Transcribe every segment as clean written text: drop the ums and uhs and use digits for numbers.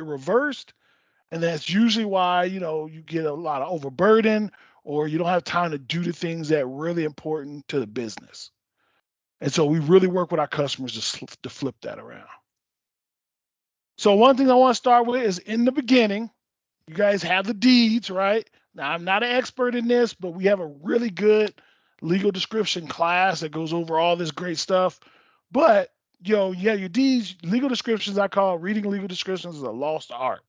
reversed. And that's usually why, you get a lot of overburden or you don't have time to do the things that are really important to the business. And so we really work with our customers to flip that around. So one thing I want to start with is in the beginning, you guys have the deeds, right? Now I'm not an expert in this, but we have a really good legal description class that goes over all this great stuff. But you have your deeds, legal descriptions. I call reading legal descriptions is a lost art.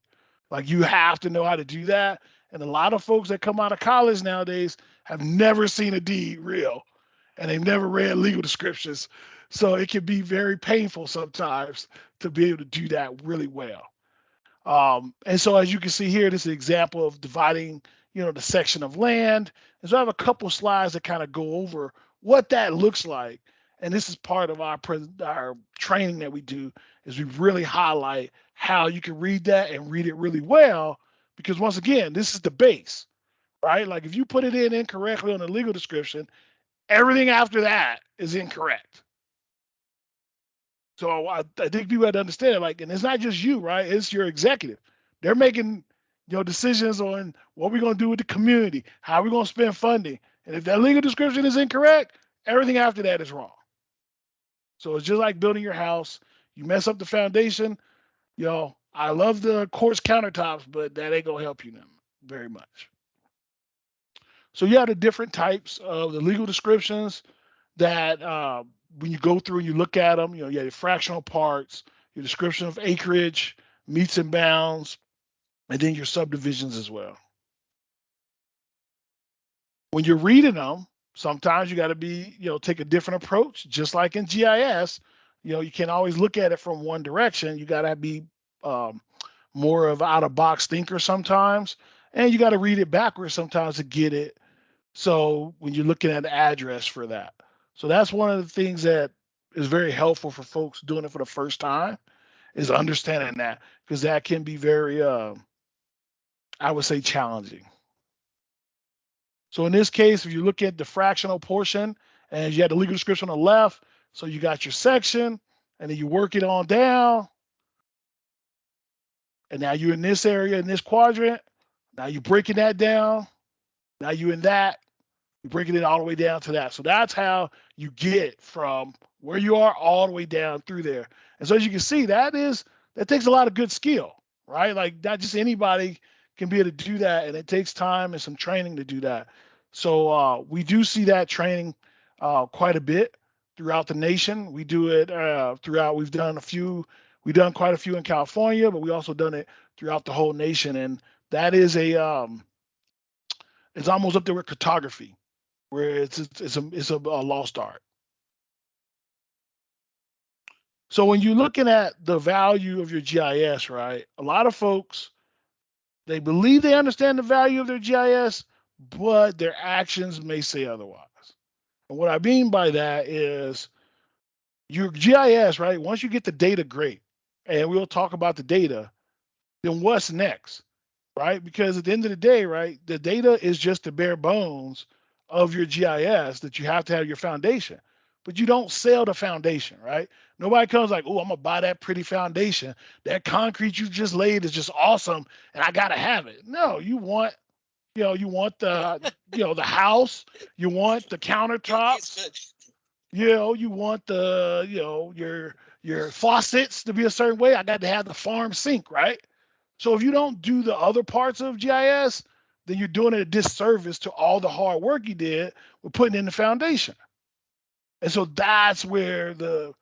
Like you have to know how to do that. And a lot of folks that come out of college nowadays have never seen a deed real and they've never read legal descriptions. So it can be very painful sometimes to be able to do that really well. And so as you can see here, this is an example of dividing, the section of land. And so I have a couple slides that kind of go over what that looks like. And this is part of our training that we do is we really highlight how you can read that and read it really well. Because once again, this is the base, right? Like if you put it in incorrectly on the legal description, everything after that is incorrect. So I think people have to understand it. Like, and it's not just you, right? It's your executive. They're making decisions on what we're gonna do with the community, how we're gonna spend funding. And if that legal description is incorrect, everything after that is wrong. So it's just like building your house. You mess up the foundation, I love the quartz countertops, but that ain't gonna help you very much. So you have the different types of the legal descriptions that when you go through and you look at them, you have your fractional parts, your description of acreage, meets and bounds, and then your subdivisions as well. When you're reading them, sometimes you got to take a different approach, just like in GIS. You can't always look at it from one direction. You got to be more of out of box thinker sometimes, and you got to read it backwards sometimes to get it. So when you're looking at the address for that, so that's one of the things that is very helpful for folks doing it for the first time is understanding that because that can be very, I would say, challenging. So in this case, if you look at the fractional portion and you have the legal description on the left, so you got your section and then you work it on down. And now you're in this area, in this quadrant. Now you're breaking that down. Now you're in that. You're breaking it all the way down to that. So that's how you get from where you are all the way down through there. And so as you can see, that takes a lot of good skill, right? Like not just anybody can be able to do that. And it takes time and some training to do that. So we do see that training quite a bit throughout the nation. We do it throughout. We've done quite a few in California, but we also done it throughout the whole nation. And that is it's almost up there with cartography, where it's a lost art. So when you're looking at the value of your GIS, right? A lot of folks, they believe they understand the value of their GIS, but their actions may say otherwise. And what I mean by that is your GIS, right? Once you get the data, great. And we'll talk about the data, then what's next, right? Because at the end of the day, right, the data is just the bare bones of your GIS that you have to have your foundation. But you don't sell the foundation, right? Nobody comes like, oh, I'm gonna buy that pretty foundation. That concrete you just laid is just awesome, and I gotta have it. No, you want the house, you want the countertops, you want the your faucets to be a certain way. I got to have the farm sink, right? So if you don't do the other parts of GIS, then you're doing a disservice to all the hard work you did with putting in the foundation. And so that's where the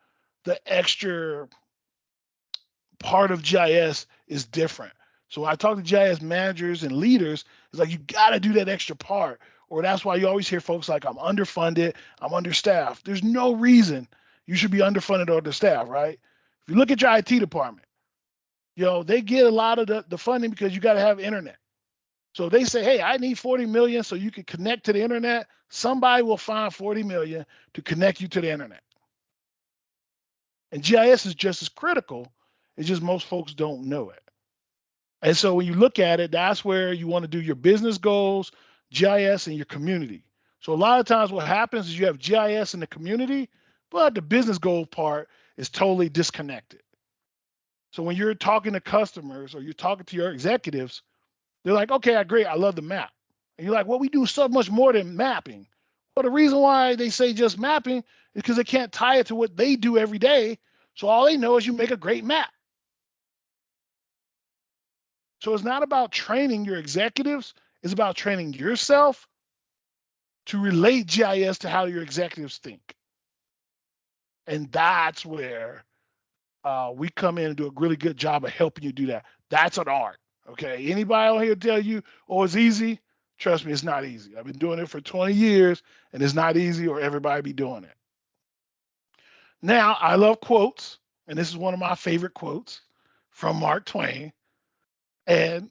extra part of GIS is different. So when I talk to GIS managers and leaders, it's like you got to do that extra part. Or that's why you always hear folks like, I'm underfunded, I'm understaffed. There's no reason you should be underfunded or understaffed, right? If you look at your IT department, they get a lot of the funding because you got to have internet. So they say, hey, I need 40 million so you can connect to the internet. Somebody will find 40 million to connect you to the internet. And GIS is just as critical. It's just most folks don't know it. And so when you look at it, that's where you want to do your business goals, GIS, and your community. So a lot of times what happens is you have GIS in the community, but the business goal part is totally disconnected. So when you're talking to customers or you're talking to your executives, they're like, okay, I agree. I love the map. And you're like, well, we do so much more than mapping. Well, the reason why they say just mapping is because they can't tie it to what they do every day. So all they know is you make a great map. So it's not about training your executives, it's about training yourself to relate GIS to how your executives think. And that's where we come in and do a really good job of helping you do that. That's an art. Okay. Anybody on here tell you, oh, it's easy? Trust me, it's not easy. I've been doing it for 20 years and it's not easy, or everybody be doing it. Now, I love quotes, and this is one of my favorite quotes from Mark Twain. And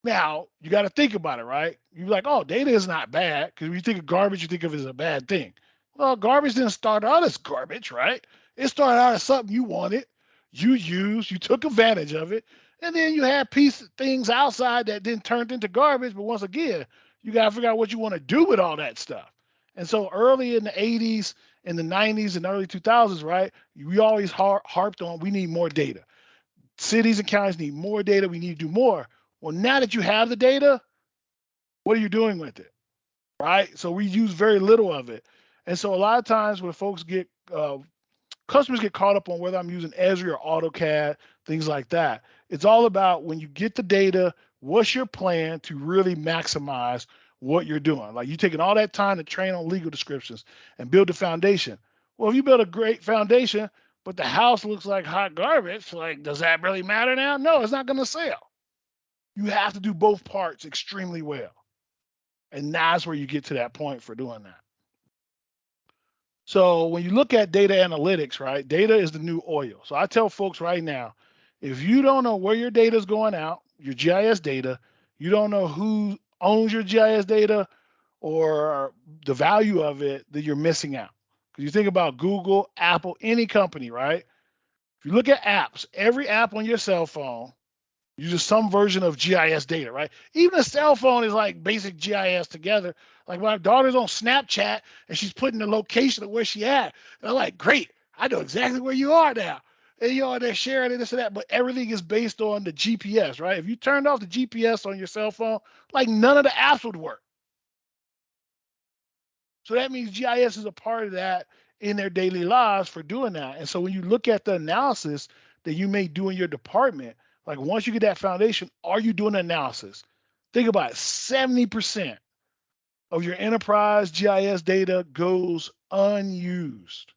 now you got to think about it, right? You're like, oh, data is not bad, because when you think of garbage, you think of it as a bad thing. Well, garbage didn't start out as garbage, right? It started out as something you wanted, you used, you took advantage of it, and then you had things outside that then turned into garbage. But once again, you got to figure out what you want to do with all that stuff. And so early in the 80s, in the 90s, and early 2000s, right? We always harped on we need more data. Cities and counties need more data. We need to do more. Well, now that you have the data, what are you doing with it? Right? So we use very little of it. And so a lot of times when folks get customers get caught up on whether I'm using Esri or AutoCAD, things like that. It's all about when you get the data, what's your plan to really maximize what you're doing? Like you taking all that time to train on legal descriptions and build the foundation. Well, if you build a great foundation, but the house looks like hot garbage, like does that really matter now? No, it's not going to sell. You have to do both parts extremely well. And that's where you get to that point for doing that. So when you look at data analytics, right, data is the new oil. So I tell folks right now, if you don't know where your data is going out, your GIS data, you don't know who owns your GIS data or the value of it, then you're missing out. Because you think about Google, Apple, any company, right? If you look at apps, every app on your cell phone uses some version of GIS data, right? Even a cell phone is like basic GIS together. Like my daughter's on Snapchat and she's putting the location of where she at. And I'm like, great, I know exactly where you are now. And you're there sharing it, this and that, but everything is based on the GPS, right? If you turned off the GPS on your cell phone, like none of the apps would work. So that means GIS is a part of that in their daily lives for doing that. And so when you look at the analysis that you may do in your department, like once you get that foundation, are you doing analysis? Think about it, 70% of your enterprise GIS data goes unused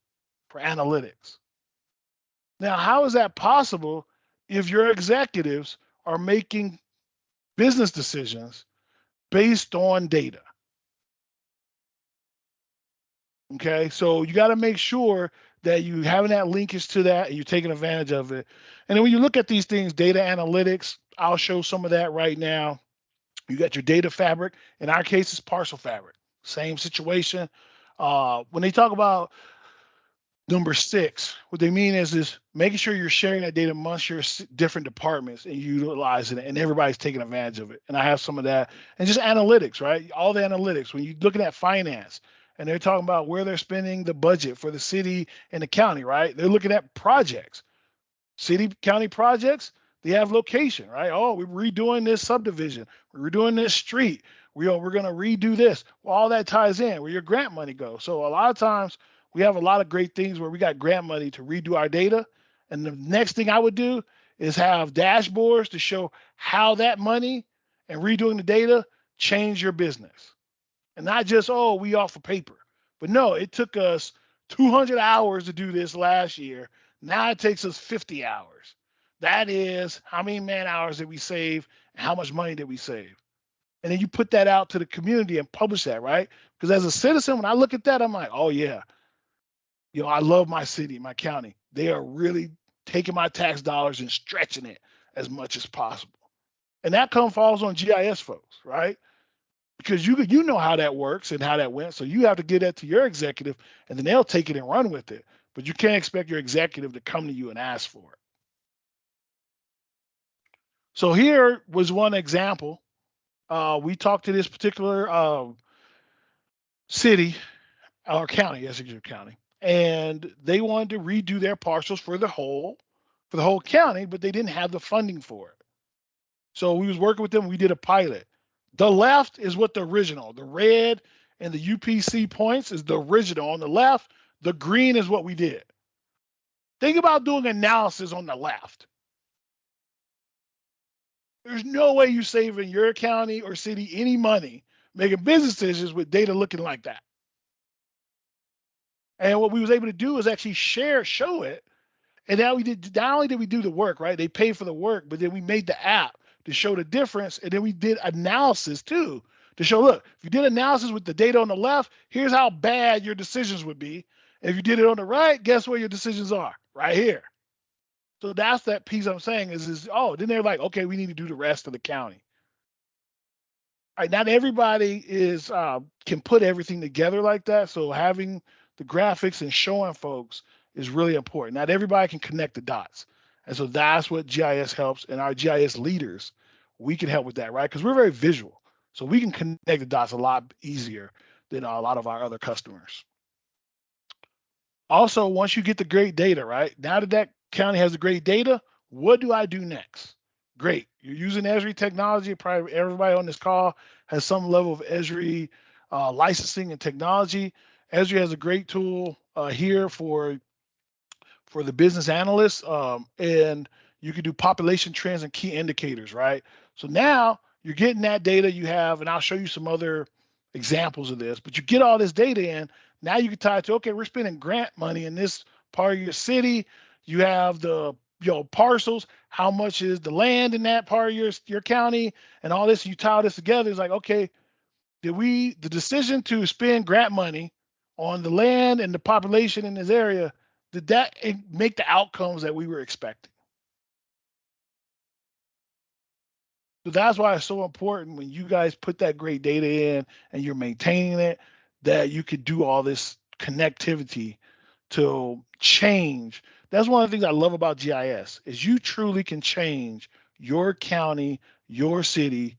for analytics. Now, how is that possible if your executives are making business decisions based on data? Okay, so you got to make sure that you having that linkage to that and you're taking advantage of it. And then when you look at these things, data analytics, I'll show some of that right now. You got your data fabric. In our case, it's parcel fabric. Same situation. When they talk about number six, what they mean is making sure you're sharing that data amongst your different departments and utilizing it, and everybody's taking advantage of it. And I have some of that, and just analytics, right? All the analytics. When you're looking at finance, and they're talking about where they're spending the budget for the city and the county, right? They're looking at projects, city county projects. They have location, right? Oh, we're redoing this subdivision. We're redoing this street. We're going to redo this. Well, all that ties in where your grant money goes. So a lot of times we have a lot of great things where we got grant money to redo our data. And the next thing I would do is have dashboards to show how that money and redoing the data change your business. And not just, oh, we offer paper. But no, it took us 200 hours to do this last year. Now it takes us 50 hours. That is how many man hours did we save and how much money did we save? And then you put that out to the community and publish that, right? Because as a citizen, when I look at that, I'm like, oh yeah, I love my city, my county. They are really taking my tax dollars and stretching it as much as possible. And that falls on GIS folks, right? Because you know how that works and how that went. So you have to give that to your executive and then they'll take it and run with it. But you can't expect your executive to come to you and ask for it. So here was one example. We talked to this particular city or county, Essex County, and they wanted to redo their parcels for the whole. for the whole county, but they didn't have the funding for it. So we was working with them. We did a pilot. The left is what the original, the red and the UPC points is the original on the left. The green is what we did. Think about doing analysis on the left. There's no way you saving your county or city any money making business decisions with data looking like that. And what we was able to do is actually show it. And now not only did we do the work, right? They paid for the work, but then we made the app to show the difference. And then we did analysis too to show, look, if you did analysis with the data on the left, here's how bad your decisions would be. If you did it on the right, guess where your decisions are? Right here. So that's that piece I'm saying is then they're like, okay, we need to do the rest of the county. All right, not everybody can put everything together like that. So having the graphics and showing folks is really important. Not everybody can connect the dots. And so that's what GIS helps. And our GIS leaders, we can help with that, right? Because we're very visual. So we can connect the dots a lot easier than a lot of our other customers. Also, once you get the great data, right? Now that county has the great data, what do I do next? Great. You're using Esri technology. Probably everybody on this call has some level of Esri licensing and technology. Esri has a great tool here for the business analysts, and you can do population trends and key indicators, right? So now you're getting that data you have, and I'll show you some other examples of this, but you get all this data in, now you can tie it to, okay, we're spending grant money in this part of your city. You have the parcels, how much is the land in that part of your county, and all this, you tie all this together. It's like, okay, the decision to spend grant money on the land and the population in this area, did that make the outcomes that we were expecting? So that's why it's so important when you guys put that great data in and you're maintaining it, that you could do all this connectivity to change. That's one of the things I love about GIS is you truly can change your county, your city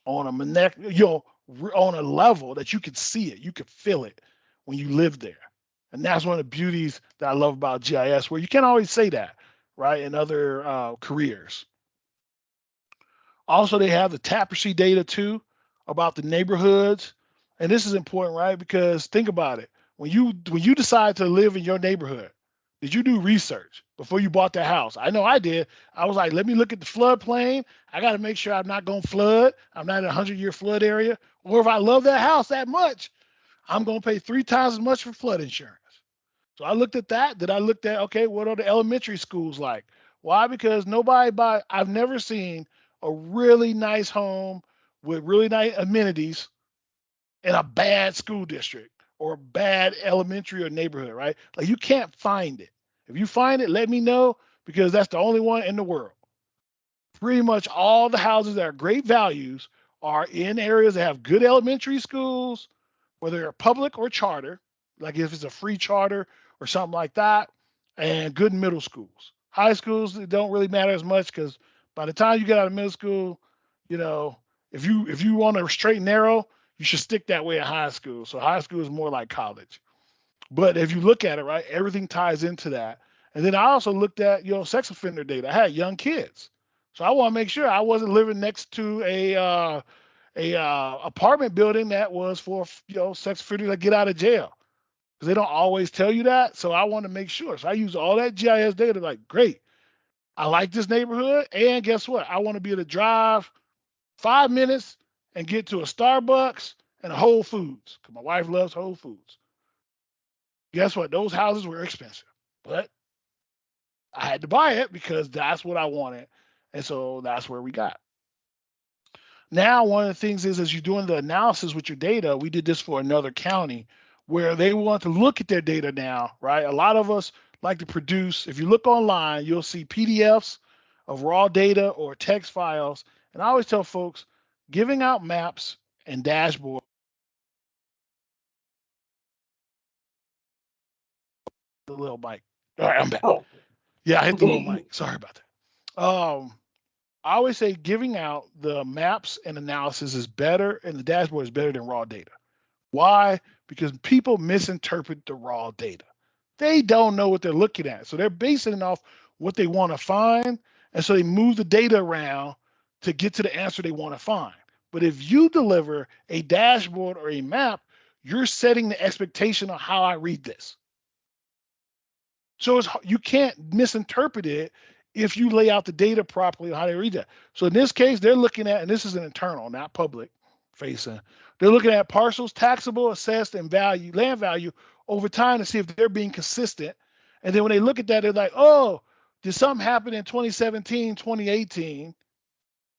on on a level that you could see it, you could feel it when you live there. And that's one of the beauties that I love about GIS, where you can't always say that, right, in other careers. Also, they have the tapestry data too about the neighborhoods. And this is important, right? Because think about it. When you decide to live in your neighborhood, did you do research before you bought that house? I know I did. I was like, let me look at the floodplain. I got to make sure I'm not going to flood. I'm not in a 100-year flood area. Or if I love that house that much, I'm going to pay 3 times as much for flood insurance. So I looked at that. Then I looked at, okay, what are the elementary schools like? Why? Because I've never seen a really nice home with really nice amenities in a bad school district or a bad elementary or neighborhood, right? Like you can't find it. If you find it, let me know, because that's the only one in the world. Pretty much all the houses that are great values are in areas that have good elementary schools, whether they're public or charter, like if it's a free charter or something like that, and good middle schools. High schools, it don't really matter as much, because by the time you get out of middle school, if you want to straight and narrow, you should stick that way in high school. So high school is more like college. But if you look at it, right, everything ties into that. And then I also looked at, sex offender data. I had young kids. So I want to make sure I wasn't living next to a apartment building that was for, sex offenders that get out of jail. Because they don't always tell you that. So I want to make sure. So I use all that GIS data, like, great. I like this neighborhood. And guess what? I want to be able to drive 5 minutes and get to a Starbucks and a Whole Foods, because my wife loves Whole Foods. Guess what? Those houses were expensive, but I had to buy it because that's what I wanted. And so that's where we got. Now, one of the things is, as you're doing the analysis with your data, we did this for another county where they want to look at their data now, right? A lot of us like to produce, if you look online, you'll see PDFs of raw data or text files. And I always tell folks, giving out maps and dashboards. The little mic. All right, I'm back. Yeah, I hit the little mic. Sorry about that. I always say giving out the maps and analysis is better, and the dashboard is better than raw data. Why? Because people misinterpret the raw data. They don't know what they're looking at. So they're basing it off what they want to find. And so they move the data around to get to the answer they want to find. But if you deliver a dashboard or a map, you're setting the expectation on how I read this. So you can't misinterpret it if you lay out the data properly on how they read that. So in this case, they're looking at, and this is an internal, not public facing, they're looking at parcels, taxable, assessed, and value, land value over time to see if they're being consistent. And then when they look at that, they're like, oh, did something happen in 2017, 2018?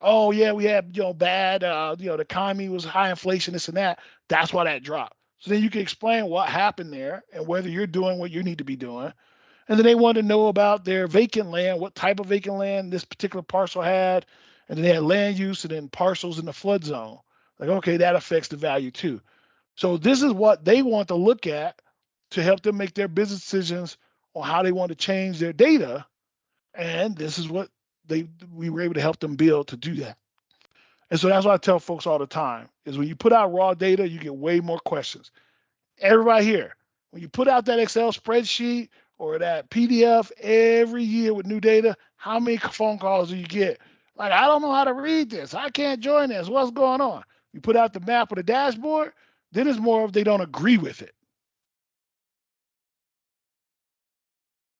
Oh yeah, we had bad, the economy was high inflation, this and that. That's why that dropped. So then you can explain what happened there and whether you're doing what you need to be doing. And then they wanted to know about their vacant land, what type of vacant land this particular parcel had. And then they had land use and then parcels in the flood zone. Like, okay, that affects the value too. So this is what they want to look at to help them make their business decisions on how they want to change their data. And this is what we were able to help them build to do that. And so that's what I tell folks all the time is when you put out raw data, you get way more questions. Everybody here, when you put out that Excel spreadsheet or that PDF every year with new data, how many phone calls do you get? Like, I don't know how to read this. I can't join this. What's going on? You put out the map or the dashboard, then it's more of they don't agree with it.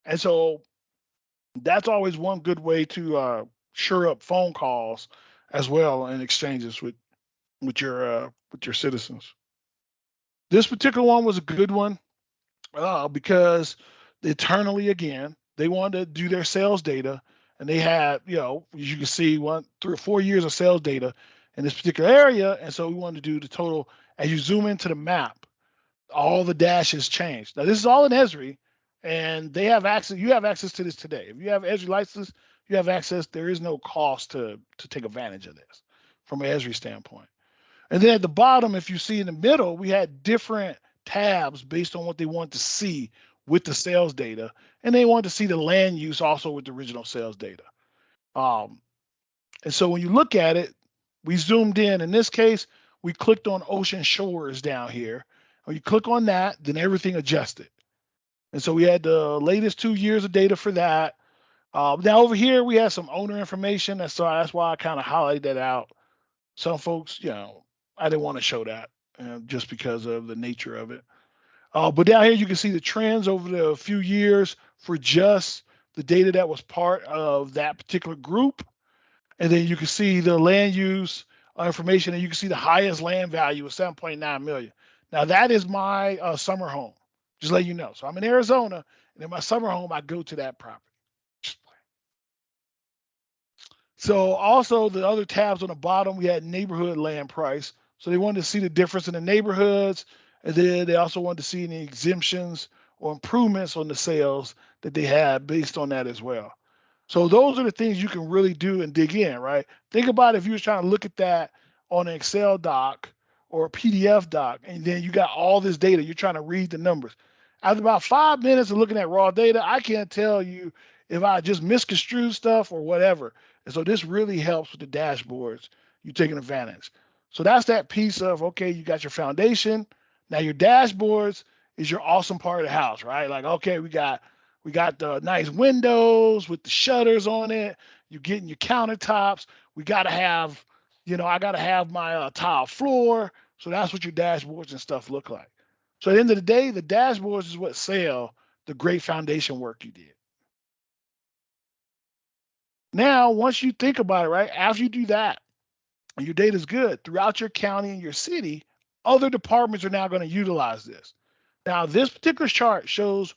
And so that's always one good way to sure up phone calls as well and exchanges with your citizens. This particular one was a good one because internally, again, they wanted to do their sales data, and they had, as you can see, 3 or 4 years of sales data in this particular area, and so we wanted to do the total. As you zoom into the map, all the dashes changed. Now this is all in Esri, and they have access. You have access to this today. If you have Esri license, you have access. There is no cost to take advantage of this from an Esri standpoint. And then at the bottom, if you see in the middle, we had different tabs based on what they want to see with the sales data. And they want to see the land use also with the original sales data. And so when you look at it, we zoomed in. In this case, we clicked on Ocean Shores down here. When you click on that, then everything adjusted. And so we had the latest 2 years of data for that. Now over here, we have some owner information. That's why I kind of highlighted that out. Some folks, I didn't want to show that just because of the nature of it. But down here, you can see the trends over the few years for just the data that was part of that particular group. And then you can see the land use information, and you can see the highest land value of 7.9 million. Now that is my summer home, just let you know. So I'm in Arizona, and in my summer home, I go to that property. So also the other tabs on the bottom, we had neighborhood land price. So they wanted to see the difference in the neighborhoods, and then they also wanted to see any exemptions or improvements on the sales that they had based on that as well. So those are the things you can really do and dig in, right? Think about if you were trying to look at that on an Excel doc or a PDF doc, and then you got all this data, you're trying to read the numbers. After about 5 minutes of looking at raw data, I can't tell you if I just misconstrued stuff or whatever. And so this really helps with the dashboards, you taking advantage. So that's that piece of, okay, you got your foundation. Now your dashboards is your awesome part of the house, right? Like, okay, we got the nice windows with the shutters on it. You're getting your countertops. We got to have, I got to have my tile floor. So that's what your dashboards and stuff look like. So at the end of the day, the dashboards is what sell the great foundation work you did. Now, once you think about it, right, after you do that, and your data is good throughout your county and your city, other departments are now going to utilize this. Now, this particular chart shows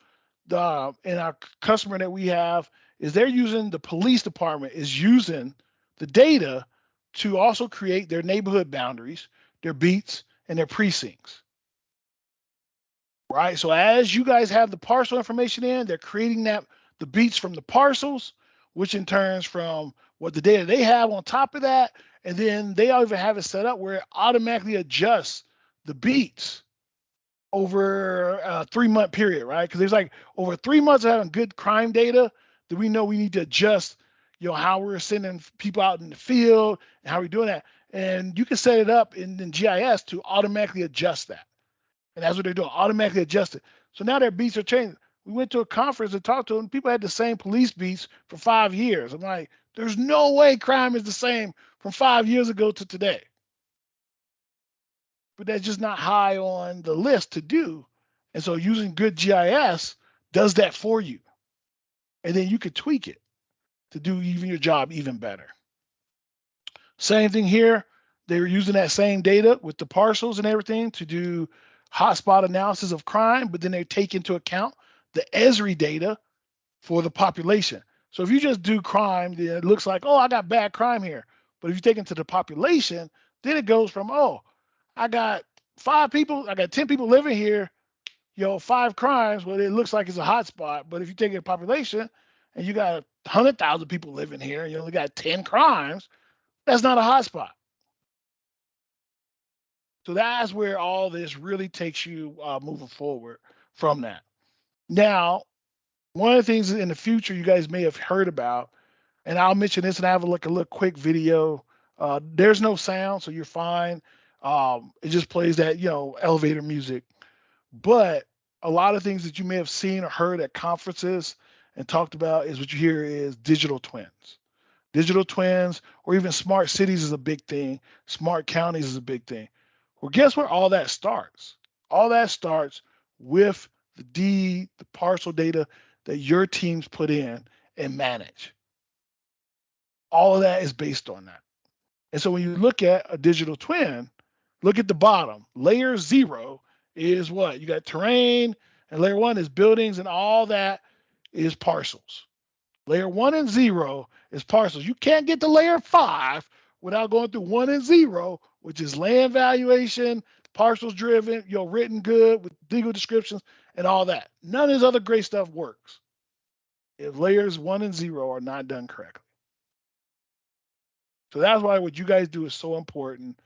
in our customer that we have is they're using, the police department is using the data to also create their neighborhood boundaries, their beats, and their precincts. Right? So as you guys have the parcel information in, they're creating the beats from the parcels, which in turns from what the data they have on top of that, and then they even have it set up where it automatically adjusts the beats over a 3-month period, right? Because there's like over 3 months of having good crime data that we know we need to adjust, how we're sending people out in the field and how we're doing that. And you can set it up in GIS to automatically adjust that. And that's what they're doing, automatically adjust it. So now their beats are changing. We went to a conference and talked to them. People had the same police beats for 5 years. I'm like, there's no way crime is the same from 5 years ago to today. But that's just not high on the list to do. And so using good GIS does that for you. And then you could tweak it to do even your job even better. Same thing here. They were using that same data with the parcels and everything to do hotspot analysis of crime, but then they take into account the Esri data for the population. So if you just do crime, then it looks like, oh, I got bad crime here. But if you take into the population, then it goes from, oh, I got 5 people, I got 10 people living here, 5 crimes. Well, it looks like it's a hot spot. But if you take a population and you got 100,000 people living here, and you only got 10 crimes, that's not a hot spot. So that's where all this really takes you moving forward from that. Now, one of the things in the future you guys may have heard about, and I'll mention this and I have a little quick video. There's no sound, so you're fine. It just plays that, elevator music. But a lot of things that you may have seen or heard at conferences and talked about is what you hear is digital twins. Digital twins, or even smart cities is a big thing. Smart counties is a big thing. Well, guess where all that starts? All that starts with the deed, the parcel data that your teams put in and manage. All of that is based on that. And so when you look at a digital twin, look at the bottom. Layer 0 is what? You got terrain, and layer 1 is buildings, and all that is parcels. Layer 1 and 0 is parcels. You can't get to layer 5 without going through 1 and 0, which is land valuation, parcels driven, written good with legal descriptions and all that. None of this other great stuff works if layers 1 and 0 are not done correctly. So that's why what you guys do is so important,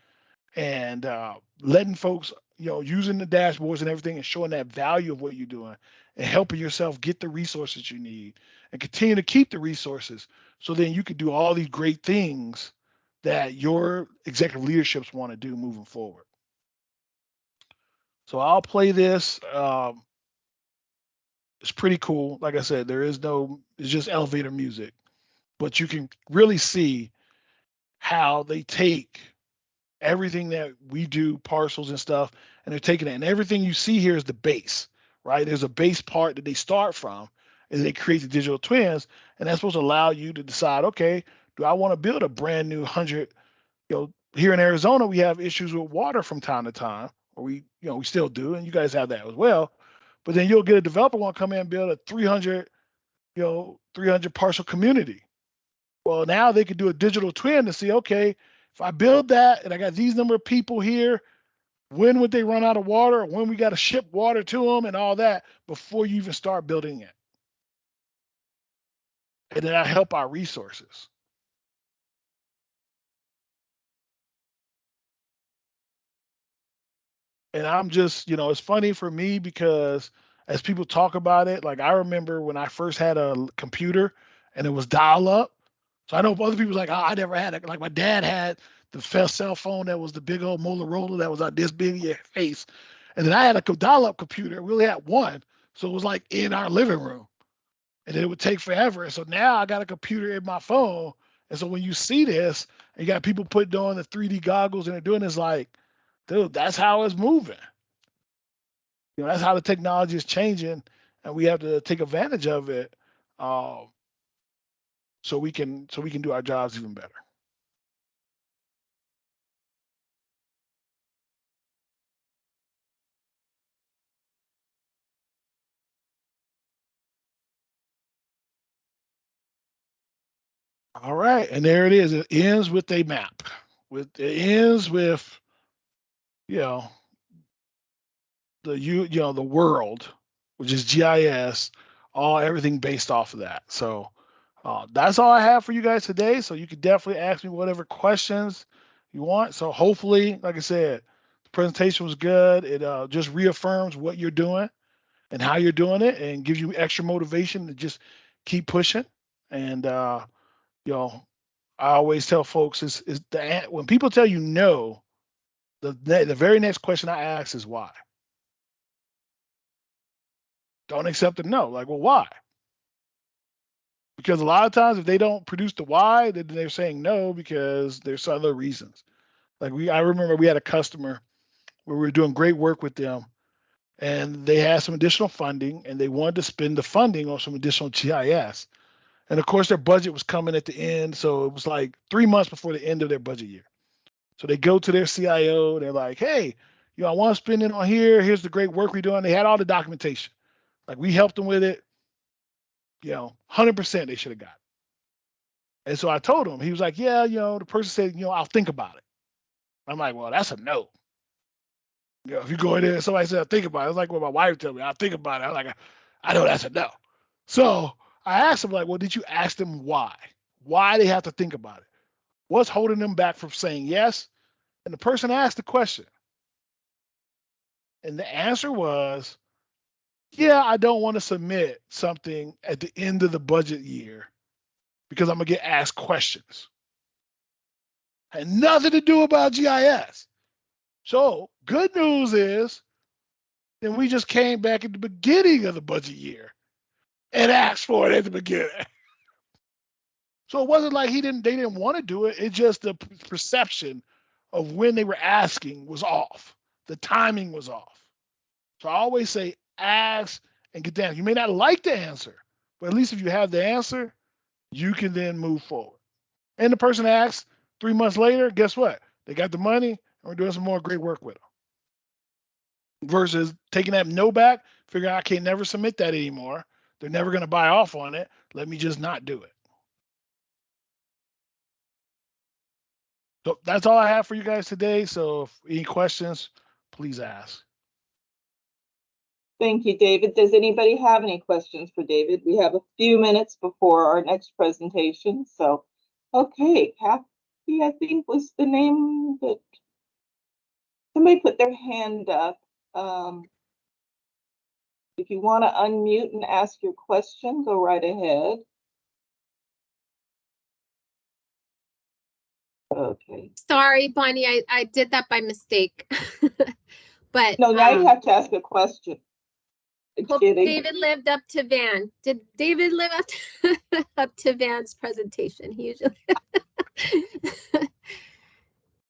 and letting folks, using the dashboards and everything and showing that value of what you're doing and helping yourself get the resources you need and continue to keep the resources so then you can do all these great things that your executive leaderships want to do moving forward. So I'll play this. It's pretty cool. Like I said, it's just elevator music, but you can really see how they take everything that we do, parcels and stuff, and they're taking it. And everything you see here is the base, right? There's a base part that they start from, and they create the digital twins, and that's supposed to allow you to decide, okay, do I want to build a brand new 100? Here in Arizona, we have issues with water from time to time, or we still do, and you guys have that as well. But then you'll get a developer want to come in and build a 300 parcel community. Well, now they could do a digital twin to see, okay, if I build that and I got these number of people here, when would they run out of water? When we got to ship water to them and all that before you even start building it. And then I help our resources. And I'm just, it's funny for me because as people talk about it, like I remember when I first had a computer and it was dial up. So I know other people's like, oh, I never had it. Like my dad had the first cell phone that was the big old Motorola that was like this big in your face. And then I had a dial-up computer. We only had one. So it was like in our living room. And it would take forever. And so now I got a computer in my phone. And so when you see this, and you got people putting on the 3D goggles and they're doing this, like, dude, that's how it's moving. That's how the technology is changing, and we have to take advantage of it, so we can do our jobs even better. All right, and there it is. It ends with a map. It ends with you know the world, which is GIS, everything based off of that. So that's all I have for you guys today. So you can definitely ask me whatever questions you want. So hopefully, like I said, the presentation was good. It just reaffirms what you're doing and how you're doing it, and gives you extra motivation to just keep pushing. And I always tell folks when people tell you no, the very next question I ask is why. Don't accept the no. Like, well, why? Because a lot of times if they don't produce the why, then they're saying no because there's other reasons. Like I remember we had a customer where we were doing great work with them, and they had some additional funding, and they wanted to spend the funding on some additional GIS. And of course, their budget was coming at the end, so it was like 3 months before the end of their budget year. So they go to their CIO, they're like, "Hey, I want to spend it on here. Here's the great work we're doing." They had all the documentation. Like we helped them with it. 100% they should have got it. And so I told him, he was like, "Yeah, the person said, I'll think about it." I'm like, "Well, that's a no." If you go in there and somebody said, "I'll think about it," it's like what my wife told me, "I'll think about it." I'm like, I know that's a no. So I asked him, like, "Well, did you ask them why? Why they have to think about it? What's holding them back from saying yes?" And the person asked the question. And the answer was, "Yeah, I don't want to submit something at the end of the budget year because I'm going to get asked questions." Had nothing to do about GIS. So good news is, then we just came back at the beginning of the budget year and asked for it at the beginning. So it wasn't like they didn't want to do it. It's just the perception of when they were asking was off. The timing was off. So I always say ask and get down. You may not like the answer, but at least if you have the answer, you can then move forward. And the person asks 3 months later, guess what? They got the money and we're doing some more great work with them. Versus taking that no back, figuring I can't never submit that anymore. They're never going to buy off on it. Let me just not do it. So that's all I have for you guys today. So if any questions, please ask. Thank you, David. Does anybody have any questions for David? We have a few minutes before our next presentation. So, okay, Kathy, I think was the name that somebody put their hand up. If you want to unmute and ask your question, go right ahead. Okay. Sorry, Bonnie, I did that by mistake. But no, now you have to ask a question. David lived up to Van. Did David live up to, up to Van's presentation? He usually.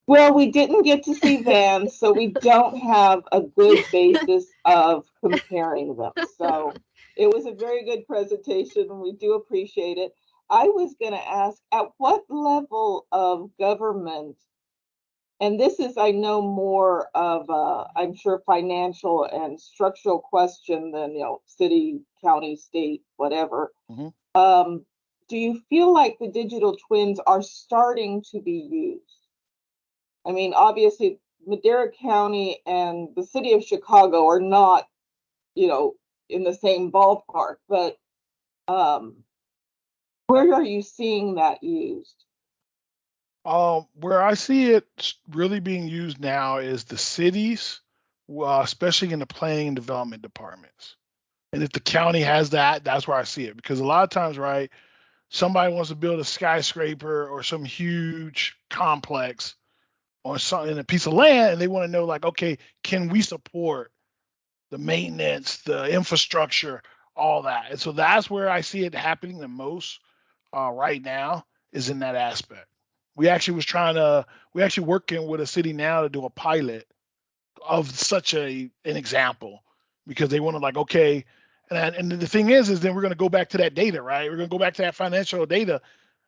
Well, we didn't get to see Van, so we don't have a good basis of comparing them. So it was a very good presentation, and we do appreciate it. I was going to ask, at what level of government, and this is, I know, more of a, I'm sure, financial and structural question than, city, county, state, whatever. Mm-hmm. Do you feel like the digital twins are starting to be used? I mean, obviously, Madera County and the city of Chicago are not, in the same ballpark, but where are you seeing that used? Where I see it really being used now is the cities, especially in the planning and development departments. And if the county has that, that's where I see it. Because a lot of times, right, somebody wants to build a skyscraper or some huge complex on something, a piece of land, and they want to know, like, okay, can we support the maintenance, the infrastructure, all that? And so that's where I see it happening the most right now, is in that aspect. We actually working with a city now to do a pilot of such an example, because they want to, like, okay, and the thing is then we're going to go back to that data, right? We're going to go back to that financial data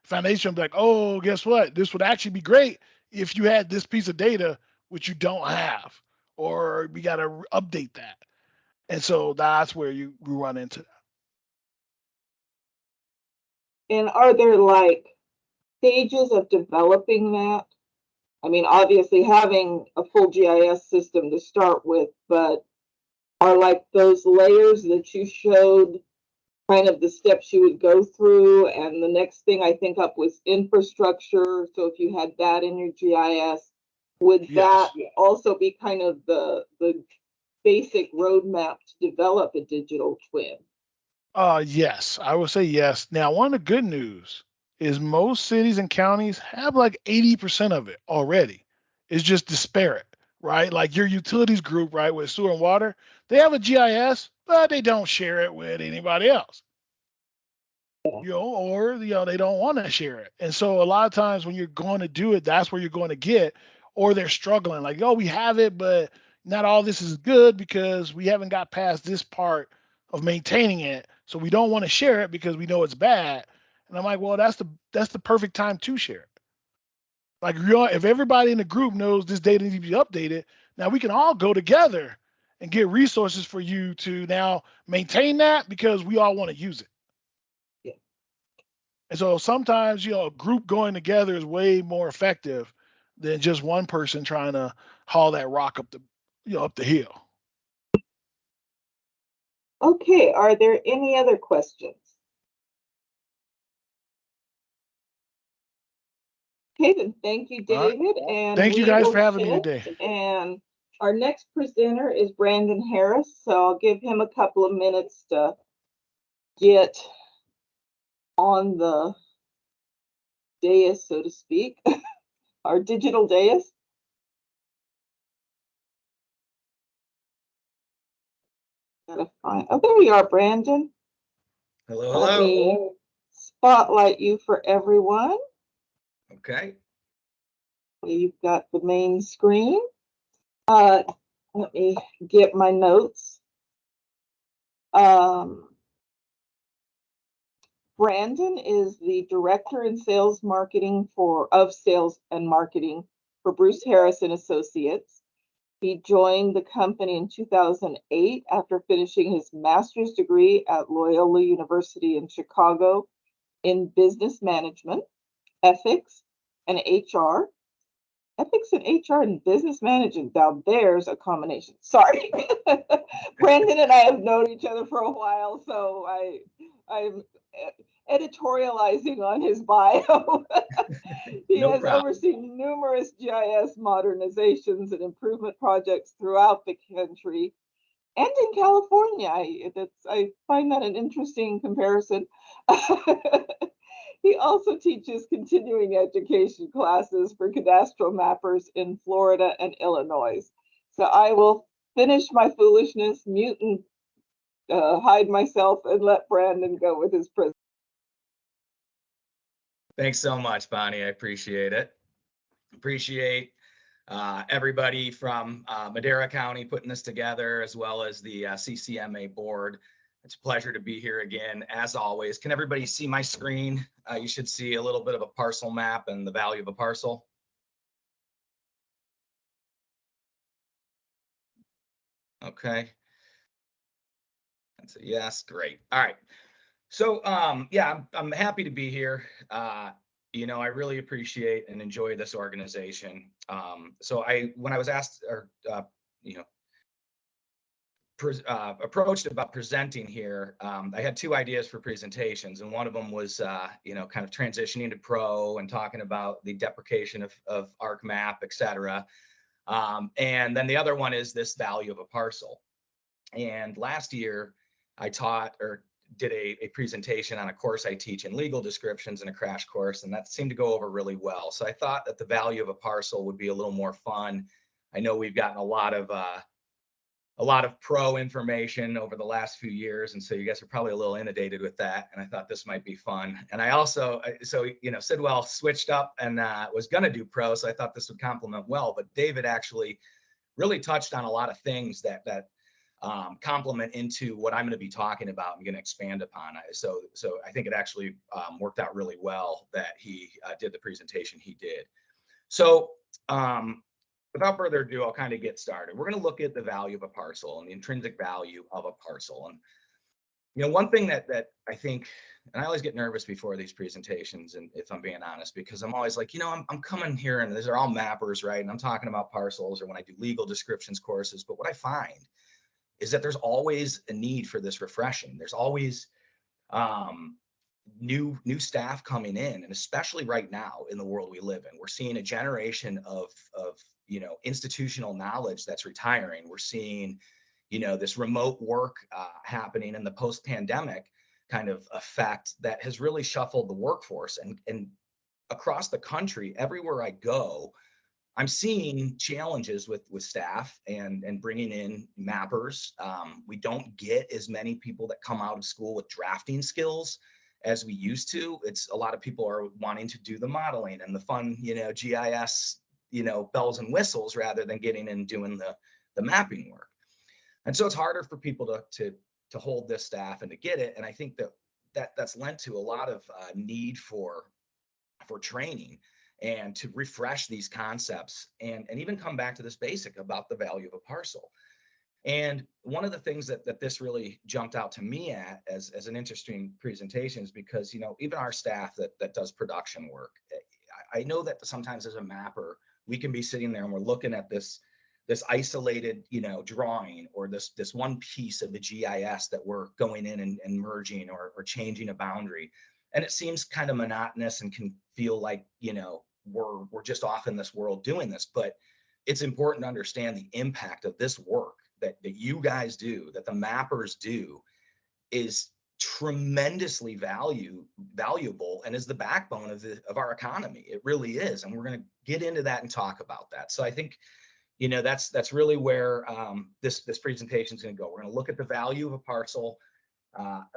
foundation, and be like, oh, guess what? This would actually be great if you had this piece of data, which you don't have, or we got to update that. And so that's where we run into that. And are there like stages of developing that? I mean, obviously having a full GIS system to start with, but are like those layers that you showed kind of the steps you would go through? And the next thing I think up was infrastructure. So if you had that in your GIS, would that also be kind of the basic roadmap to develop a digital twin? Yes, I would say yes. Now, one of the good news is most cities and counties have like 80% of it already. It's just disparate, right? Like your utilities group, right, with sewer and water, they have a GIS, but they don't share it with anybody else. Or they don't want to share it. And so a lot of times when you're going to do it, that's where you're going to get, or they're struggling. Like, oh, we have it, but not all this is good because we haven't got past this part of maintaining it. So we don't want to share it because we know it's bad. And I'm like, well, that's the perfect time to share it. Like, if everybody in the group knows this data needs to be updated, now we can all go together and get resources for you to now maintain that because we all want to use it. And so sometimes, a group going together is way more effective than just one person trying to haul that rock up the hill. Okay, are there any other questions? Okay, then thank you, David. Right. And thank you guys for having me today. And our next presenter is Brandon Harris. So I'll give him a couple of minutes to get on the dais, so to speak, our digital dais. Gotta find, oh, there we are, Brandon. Hello, Let me spotlight you for everyone. Okay. You've got the main screen. Let me get my notes. Brandon is the director in sales and marketing for Bruce Harris and Associates. He joined the company in 2008 after finishing his master's degree at Loyola University in Chicago in business management, ethics, and HR. Ethics and HR and business management. Now there's a combination. Sorry. Brandon and I have known each other for a while, so I'm editorializing on his bio. He has overseen numerous GIS modernizations and improvement projects throughout the country and in California. I find that an interesting comparison. He also teaches continuing education classes for cadastral mappers in Florida and Illinois. So I will finish my foolishness, mute and hide myself, and let Brandon go with his presentation. Thanks so much, Bonnie. I appreciate it. Appreciate everybody from Madera County putting this together, as well as the CCMA board. It's a pleasure to be here again, as always. Can everybody see my screen? You should see a little bit of a parcel map and the value of a parcel. Okay. That's a yes. Great. All right. So yeah, I'm happy to be here. I really appreciate and enjoy this organization. So when I was asked or approached about presenting here, I had two ideas for presentations, and one of them was kind of transitioning to pro and talking about the deprecation of ArcMap, et cetera. And then the other one is this value of a parcel. And last year I taught or did a presentation on a course I teach in legal descriptions in a crash course, and that seemed to go over really well. So I thought that the value of a parcel would be a little more fun. I know we've gotten a lot of pro information over the last few years, and so you guys are probably a little inundated with that, and I thought this might be fun. And I also, Sidwell switched up and was going to do pro, so I thought this would complement well, but David actually really touched on a lot of things that complement into what I'm going to be talking about and going to expand upon. So I think it actually worked out really well that he did the presentation he did. So without further ado, I'll kind of get started. We're going to look at the value of a parcel and the intrinsic value of a parcel. And one thing that I think, and I always get nervous before these presentations, and if I'm being honest, because I'm always like, I'm coming here and these are all mappers, right? And I'm talking about parcels, or when I do legal descriptions courses. But what I find is that there's always a need for this refreshing. There's always new staff coming in, and especially right now in the world we live in, we're seeing a generation of institutional knowledge that's retiring. We're seeing this remote work happening in the post-pandemic kind of effect that has really shuffled the workforce, and across the country, everywhere I go, I'm seeing challenges with staff and bringing in mappers. We don't get as many people that come out of school with drafting skills as we used to. It's a lot of people are wanting to do the modeling and the fun, GIS, bells and whistles, rather than getting in and doing the mapping work. And so it's harder for people to hold this staff and to get it. And I think that's lent to a lot of need for training and to refresh these concepts and even come back to this basic about the value of a parcel. And one of the things that this really jumped out to me as an interesting presentation is because, even our staff that does production work, I know that sometimes as a mapper, we can be sitting there and we're looking at this isolated, drawing, or this one piece of the GIS that we're going in and merging or changing a boundary. And it seems kind of monotonous and can feel like, we're just off in this world doing this. But it's important to understand the impact of this work that you guys do, that the mappers do, is tremendously valuable and is the backbone of our economy. It really is. And we're going to get into that and talk about that. So I think, that's really where this presentation is going to go. We're going to look at the value of a parcel,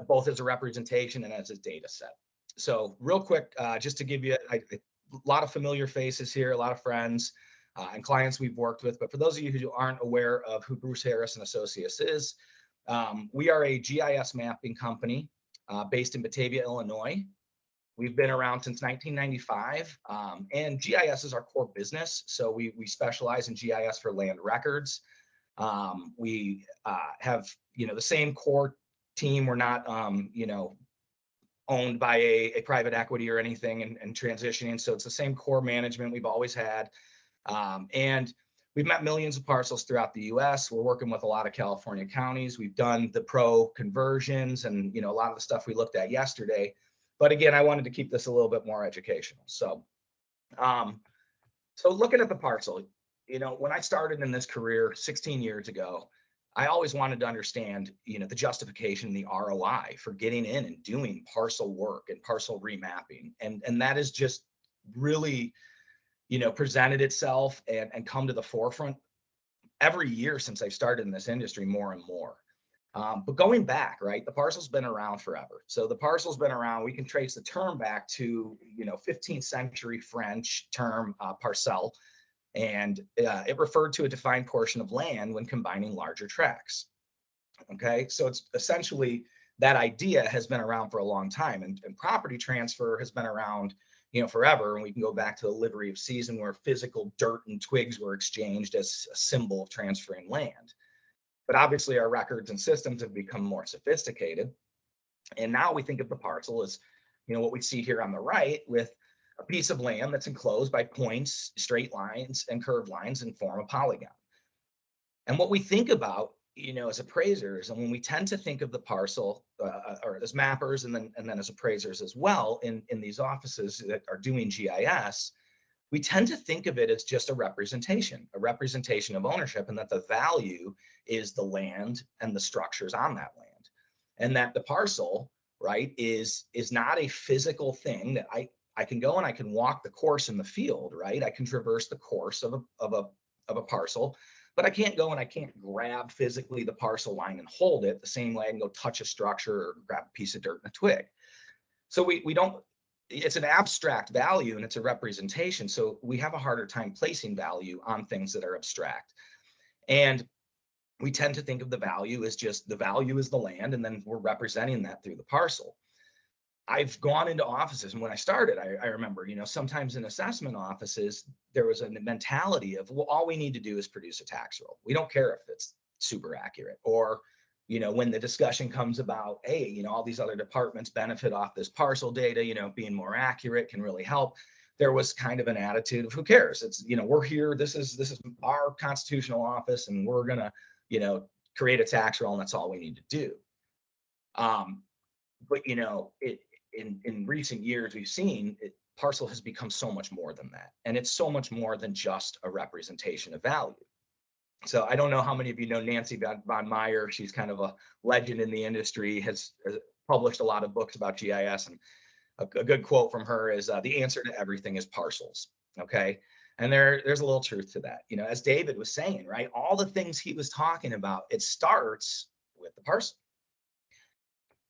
both as a representation and as a data set. So real quick, just to give you a lot of familiar faces here, a lot of friends and clients we've worked with. But for those of you who aren't aware of who Bruce Harris and Associates is, we are a GIS mapping company based in Batavia, Illinois. We've been around since 1995, and GIS is our core business. So we specialize in GIS for land records. We have, the same core team. We're not, owned by a private equity or anything and transitioning. So it's the same core management we've always had. And we've mapped millions of parcels throughout the US. We're working with a lot of California counties. We've done the pro conversions and, a lot of the stuff we looked at yesterday. But again, I wanted to keep this a little bit more educational. So, looking at the parcel, when I started in this career 16 years ago, I always wanted to understand, the justification, the ROI for getting in and doing parcel work and parcel remapping. And that has just really, presented itself and come to the forefront every year since I started in this industry more and more. But going back, right, the parcel's been around forever. So the parcel's been around. We can trace the term back to, 15th century French term parcelle. And it referred to a defined portion of land when combining larger tracts. Okay, so it's essentially that idea has been around for a long time, and property transfer has been around, forever. And we can go back to the livery of season, where physical dirt and twigs were exchanged as a symbol of transferring land. But obviously, our records and systems have become more sophisticated, and now we think of the parcel as, what we see here on the right, with a piece of land that's enclosed by points, straight lines, and curved lines and form a polygon. And what we think about, as appraisers, and when we tend to think of the parcel, or as mappers, and then as appraisers as well, in these offices that are doing GIS, we tend to think of it as just a representation of ownership, and that the value is the land and the structures on that land, and that the parcel, right, is not a physical thing that I can go and I can walk the course in the field, right? I can traverse the course of a parcel, but I can't go and I can't grab physically the parcel line and hold it the same way I can go touch a structure or grab a piece of dirt and a twig. So we don't, it's an abstract value and it's a representation. So we have a harder time placing value on things that are abstract. And we tend to think of the value as just the value is the land, and then we're representing that through the parcel. I've gone into offices, and when I started, I remember, sometimes in assessment offices, there was a mentality of, well, all we need to do is produce a tax roll. We don't care if it's super accurate. Or, when the discussion comes about, hey, all these other departments benefit off this parcel data, being more accurate can really help. There was kind of an attitude of, who cares? It's, we're here. This is our constitutional office, and we're gonna, create a tax roll, and that's all we need to do. But in recent years, we've seen parcel has become so much more than that. And it's so much more than just a representation of value. So I don't know how many of you know Nancy von Meyer. She's kind of a legend in the industry, has published a lot of books about GIS. And a good quote from her is, the answer to everything is parcels. Okay. And there's a little truth to that. You know, as David was saying, right, all the things he was talking about, it starts with the parcel.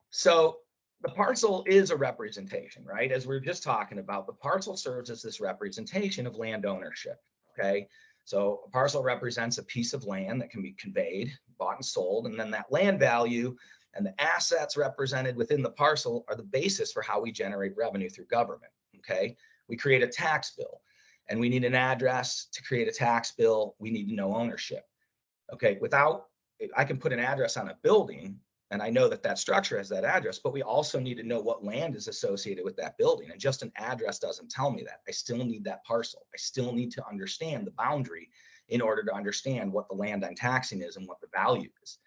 So the parcel is a representation, right? As we were just talking about, the parcel serves as this representation of land ownership, okay? So a parcel represents a piece of land that can be conveyed, bought and sold, and then that land value and the assets represented within the parcel are the basis for how we generate revenue through government, okay? We create a tax bill, and we need an address to create a tax bill. We need to know ownership, okay? I can put an address on a building, and I know that that structure has that address, but we also need to know what land is associated with that building. And just an address doesn't tell me that. I still need that parcel. I still need to understand the boundary in order to understand what the land I'm taxing is and what the value is.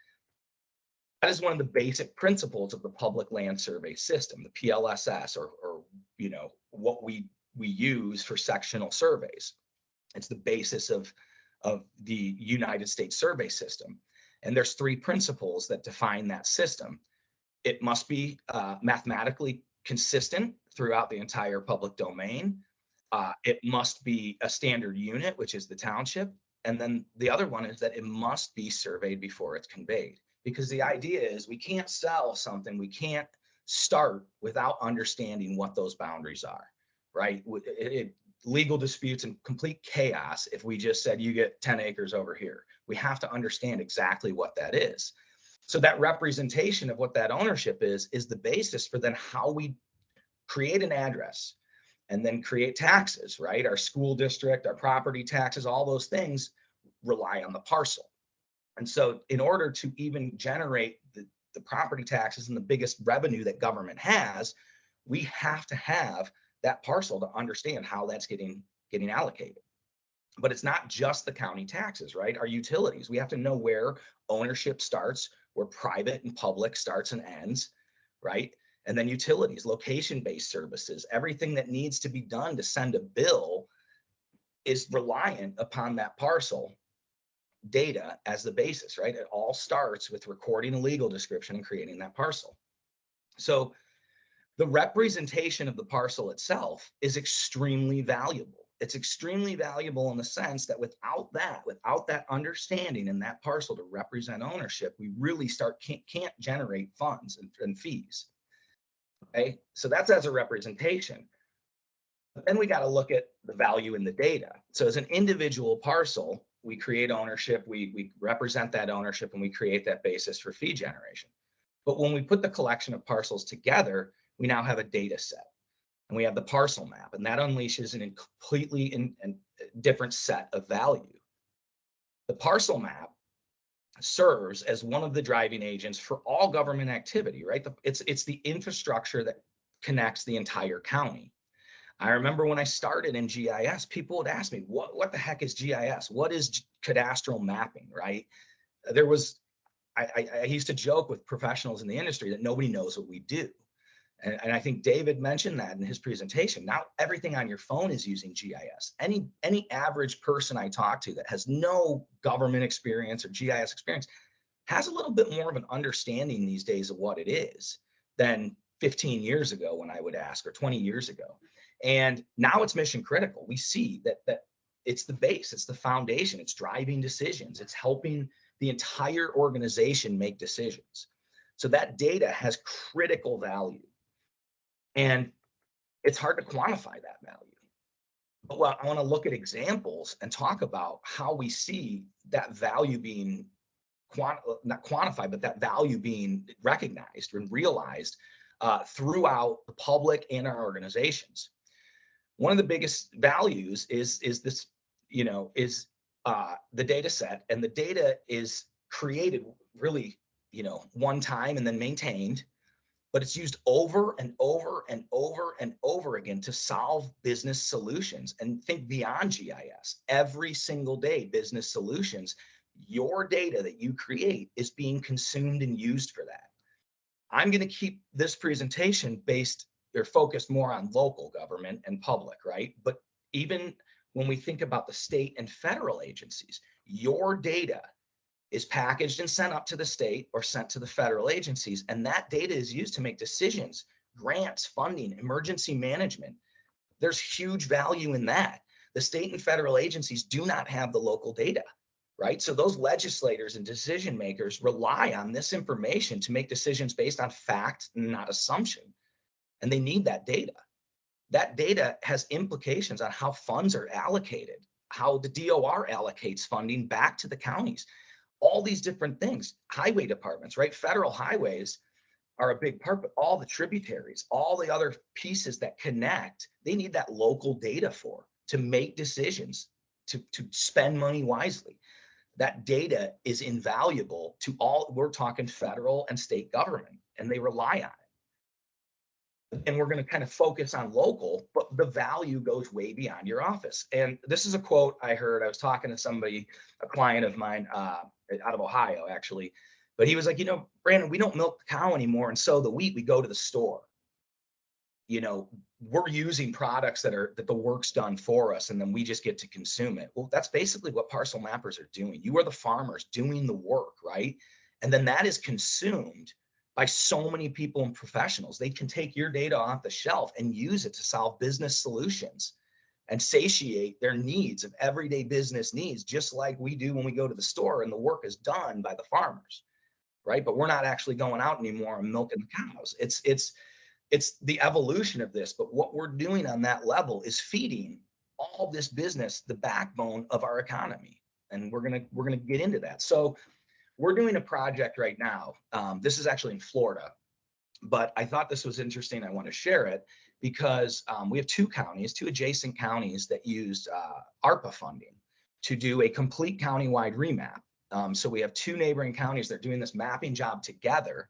That is one of the basic principles of the public land survey system, the PLSS, or you know, what we use for sectional surveys. It's the basis of the United States survey system. And there's 3 principles that define that system. It must be mathematically consistent throughout the entire public domain. It must be a standard unit, which is the township. And then the other one is that it must be surveyed before it's conveyed. Because the idea is we can't sell something, we can't start without understanding what those boundaries are, right? Legal disputes and complete chaos if we just said you get 10 acres over here. We have to understand exactly what that is. So that representation of what that ownership is the basis for then how we create an address and then create taxes, right? Our school district, our property taxes, all those things rely on the parcel. And so in order to even generate the property taxes and the biggest revenue that government has, we have to have that parcel to understand how that's getting allocated. But it's not just the county taxes, right? Our utilities, we have to know where ownership starts, where private and public starts and ends, right? And then utilities, location-based services, everything that needs to be done to send a bill is reliant upon that parcel data as the basis, right? It all starts with recording a legal description and creating that parcel. So the representation of the parcel itself is extremely valuable. It's extremely valuable in the sense that without that understanding in that parcel to represent ownership, we really can't generate funds and fees. Okay, so that's as a representation. But then we got to look at the value in the data. So as an individual parcel, we create ownership, we represent that ownership, and we create that basis for fee generation. But when we put the collection of parcels together, we now have a data set, and we have the parcel map, and that unleashes a completely different set of value. The parcel map serves as one of the driving agents for all government activity, right? It's the infrastructure that connects the entire county. I remember when I started in GIS, people would ask me, what the heck is GIS? What is cadastral mapping, right? I used to joke with professionals in the industry that nobody knows what we do. And I think David mentioned that in his presentation. Now everything on your phone is using GIS. Any average person I talk to that has no government experience or GIS experience has a little bit more of an understanding these days of what it is than 15 years ago when I would ask, or 20 years ago. And now it's mission critical. We see that it's the base, it's the foundation, it's driving decisions, it's helping the entire organization make decisions. So that data has critical value. And it's hard to quantify that value. But I want to look at examples and talk about how we see that value being not quantified, but that value being recognized and realized throughout the public and our organizations. One of the biggest values is this, the data set, and the data is created really, one time and then maintained. But it's used over and over and over and over again to solve business solutions. And think beyond GIS. Every single day, business solutions, your data that you create is being consumed and used for that. I'm going to keep this presentation focused more on local government and public, right? But even when we think about the state and federal agencies, your data is packaged and sent up to the state or sent to the federal agencies. And that data is used to make decisions, grants, funding, emergency management. There's huge value in that. The state and federal agencies do not have the local data, right? So those legislators and decision makers rely on this information to make decisions based on fact, not assumption. And they need that data. That data has implications on how funds are allocated, how the DOR allocates funding back to the counties, all these different things. Highway departments, right? Federal highways are a big part, but all the tributaries, all the other pieces that connect, they need that local data for to make decisions, to spend money wisely. That data is invaluable to all, we're talking federal and state government, and they rely on it. And we're going to kind of focus on local, but the value goes way beyond your office. And this is a quote I heard. I was talking to somebody, a client of mine out of Ohio, actually. But he was like, Brandon, we don't milk the cow anymore and sow the wheat. We go to the store. We're using products that the work's done for us, and then we just get to consume it. Well, that's basically what parcel mappers are doing. You are the farmers doing the work, right? And then that is consumed by so many people and professionals. They can take your data off the shelf and use it to solve business solutions and satiate their needs of everyday business needs, just like we do when we go to the store and the work is done by the farmers, right? But we're not actually going out anymore and milking the cows. It's the evolution of this, but what we're doing on that level is feeding all this business, the backbone of our economy. And we're gonna get into that. So we're doing a project right now. This is actually in Florida, but I thought this was interesting. I want to share it because we have two adjacent counties that used ARPA funding to do a complete countywide remap. So we have two neighboring counties that are doing this mapping job together,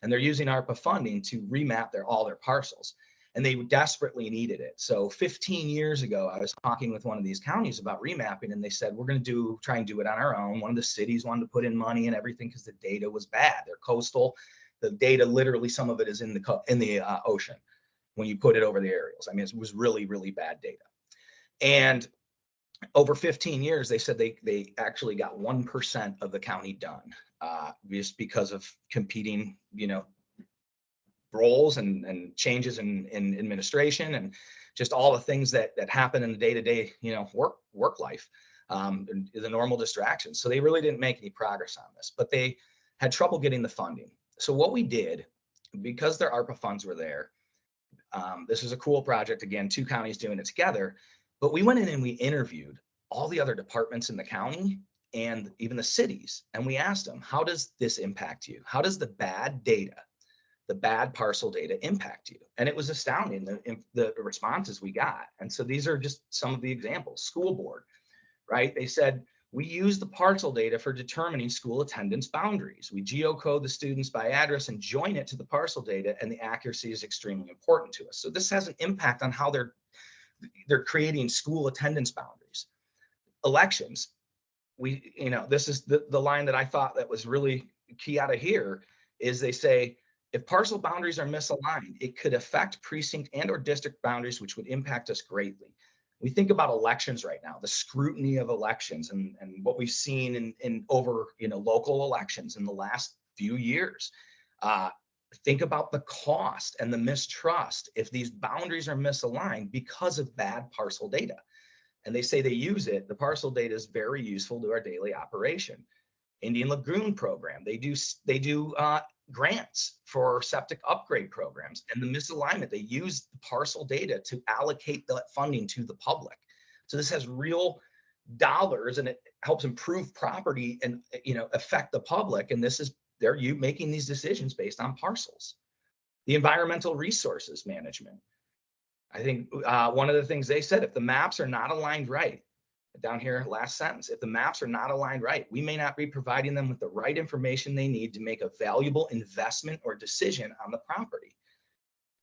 and they're using ARPA funding to remap all their parcels. And they desperately needed it. So 15 years ago, I was talking with one of these counties about remapping, and they said, we're going to try and do it on our own. One of the cities wanted to put in money and everything because the data was bad. They're coastal. The data, literally, some of it is in the ocean when you put it over the aerials. I mean, it was really, really bad data. And over 15 years, they said they actually got 1% of the county done, just because of competing, roles and changes in administration and just all the things that happen in the day-to-day, work life, and the normal distractions. So they really didn't make any progress on this, but they had trouble getting the funding. So what we did, because their ARPA funds were there, this was a cool project. Again, two counties doing it together, but we went in and we interviewed all the other departments in the county and even the cities. And we asked them, how does this impact you? How does the bad parcel data impact you? And it was astounding, the responses we got. And so these are just some of the examples. School board, right? They said, we use the parcel data for determining school attendance boundaries. We geocode the students by address and join it to the parcel data, and the accuracy is extremely important to us. So this has an impact on how they're creating school attendance boundaries. Elections, this is the line that I thought that was really key out of here, is they say, if parcel boundaries are misaligned, it could affect precinct and or district boundaries, which would impact us greatly. We think about elections right now, the scrutiny of elections and what we've seen in over, local elections in the last few years. Think about the cost and the mistrust if these boundaries are misaligned because of bad parcel data. And they say they use it. The parcel data is very useful to our daily operation. Indian Lagoon program, they do grants for septic upgrade programs, and the misalignment, they use the parcel data to allocate that funding to the public. So this has real dollars, and it helps improve property and affect the public. And they're making these decisions based on parcels. The environmental resources management. I think one of the things they said, if the maps are not aligned right, down here, last sentence, if the maps are not aligned right, we may not be providing them with the right information they need to make a valuable investment or decision on the property.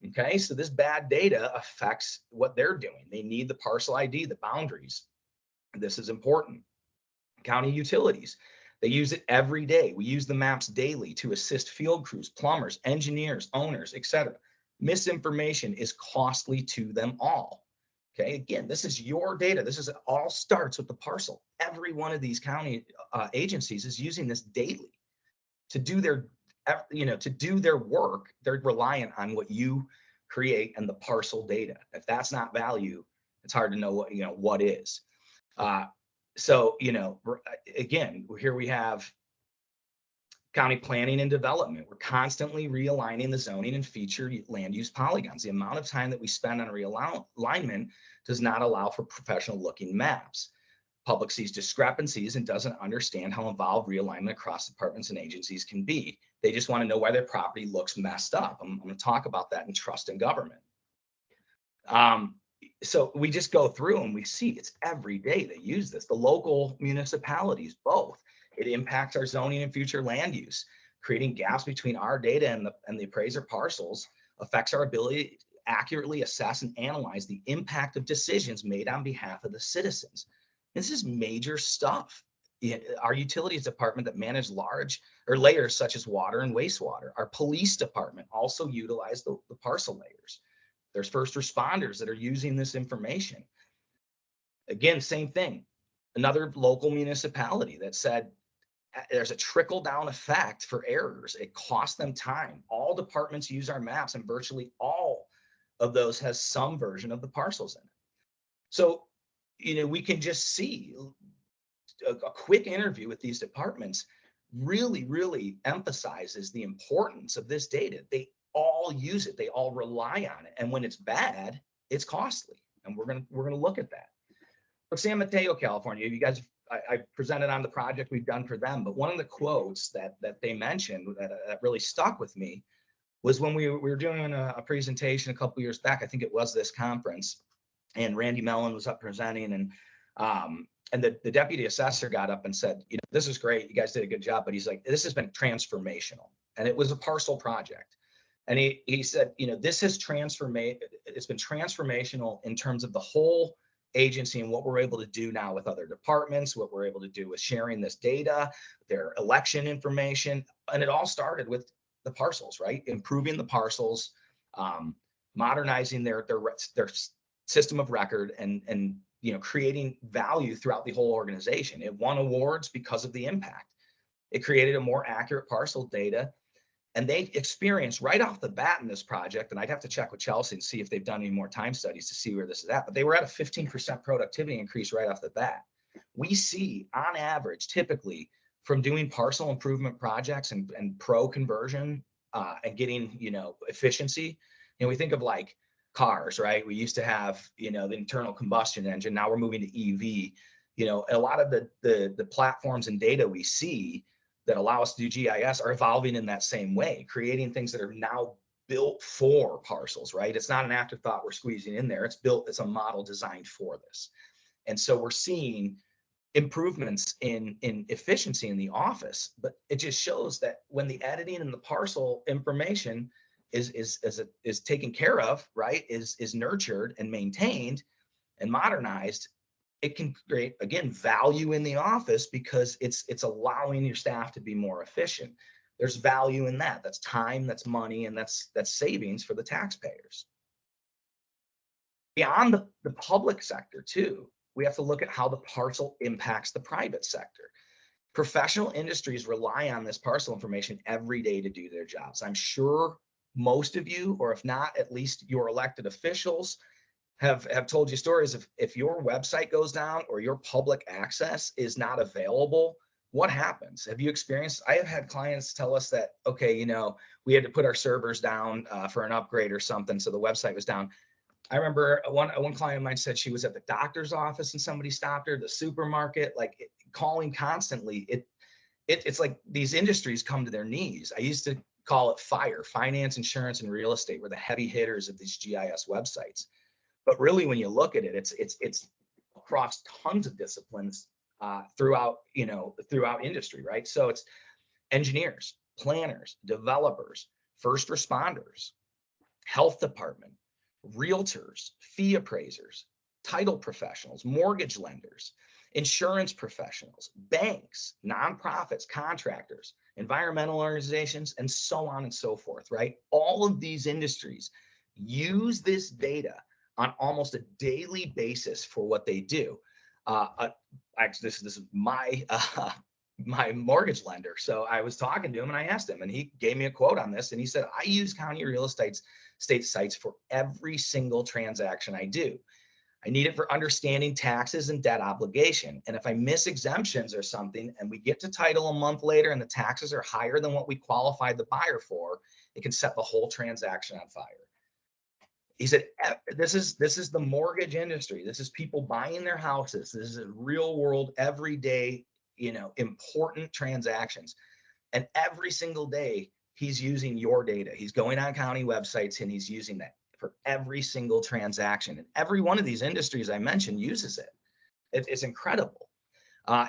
Okay, so this bad data affects what they're doing. They need the parcel ID, the boundaries. This is important. County utilities, they use it every day. We use the maps daily to assist field crews, plumbers, engineers, owners, etc. Misinformation is costly to them all. Okay, again, this is your data. It all starts with the parcel. Every one of these county agencies is using this daily to do their work. They're reliant on what you create and the parcel data. If that's not value, It's hard to know what, what is. So, again, here we have county planning and development. We're constantly realigning the zoning and feature land use polygons. The amount of time that we spend on realignment does not allow for professional looking maps. Public sees discrepancies and doesn't understand how involved realignment across departments and agencies can be. They just want to know why their property looks messed up. I'm going to talk about that in trust in government. So we just go through and we see it's every day they use this. The local municipalities, both. It impacts our zoning and future land use, creating gaps between our data and the appraiser parcels, affects our ability to accurately assess and analyze the impact of decisions made on behalf of the citizens. This is major stuff. Our utilities department that manage large or layers such as water and wastewater. Our police department also utilize the parcel layers. There's first responders that are using this information. Again, same thing. Another local municipality that said there's a trickle down effect for errors. It costs them time. All departments use our maps and virtually all of those has some version of the parcels in it. So, we can just see a quick interview with these departments really, really emphasizes the importance of this data. They all use it. They all rely on it. And when it's bad, it's costly. And we're gonna look at that. For San Mateo, California, you guys, I presented on the project we've done for them, but one of the quotes that they mentioned that really stuck with me was when we were doing a presentation a couple years back. I think it was this conference, and Randy Mellon was up presenting, and the deputy assessor got up and said, this is great. You guys did a good job. But he's like, this has been transformational. And it was a parcel project. And he said, this has it's been transformational in terms of the whole agency and what we're able to do now with other departments, what we're able to do with sharing this data, their election information. And it all started with the parcels, right? Improving the parcels, modernizing their system of record, and creating value throughout the whole organization. It won awards because of the impact. It created a more accurate parcel data. And they experienced right off the bat in this project, and I'd have to check with Chelsea and see if they've done any more time studies to see where this is at, but they were at a 15% productivity increase right off the bat. We see on average, typically from doing parcel improvement projects and pro conversion and getting, efficiency, we think of like cars, right? We used to have, the internal combustion engine. Now we're moving to EV. A lot of the platforms and data we see that allow us to do GIS are evolving in that same way, creating things that are now built for parcels, right? It's not an afterthought we're squeezing in there. It's built, it's a model designed for this. And so we're seeing improvements in efficiency in the office, but it just shows that when the editing and the parcel information is taken care of, right, is nurtured and maintained and modernized, it can create, again, value in the office because it's allowing your staff to be more efficient. There's value in that. That's time, that's money, and that's savings for the taxpayers. Beyond the public sector too, we have to look at how the parcel impacts the private sector. Professional industries rely on this parcel information every day to do their jobs. I'm sure most of you, or if not, at least your elected officials, have told you stories of if your website goes down or your public access is not available, what happens? Have you experienced? I have had clients tell us that, okay, we had to put our servers down for an upgrade or something, so the website was down. I remember one client of mine said she was at the doctor's office and somebody stopped her, the supermarket, calling constantly. It's like these industries come to their knees. I used to call it finance, insurance, and real estate were the heavy hitters of these GIS websites. But really, when you look at it, it's across tons of disciplines throughout industry, right? So it's engineers, planners, developers, first responders, health department, realtors, fee appraisers, title professionals, mortgage lenders, insurance professionals, banks, nonprofits, contractors, environmental organizations, and so on and so forth, right? All of these industries use this data on almost a daily basis for what they do. Actually, this is my mortgage lender. So I was talking to him and I asked him, and he gave me a quote on this. And he said, I use county real estate sites for every single transaction I do. I need it for understanding taxes and debt obligation. And if I miss exemptions or something and we get to title a month later and the taxes are higher than what we qualified the buyer for, it can set the whole transaction on fire. He said, this is the mortgage industry. This is people buying their houses. This is real world, everyday, important transactions. And every single day he's using your data. He's going on county websites and he's using that for every single transaction. And every one of these industries I mentioned uses it. It's incredible.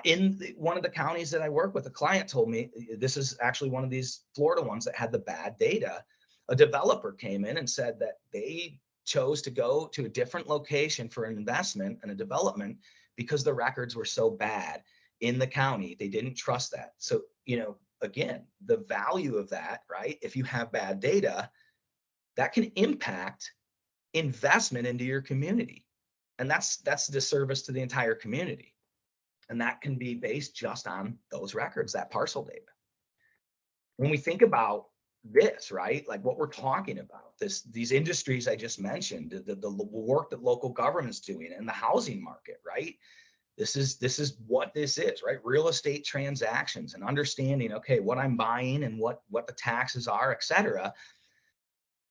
In one of the counties that I work with, a client told me, this is actually one of these Florida ones that had the bad data. A developer came in and said that they chose to go to a different location for an investment and a development because the records were so bad in the county. They didn't trust that. So, again, the value of that, right? If you have bad data, that can impact investment into your community. And that's a disservice to the entire community. And that can be based just on those records, that parcel data. When we think about this, right, like what we're talking about, these industries I just mentioned, the work that local government's doing and the housing market, right? This is what this is, right? Real estate transactions and understanding, okay, what I'm buying and what the taxes are, et cetera.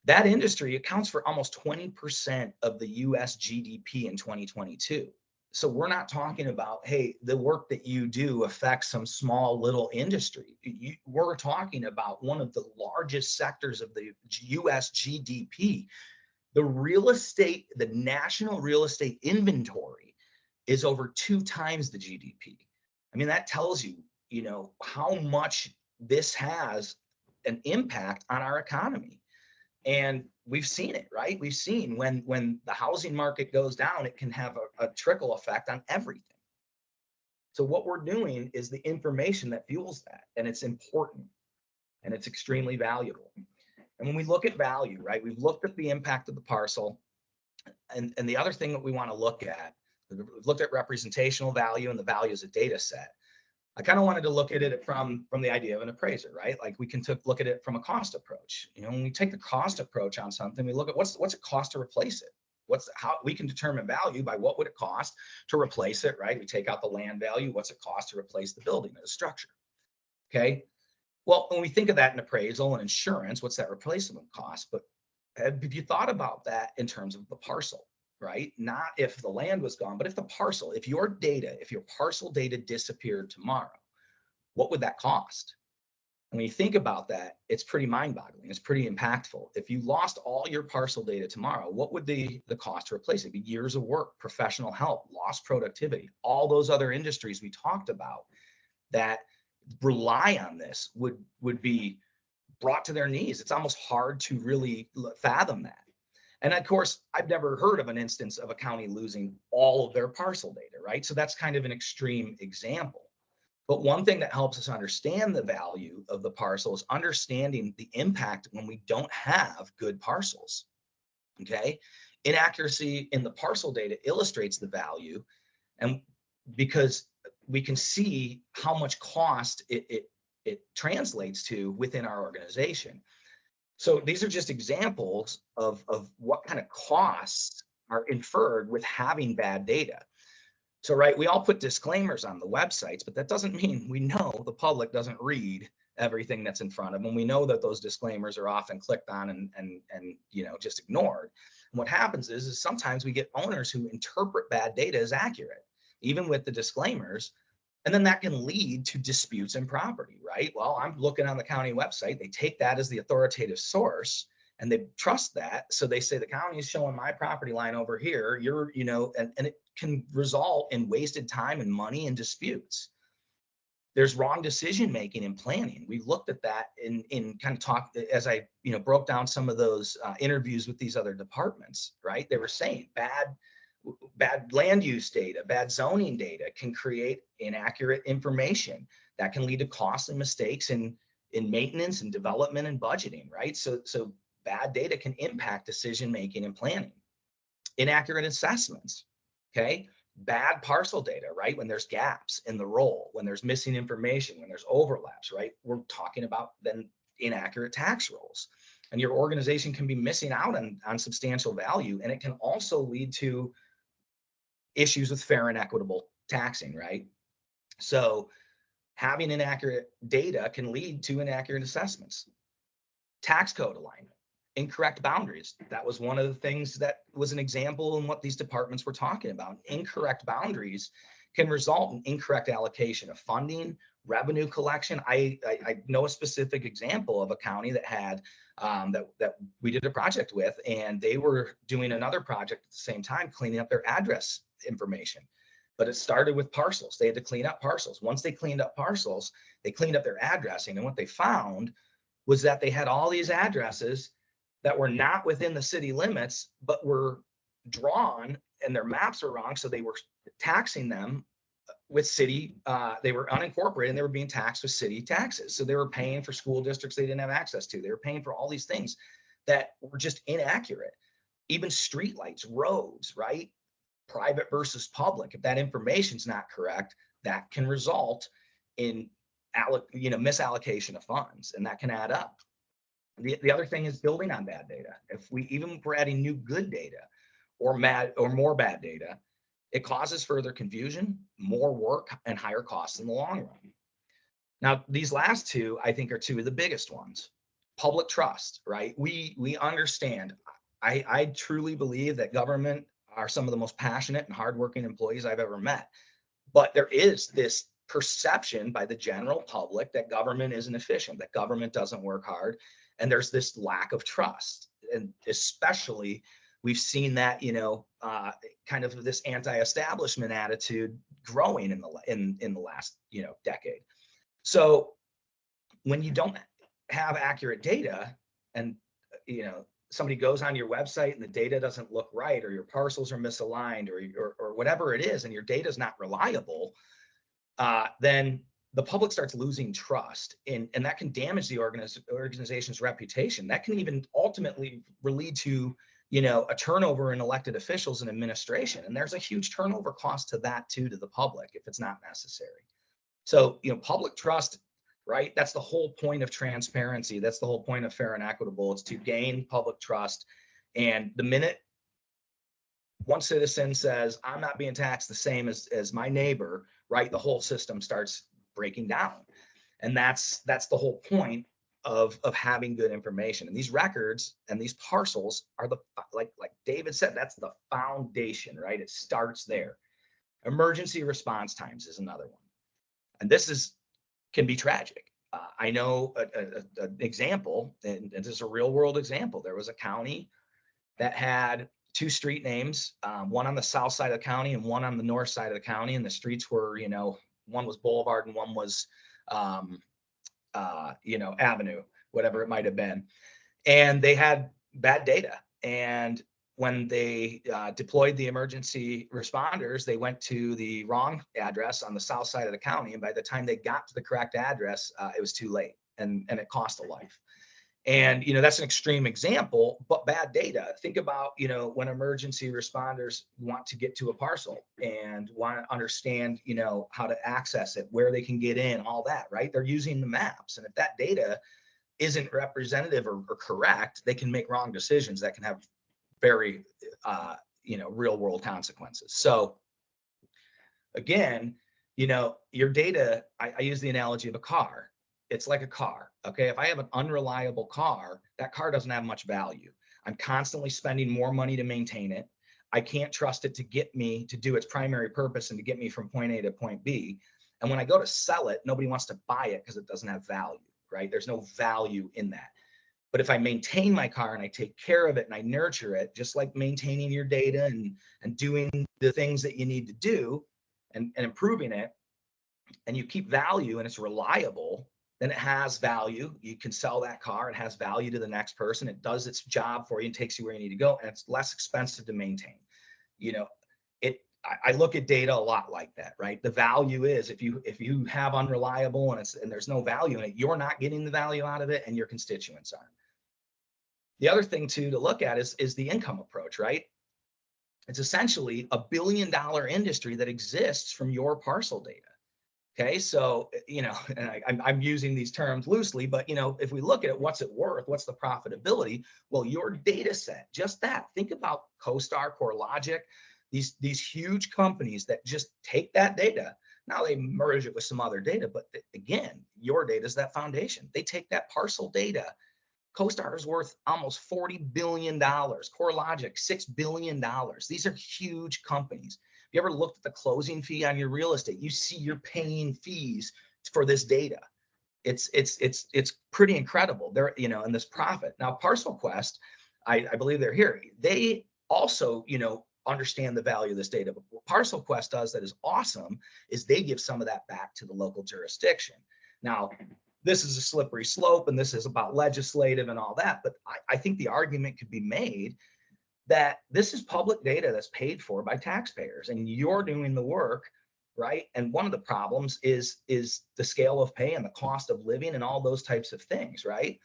That industry accounts for almost 20% of the US GDP in 2022. So we're not talking about, hey, the work that you do affects some small little industry. We're talking about one of the largest sectors of the US GDP. The real estate, the national real estate inventory is over 2 times the GDP. I mean, that tells you, how much this has an impact on our economy. And we've seen it, right? We've seen when the housing market goes down, it can have a trickle effect on everything. So what we're doing is the information that fuels that, and it's important and it's extremely valuable. And when we look at value, right, we've looked at the impact of the parcel. And the other thing that we want to look at, we've looked at representational value and the value as a data set. I kind of wanted to look at it from the idea of an appraiser, right? Like we can look at it from a cost approach. When we take the cost approach on something, we look at what's it cost to replace it. How we can determine value by what would it cost to replace it, right? We take out the land value. What's it cost to replace the building or the structure? Okay. Well, when we think of that in appraisal and insurance, what's that replacement cost? But have you thought about that in terms of the parcel? Right? Not if the land was gone, but if if your parcel data disappeared tomorrow, what would that cost? And when you think about that, it's pretty mind-boggling. It's pretty impactful. If you lost all your parcel data tomorrow, what would the cost to replace it be? Years of work, professional help, lost productivity, all those other industries we talked about that rely on this would be brought to their knees. It's almost hard to really fathom that. And of course, I've never heard of an instance of a county losing all of their parcel data, right? So that's kind of an extreme example. But one thing that helps us understand the value of the parcel is understanding the impact when we don't have good parcels, okay? Inaccuracy in the parcel data illustrates the value, and because we can see how much cost it translates to within our organization. So these are just examples of what kind of costs are inferred with having bad data. So, right, we all put disclaimers on the websites, but that doesn't mean we know the public doesn't read everything that's in front of them. We know that those disclaimers are often clicked on and just ignored. And what happens is sometimes we get owners who interpret bad data as accurate, even with the disclaimers. And then that can lead to disputes in property, right? Well, I'm looking on the county website. They take that as the authoritative source and they trust that. So they say the county is showing my property line over here. And it can result in wasted time and money and disputes. There's wrong decision-making and planning. We looked at that in kind of talk as I, broke down some of those interviews with these other departments, right? They were saying bad land use data, bad zoning data can create inaccurate information that can lead to costs and mistakes in maintenance and development and budgeting, right? So bad data can impact decision-making and planning. Inaccurate assessments, okay? Bad parcel data, right? When there's gaps in the roll, when there's missing information, when there's overlaps, right? We're talking about then inaccurate tax rolls. And your organization can be missing out on substantial value. And it can also lead to issues with fair and equitable taxing, right? So having inaccurate data can lead to inaccurate assessments. Tax code alignment, incorrect boundaries. That was one of the things that was an example in what these departments were talking about. Incorrect boundaries can result in incorrect allocation of funding, revenue collection. I know a specific example of a county that had that we did a project with, and they were doing another project at the same time, cleaning up their address information. But it started with parcels. They had to clean up parcels. Once they cleaned up parcels, they cleaned up their addressing. And what they found was that they had all these addresses that were not within the city limits, but were drawn and their maps are wrong. So they were taxing them with city, they were unincorporated and they were being taxed with city taxes. So they were paying for school districts they didn't have access to. They were paying for all these things that were just inaccurate. Even streetlights, roads, right? Private versus public. If that information's not correct, that can result in misallocation of funds, and that can add up. The other thing is building on bad data. If we're adding new good data or more bad data, it causes further confusion, more work, and higher costs in the long run. Now, these last two, I think, are two of the biggest ones. Public trust, right? We understand. I truly believe that government are some of the most passionate and hardworking employees I've ever met. But there is this perception by the general public that government isn't efficient, that government doesn't work hard. And there's this lack of trust. And especially, we've seen that, kind of this anti-establishment attitude growing in the last, decade. So when you don't have accurate data and, somebody goes on your website and the data doesn't look right, or your parcels are misaligned, or whatever it is, and your data is not reliable, then the public starts losing trust, and that can damage the organization's reputation. That can even ultimately lead to, a turnover in elected officials and administration. And there's a huge turnover cost to that too, to the public, if it's not necessary. So, public trust, right? That's the whole point of transparency. That's the whole point of fair and equitable. It's to gain public trust. And the minute one citizen says, I'm not being taxed the same as my neighbor, right, the whole system starts breaking down. And that's the whole point of having good information. And these records and these parcels are like David said, that's the foundation, right? It starts there. Emergency response times is another one. And this can be tragic. I know an example, and this is a real world example. There was a county that had two street names, one on the south side of the county and one on the north side of the county. And the streets were, one was Boulevard and one was, Avenue, whatever it might have been. And they had bad data. And when they deployed the emergency responders, they went to the wrong address on the south side of the county. And by the time they got to the correct address, it was too late, and it cost a life. And, that's an extreme example, but bad data. Think about, when emergency responders want to get to a parcel and want to understand, how to access it, where they can get in, all that, right? They're using the maps. And if that data isn't representative or correct, they can make wrong decisions that can have very, real world consequences. So again, your data, I use the analogy of a car. It's like a car. Okay. If I have an unreliable car, that car doesn't have much value. I'm constantly spending more money to maintain it. I can't trust it to get me to do its primary purpose and to get me from point A to point B. And when I go to sell it, nobody wants to buy it because it doesn't have value, right? There's no value in that. But if I maintain my car and I take care of it and I nurture it, just like maintaining your data and doing the things that you need to do and improving it, and you keep value and it's reliable, then it has value. You can sell that car. It has value to the next person. It does its job for you and takes you where you need to go. And it's less expensive to maintain. I look at data a lot like that, right? The value is if you have unreliable and there's no value in it, you're not getting the value out of it and your constituents aren't. The other thing too to look at is the income approach, right? It's essentially a $1 billion industry that exists from your parcel data. Okay, so, and I'm using these terms loosely, but, if we look at it, what's it worth? What's the profitability? Well, your data set, just that. Think about CoStar, CoreLogic, These huge companies that just take that data. Now they merge it with some other data, but again, your data is that foundation. They take that parcel data. CoStar is worth almost $40 billion. CoreLogic, $6 billion. These are huge companies. If you ever looked at the closing fee on your real estate, you see you're paying fees for this data. It's pretty incredible. They're, you know, and this profit. Now, Parcel Quest, I believe they're here. They also, you know, understand the value of this data. But what Parcel Quest does that is awesome is they give some of that back to the local jurisdiction. Now, this is a slippery slope and this is about legislative and all that, but I think the argument could be made that this is public data that's paid for by taxpayers and you're doing the work, right? And one of the problems is the scale of pay and the cost of living and all those types of things, right?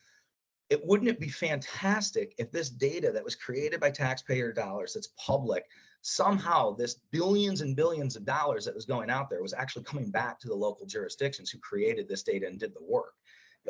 Wouldn't it be fantastic if this data that was created by taxpayer dollars, that's public, somehow this billions and billions of dollars that was going out there was actually coming back to the local jurisdictions who created this data and did the work?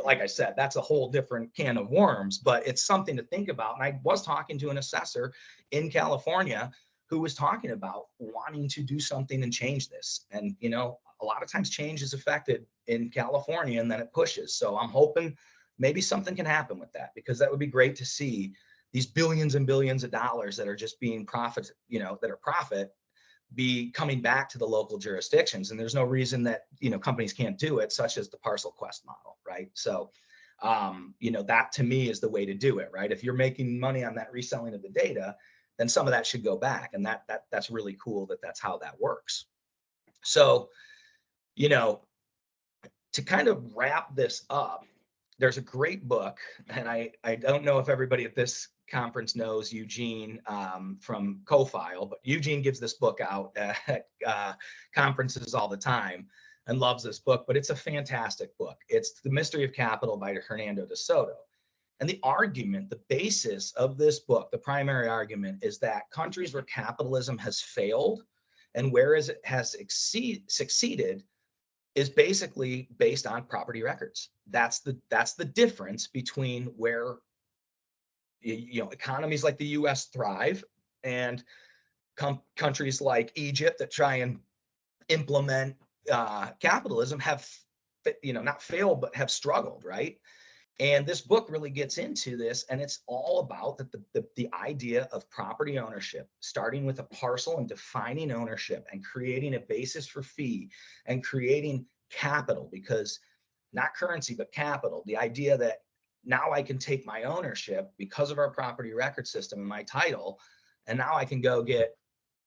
Like I said, that's a whole different can of worms, but it's something to think about. And I was talking to an assessor in California who was talking about wanting to do something and change this. And, you know, a lot of times change is affected in California and then it pushes. So I'm hoping maybe something can happen with that, because that would be great to see these billions and billions of dollars that are just being profit, you know, that are profit, be coming back to the local jurisdictions. And there's no reason that, you know, companies can't do it, such as the Parcel Quest model, right? So, you know, that to me is the way to do it, right? If you're making money on that reselling of the data, then some of that should go back. And that's really cool that that's how that works. So, you know, to kind of wrap this up, there's a great book, and I don't know if everybody at this conference knows Eugene from CoFile, but Eugene gives this book out at conferences all the time and loves this book, but it's a fantastic book. It's The Mystery of Capital by Hernando de Soto. And the argument, the basis of this book, the primary argument is that countries where capitalism has failed and whereas it has succeeded is basically based on property records. That's the difference between where, you know, economies like the US thrive and countries like Egypt that try and implement capitalism have, you know, not failed, but have struggled, right? And this book really gets into this, and it's all about the idea of property ownership, starting with a parcel and defining ownership and creating a basis for fee and creating capital, because not currency, but capital. The idea that now I can take my ownership because of our property record system and my title, and now I can go get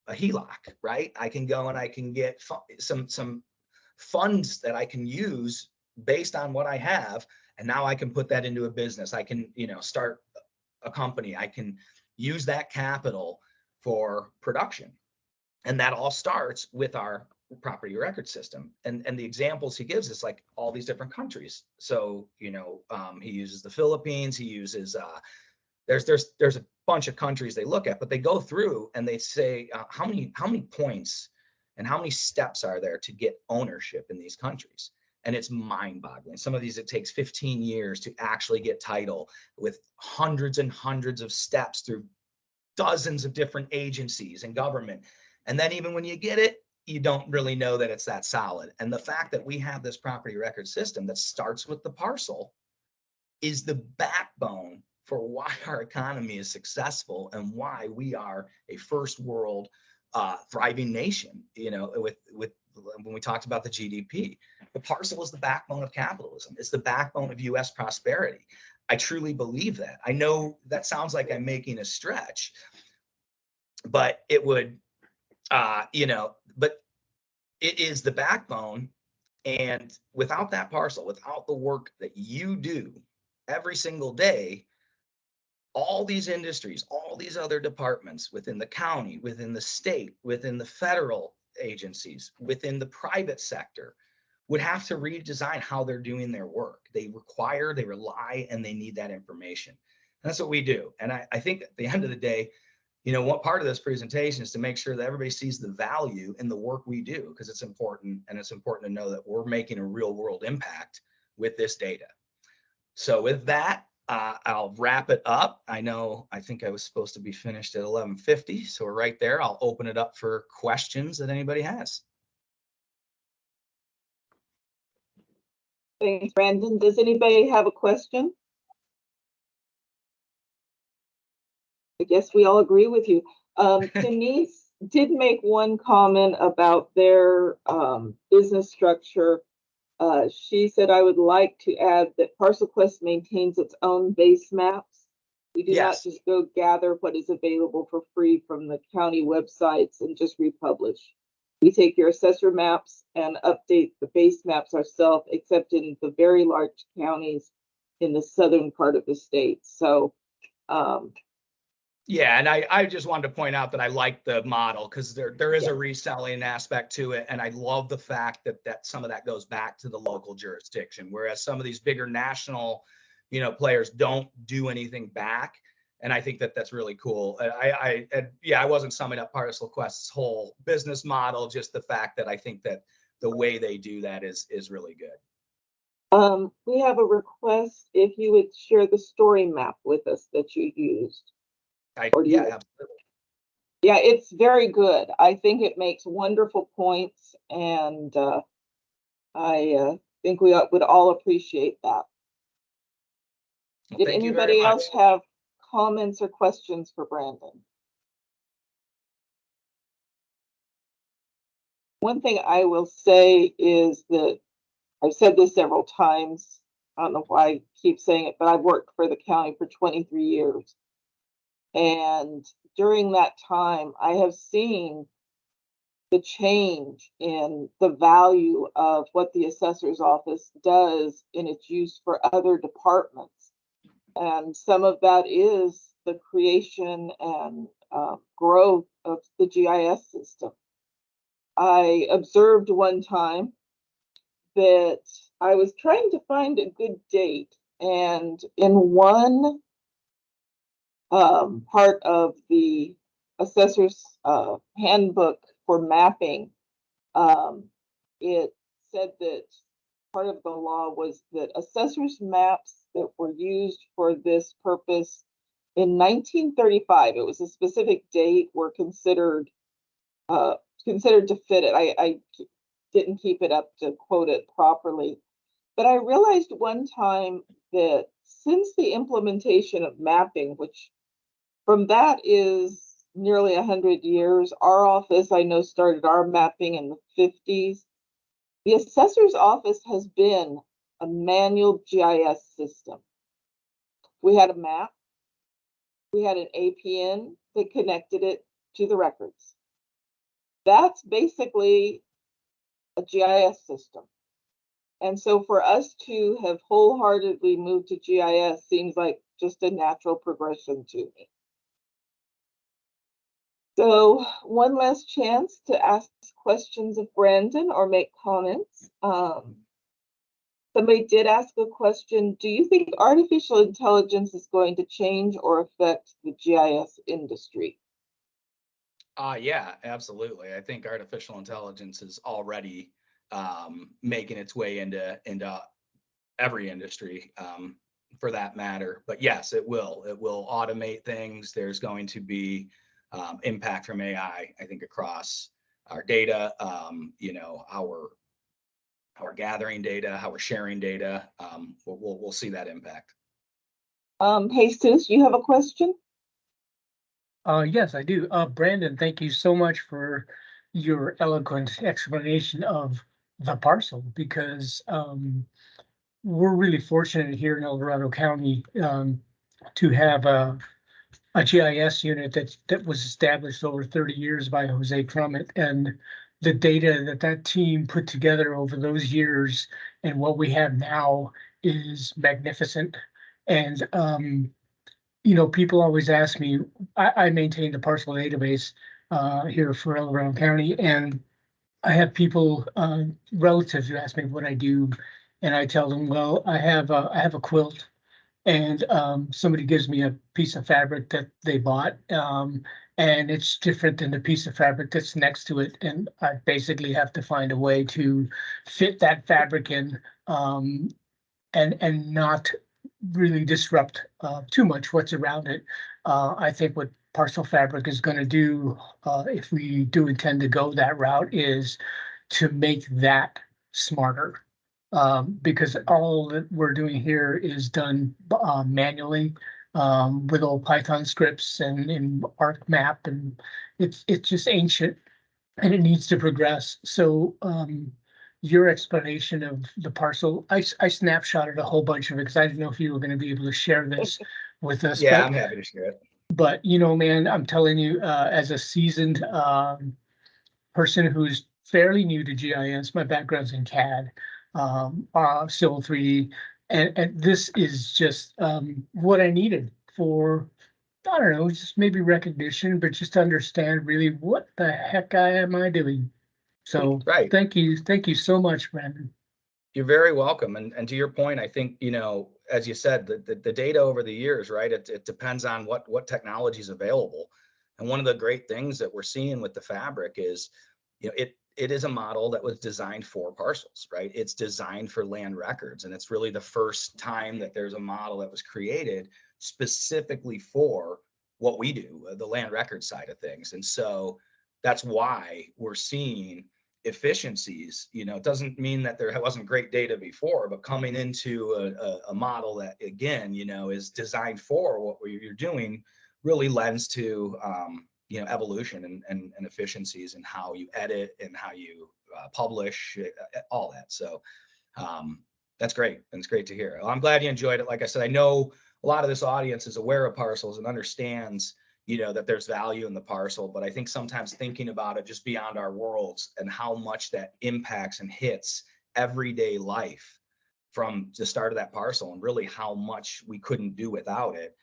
a HELOC, right? I can go and I can get some funds that I can use based on what I have. And now I can put that into a business. I can, you know, start a company. I can use that capital for production. And that all starts with our property record system. And the examples he gives is like all these different countries. So, you know, he uses the Philippines, he uses, there's a bunch of countries they look at, but they go through and they say, how many points and how many steps are there to get ownership in these countries? And it's mind-boggling. Some of these, it takes 15 years to actually get title, with hundreds and hundreds of steps through dozens of different agencies and government. And then even when you get it, you don't really know that it's that solid. And the fact that we have this property record system that starts with the parcel is the backbone for why our economy is successful and why we are a first world thriving nation. You know, with when we talked about the GDP, the parcel is the backbone of capitalism. It's the backbone of US prosperity. I truly believe that. I know that sounds like I'm making a stretch, but it would, you know, but it is the backbone. And without that parcel, without the work that you do every single day, all these industries, all these other departments within the county, within the state, within the federal agencies, within the private sector, would have to redesign how they're doing their work. They rely, and they need that information. And that's what we do. And I think at the end of the day, you know, what part of this presentation is to make sure that everybody sees the value in the work we do, because it's important, and it's important to know that we're making a real world impact with this data. So with that, I'll wrap it up. I think I was supposed to be finished at 11:50, so we're right there. I'll open it up for questions that anybody has. Thanks, Brandon. Does anybody have a question? I guess we all agree with you. Denise did make one comment about their business structure. She said, I would like to add that ParcelQuest maintains its own base maps. We do not just go gather what is available for free from the county websites and just republish. We take your assessor maps and update the base maps ourselves, except in the very large counties in the southern part of the state. So, yeah, and I just wanted to point out that I like the model because there is a reselling aspect to it, and I love the fact that some of that goes back to the local jurisdiction, whereas some of these bigger national, players don't do anything back, and I think that that's really cool. I wasn't summing up ParcelQuest's whole business model, just the fact that I think that the way they do that is really good. We have a request if you would share the story map with us that you used. Absolutely. Yeah, it's very good. I think it makes wonderful points, and I think we would all appreciate that. Well, did anybody else have comments or questions for Brandon? One thing I will say is that I've said this several times. I don't know why I keep saying it, but I've worked for the county for 23 years. And during that time, I have seen the change in the value of what the assessor's office does in its use for other departments. And some of that is the creation and growth of the GIS system. I observed one time that I was trying to find a good date, and in one part of the assessor's handbook for mapping, it said that part of the law was that assessor's maps that were used for this purpose in 1935, it was a specific date, were considered to fit it. I didn't keep it up to quote it properly, but I realized one time that since the implementation of mapping, which from that is nearly 100 years, our office, I know, started our mapping in the 50s. The assessor's office has been a manual GIS system. We had a map, we had an APN that connected it to the records. That's basically a GIS system. And so for us to have wholeheartedly moved to GIS seems like just a natural progression to me. So one last chance to ask questions of Brandon or make comments. Somebody did ask a question. Do you think artificial intelligence is going to change or affect the GIS industry? Yeah, absolutely. I think artificial intelligence is already making its way into every industry, for that matter. But yes, it will automate things. There's going to be impact from AI, I think, across our data, our gathering data, how we're sharing data. We'll see that impact. Jesus, you have a question? Yes, I do. Brandon, thank you so much for your eloquent explanation of the parcel, because we're really fortunate here in El Dorado County to have a GIS unit that was established over 30 years by Jose Trummett, and the data that team put together over those years and what we have now is magnificent. And people always ask me, I maintain the parcel database here for El Dorado County, and I have people, relatives, who ask me what I do, and I tell them, well, I have a quilt, and somebody gives me a piece of fabric that they bought, and it's different than the piece of fabric that's next to it, and I basically have to find a way to fit that fabric in, and not really disrupt too much what's around it. I think what Parcel Fabric is going to do, if we do intend to go that route, is to make that smarter. Because all that we're doing here is done manually with old Python scripts and in ArcMap, and it's just ancient and it needs to progress. So your explanation of the parcel, I snapshotted a whole bunch of it because I didn't know if you were going to be able to share this with us. Yeah, but, I'm happy to share it. But you know, man, I'm telling you, as a seasoned person who's fairly new to GIS, my background's in CAD, Civil 3D, and this is just what I needed for, I don't know, just maybe recognition, but just to understand really what the heck am I doing. So Right. thank you so much, Brandon. You're very welcome. And to your point, I think, you know, as you said, the data over the years, right, it depends on what technology is available. And one of the great things that we're seeing with the fabric is, you know, it is a model that was designed for parcels, right? It's designed for land records. And it's really the first time that there's a model that was created specifically for what we do, the land record side of things. And so that's why we're seeing efficiencies. You know, it doesn't mean that there wasn't great data before, but coming into a model that, again, you know, is designed for what you're doing really lends to, you know, evolution and efficiencies in how you edit and how you publish, all that. So that's great. And it's great to hear. Well, I'm glad you enjoyed it. Like I said, I know a lot of this audience is aware of parcels and understands, you know, that there's value in the parcel, but I think sometimes thinking about it just beyond our worlds and how much that impacts and hits everyday life from the start of that parcel and really how much we couldn't do without it.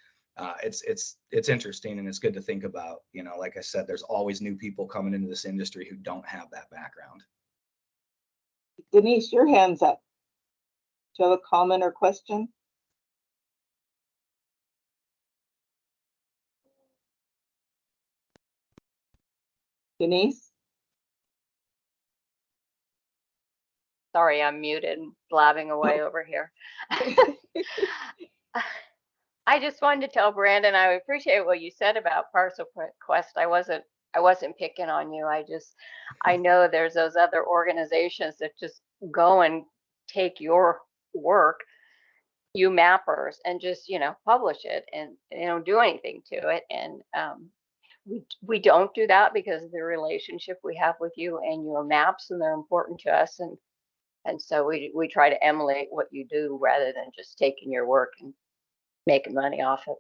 It's interesting, and it's good to think about. You know, like I said, there's always new people coming into this industry who don't have that background. Denise, your hand's up. Do you have a comment or question? Denise? Sorry, I'm muted and blabbing away over here. I just wanted to tell Brandon I appreciate what you said about Parcel Quest. I wasn't picking on you. I know there's those other organizations that just go and take your work, you mappers, and just, you know, publish it and, you know, do anything to it. And we don't do that because of the relationship we have with you and your maps, and they're important to us. And so we try to emulate what you do rather than just taking your work and making money off it.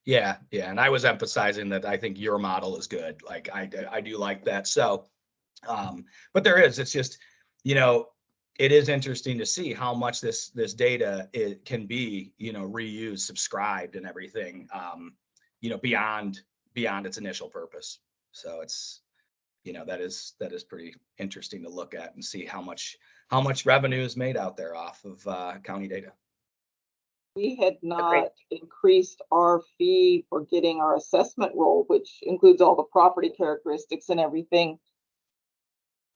Yeah. And I was emphasizing that I think your model is good. Like I do like that. So, but it's just, you know, it is interesting to see how much this data can be, you know, reused, subscribed, and everything, you know, beyond its initial purpose. So it's, you know, that is pretty interesting to look at and see how much revenue is made out there off of county data. We had not increased our fee for getting our assessment roll, which includes all the property characteristics and everything,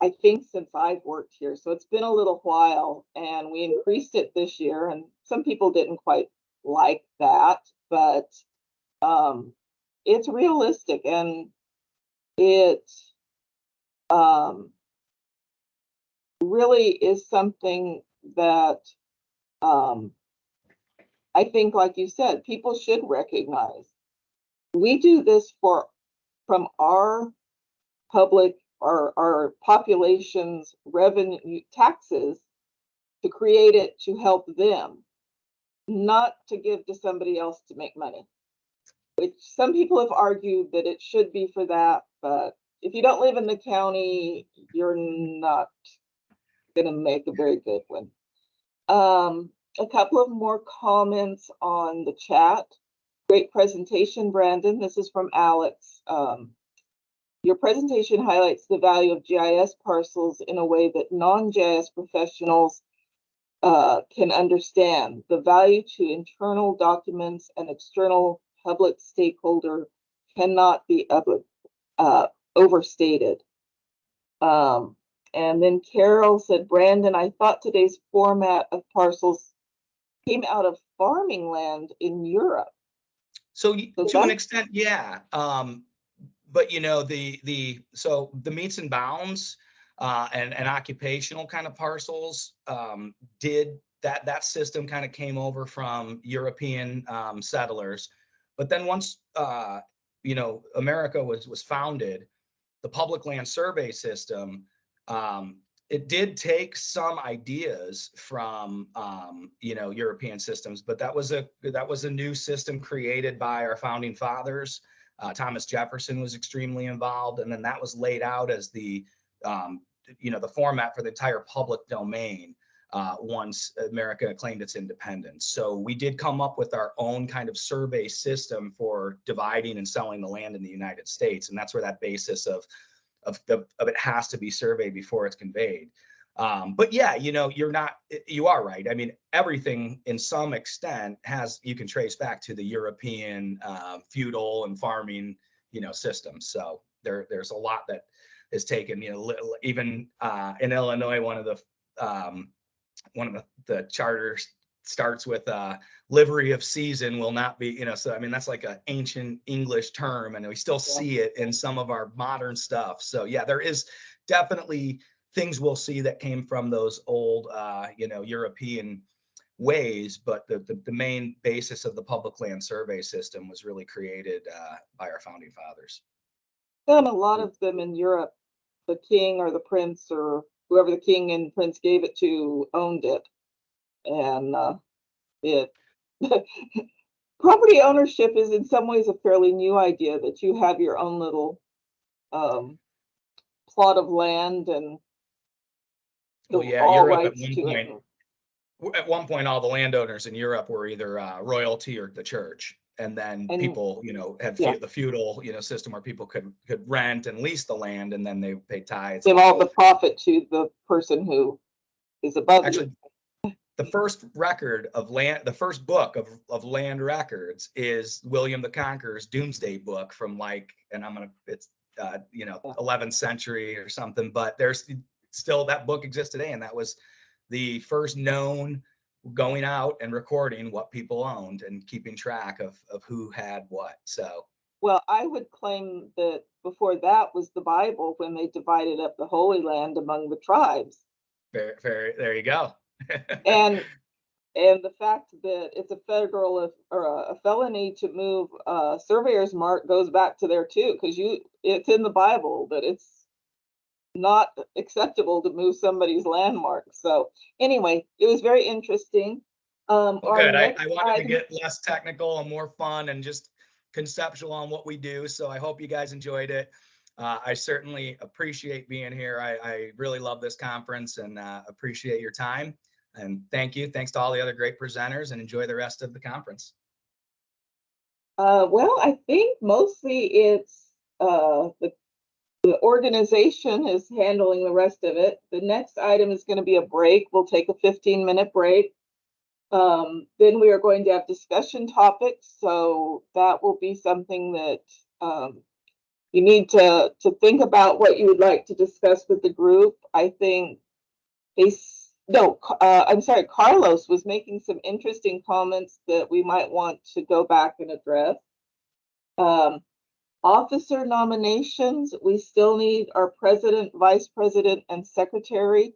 I think, since I've worked here. So it's been a little while, and we increased it this year, and some people didn't quite like that, but it's realistic, and it really is something that I think, like you said, people should recognize. We do this from our public or our population's revenue taxes to create it to help them, not to give to somebody else to make money. Which some people have argued that it should be for that, but if you don't live in the county, you're not going to make a very good one. A couple of more comments on the chat. Great presentation, Brandon. This is from Alex. Your presentation highlights the value of GIS parcels in a way that non-GIS professionals can understand. The value to internal documents and external public stakeholder cannot be overstated. And then Carol said, Brandon, I thought today's format of parcels came out of farming land in Europe. So So to an that- extent, yeah. But you know, so the meets and bounds and occupational kind of parcels did that system kind of came over from European settlers. But then once you know, America was founded, the public land survey system, it did take some ideas from you know, European systems, but that was a new system created by our founding fathers. Thomas Jefferson was extremely involved, and then that was laid out as the you know, the format for the entire public domain once America claimed its independence. So we did come up with our own kind of survey system for dividing and selling the land in the United States, and that's where that basis of it has to be surveyed before it's conveyed. But yeah, you know, you are right. I mean, everything in some extent you can trace back to the European feudal and farming, you know, systems. So there's a lot that is taken, you know, even in Illinois, one of the charters starts with livery of season will not be, you know, so I mean, that's like an ancient English term, and we still see it in some of our modern stuff. So yeah, there is definitely things we'll see that came from those old you know, European ways, but the main basis of the public land survey system was really created by our founding fathers. and a lot of them in Europe, the king or the prince or whoever the king and prince gave it to owned it. And it property ownership is in some ways a fairly new idea, that you have your own little plot of land and Well, yeah, all Europe rights to it. at one point, all the landowners in Europe were either royalty or the church. And then And- people, you know, had Yeah. the feudal, you know, system where people could rent and lease the land, and then they paid tithes. Give all the profit to the person who is above Actually, you. the first record of land, the first book of land records is William the Conqueror's Doomsday Book from it's you know, 11th century or something, but there's still, that book exists today, and that was the first known going out and recording what people owned and keeping track of who had what. So Well, I would claim that before that was the Bible, when they divided up the Holy Land among the tribes. very there you go. And the fact that it's a federal or a felony to move surveyor's mark goes back to there too, because it's in the Bible that it's not acceptable to move somebody's landmark. So anyway, it was very interesting. Well, good. I wanted to get less technical and more fun and just conceptual on what we do. So I hope you guys enjoyed it. I certainly appreciate being here. I really love this conference and appreciate your time. And thank you. Thanks to all the other great presenters, and enjoy the rest of the conference. Well, I think mostly it's the organization is handling the rest of it. The next item is going to be a break. We'll take a 15-minute break. Then we are going to have discussion topics. So that will be something that you need to think about what you would like to discuss with the group. I think I'm sorry, Carlos was making some interesting comments that we might want to go back and address. Officer nominations, we still need our president, vice president, and secretary.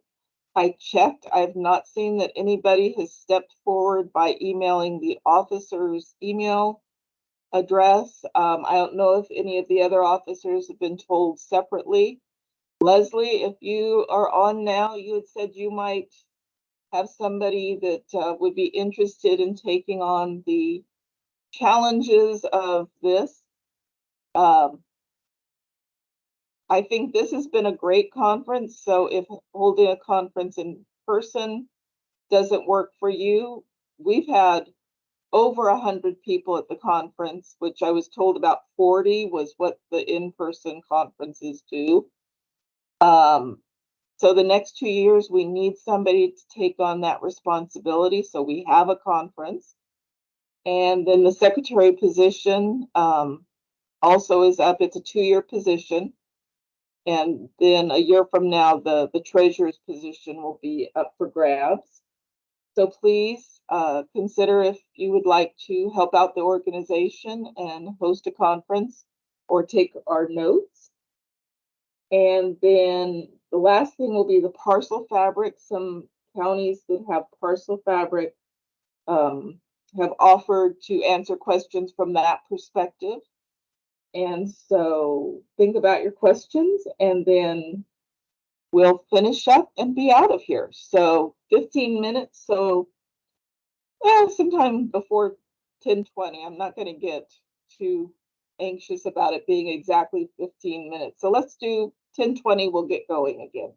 I checked. I've not seen that anybody has stepped forward by emailing the officer's email address. I don't know if any of the other officers have been told separately. Leslie, if you are on now, you had said you might have somebody that would be interested in taking on the challenges of this. I think this has been a great conference. So if holding a conference in person doesn't work for you, we've had over 100 people at the conference, which I was told about 40 was what the in-person conferences do. So the next 2 years, we need somebody to take on that responsibility. So we have a conference. And then the secretary position also is up. It's a 2-year position. And then a year from now, the treasurer's position will be up for grabs. So please consider if you would like to help out the organization and host a conference or take our notes. And then the last thing will be the parcel fabric. Some counties that have parcel fabric have offered to answer questions from that perspective. And so think about your questions, and then we'll finish up and be out of here. So 15 minutes. So sometime before 10:20. I'm not going to get too anxious about it being exactly 15 minutes. So let's do 10:20. We'll get going again.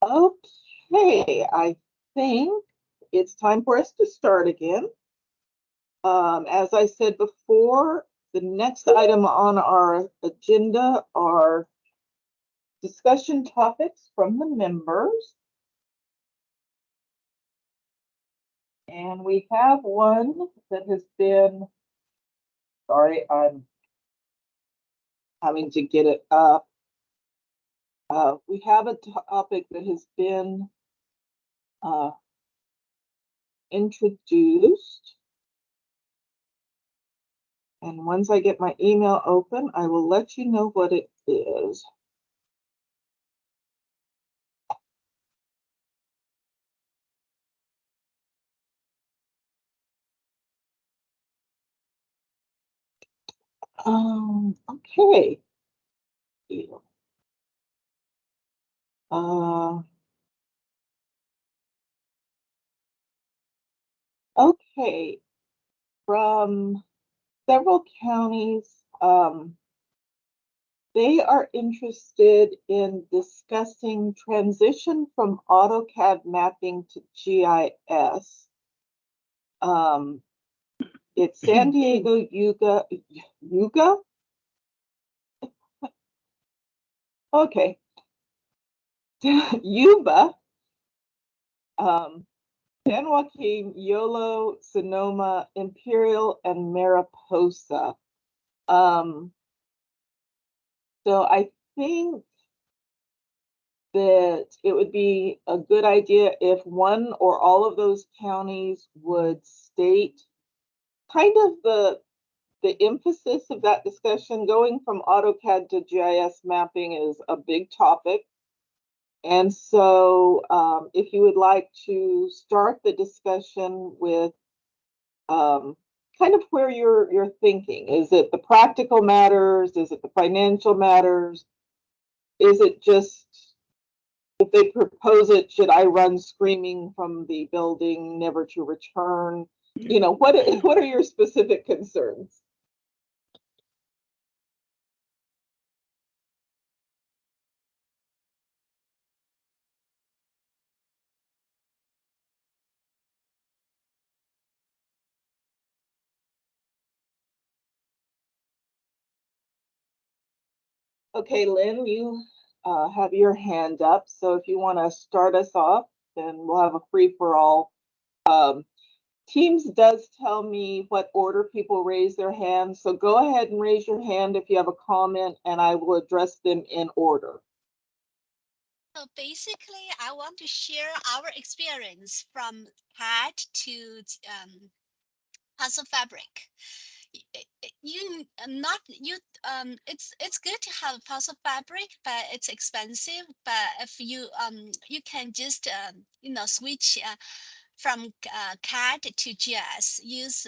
Okay, I think it's time for us to start again. As I said before, the next item on our agenda are discussion topics from the members. And we have one that has been, sorry, I'm having to get it up. We have a topic that has been introduced. And once I get my email open, I will let you know what it is. Okay. Okay. From several counties, they are interested in discussing transition from AutoCAD mapping to GIS. It's San Diego Yuga. Okay. Yuba, San Joaquin, Yolo, Sonoma, Imperial, and Mariposa. So I think that it would be a good idea if one or all of those counties would state kind of the emphasis of that discussion. Going from AutoCAD to GIS mapping is a big topic. And so if you would like to start the discussion with kind of where you're thinking, is it the practical matters? Is it the financial matters? Is it just, if they propose it, should I run screaming from the building, never to return? You know, what are your specific concerns? Okay, Lynn, you have your hand up. So if you want to start us off, then we'll have a free-for-all. Teams does tell me what order people raise their hands. So go ahead and raise your hand if you have a comment, and I will address them in order. So basically, I want to share our experience from CAD to Puzzle Fabric. It's good to have Puzzle Fabric, but it's expensive. But if you you can just switch from CAD to GIS, use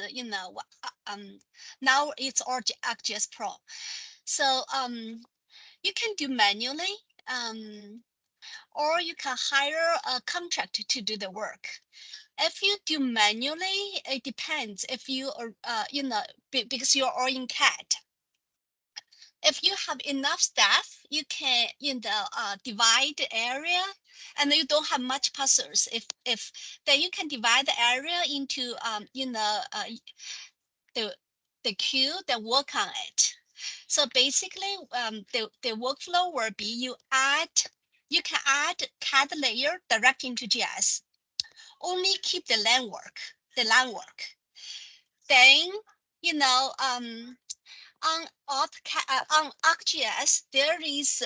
now it's ArcGIS Pro. So you can do manually, or you can hire a contractor to do the work. If you do manually, it depends. If you are because you're all in CAD. If you have enough staff, you can divide the area, and you don't have much puzzles. If then you can divide the area into the queue that work on it. So basically, the workflow will be you can add CAD layer direct into GIS. Only keep the line work. Then on ArcGIS there is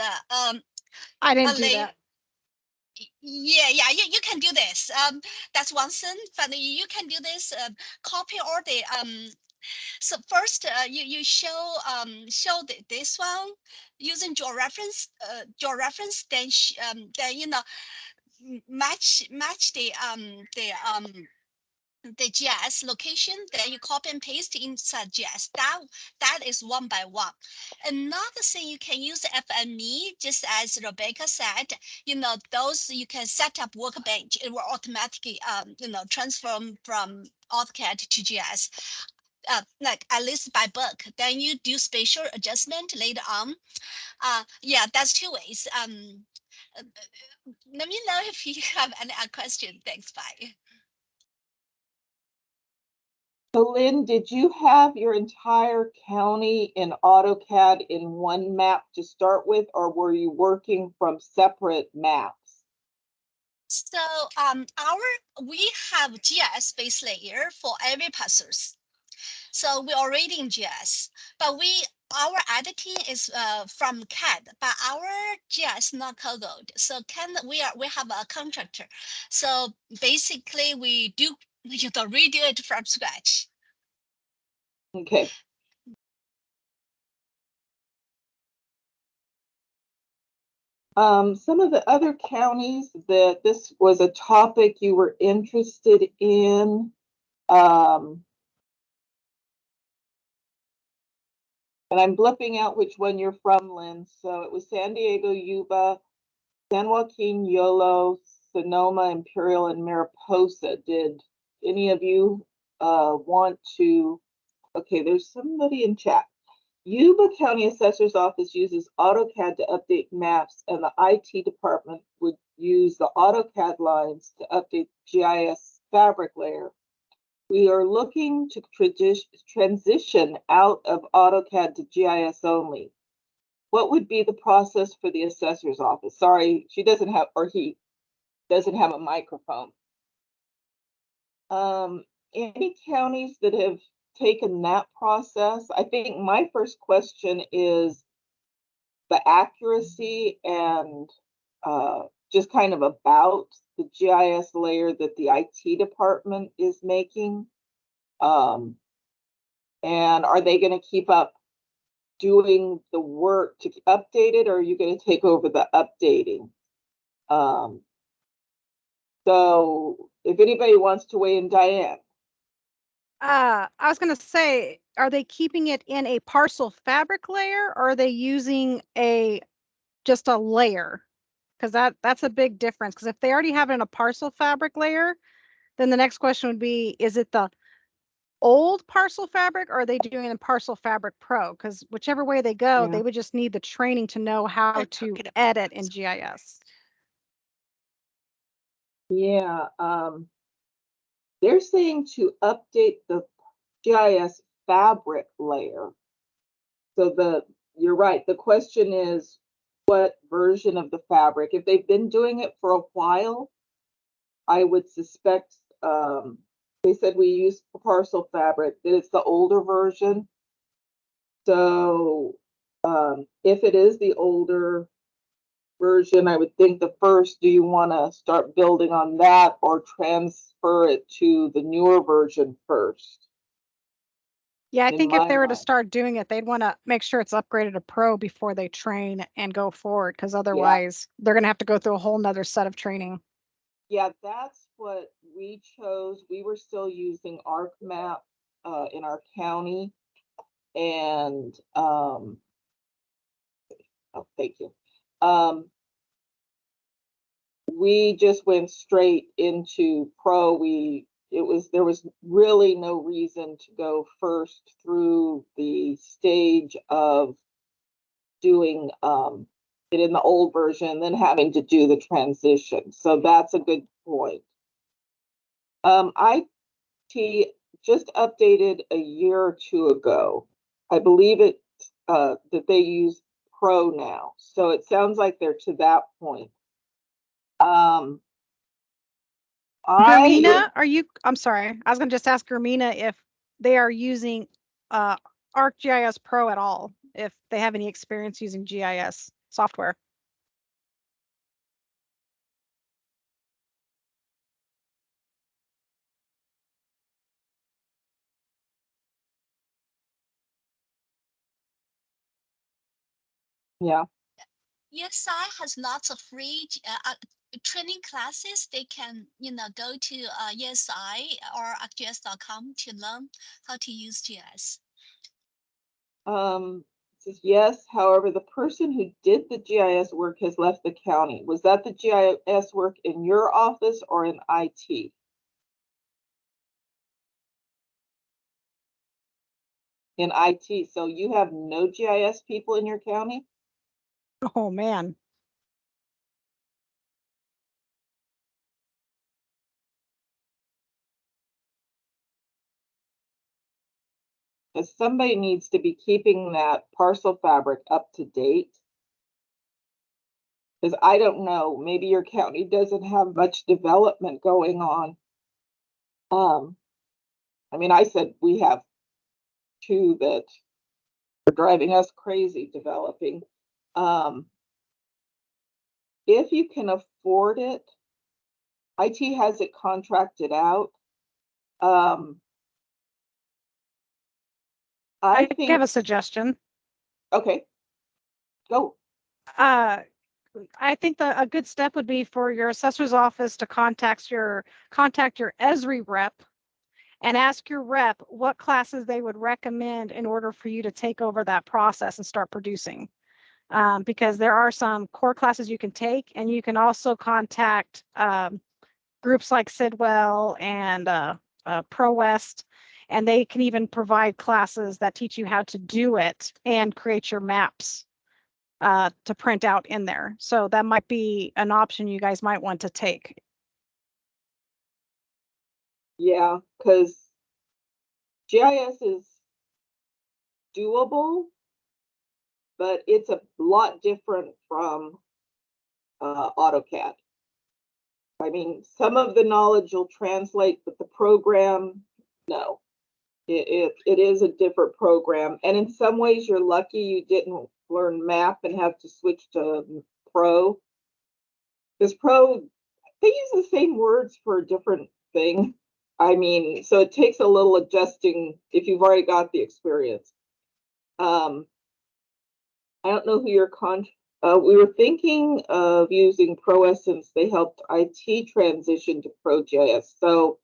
I a didn't do layer. that. Yeah, you can do this. That's one thing. But you can do this. Copy all the So first, you show this one using draw reference. Then match the GIS location, then you copy and paste inside GIS. That is one by one. Another thing, you can use FME, just as Rebecca said, those you can set up workbench. It will automatically transform from AutoCAD to GIS. Like at least by book. Then you do spatial adjustment later on. Yeah, that's two ways. Let me know if you have any question. Thanks. Bye. So Lynn, did you have your entire county in AutoCAD in one map to start with, or were you working from separate maps? So we have GIS base layer for every parcels. So we're already in GIS, but our editing is from CAD, but our GIS not coded. So we have a contractor. So basically we redo it from scratch. Okay. Some of the other counties that this was a topic you were interested in, and I'm blipping out which one you're from, Lynn. So it was San Diego, Yuba, San Joaquin, Yolo, Sonoma, Imperial, and Mariposa. Did any of you want to? Okay, there's somebody in chat. Yuba County Assessor's Office uses AutoCAD to update maps, and the IT department would use the AutoCAD lines to update GIS fabric layer. We are looking to transition out of AutoCAD to GIS only. What would be the process for the assessor's office? Sorry, she doesn't have, or he doesn't have a microphone. Any counties that have taken that process? I think my first question is the accuracy and just kind of about the GIS layer that the IT department is making. And are they going to keep up doing the work to update it, or are you going to take over the updating? So if anybody wants to weigh in, Diane. I was going to say, are they keeping it in a parcel fabric layer, or are they using just a layer? Because that's a big difference. Because if they already have it in a parcel fabric layer, then the next question would be, is it the old parcel fabric, or are they doing it in parcel fabric pro? Because whichever way they go, they would just need the training to know how to edit in GIS. Yeah, they're saying to update the GIS fabric layer. So you're right. The question is, what version of the fabric? If they've been doing it for a while, I would suspect, they said we use parcel fabric, that it's the older version. So if it is the older version, I would think the first, do you want to start building on that or transfer it to the newer version first? Yeah, I think if they were to start doing it, they'd want to make sure it's upgraded to pro before they train and go forward, because otherwise they're going to have to go through a whole nother set of training. Yeah, that's what we chose. We were still using ArcMap in our county. And oh, thank you. We just went straight into pro. There was really no reason to go first through the stage of doing it in the old version, then having to do the transition. So that's a good point. IT just updated a year or two ago. I believe it that they use Pro now. So it sounds like they're to that point. Germina, I'm sorry, I was going to just ask Germina if they are using ArcGIS Pro at all, if they have any experience using GIS software. Yeah. ESI has lots of free training classes. They can, go to ESI or ArcGIS.com to learn how to use GIS. Says yes. However, the person who did the GIS work has left the county. Was that the GIS work in your office or in IT? In IT. So you have no GIS people in your county? Oh man. Because somebody needs to be keeping that parcel fabric up to date. Because I don't know, maybe your county doesn't have much development going on. I mean, I said we have two that are driving us crazy developing. If you can afford it, IT has it contracted out. I think, have a suggestion. okay, go. I think a good step would be for your assessor's office to contact your Esri rep and ask your rep what classes they would recommend in order for you to take over that process and start producing. Because there are some core classes you can take, and you can also contact groups like Sidwell and Pro West, and they can even provide classes that teach you how to do it and create your maps to print out in there. So that might be an option you guys might want to take. Yeah, because GIS is doable, but it's a lot different from AutoCAD. I mean, some of the knowledge will translate, but the program, no. It is a different program. And in some ways, you're lucky you didn't learn map and have to switch to Pro. Because Pro, they use the same words for a different thing. I mean, so it takes a little adjusting if you've already got the experience. I don't know who your we were thinking of using ProS since they helped IT transition to ProGIS. So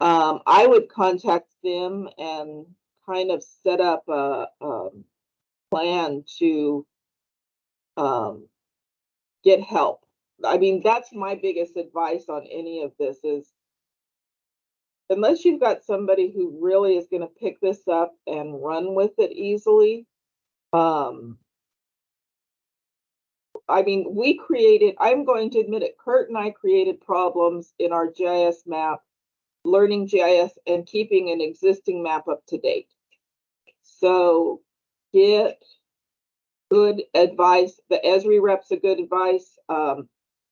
I would contact them and kind of set up a plan to get help. I mean, that's my biggest advice on any of this is unless you've got somebody who really is going to pick this up and run with it easily. I mean, I'm going to admit it, Kurt and I created problems in our GIS map, learning GIS and keeping an existing map up to date. So get good advice. The Esri rep's a good advice.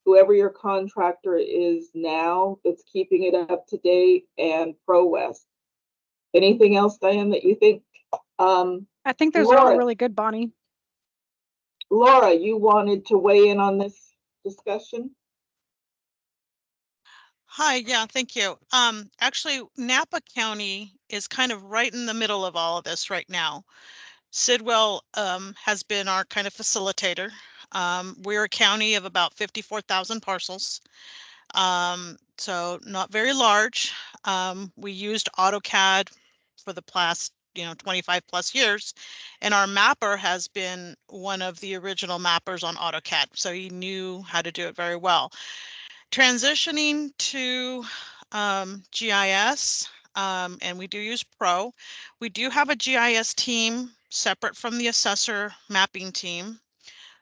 Whoever your contractor is now that's keeping it up to date, and Pro West. Anything else, Diane, that you think? I think those are all really good, Bonnie. Laura, you wanted to weigh in on this discussion? Hi, yeah, thank you. Actually, Napa County is kind of right in the middle of all of this right now. Sidwell has been our kind of facilitator. We're a county of about 54,000 parcels, so not very large. We used AutoCAD for the past 25 plus years, and our mapper has been one of the original mappers on AutoCAD, so he knew how to do it very well. Transitioning to GIS, and we do use Pro. We do have a GIS team separate from the assessor mapping team.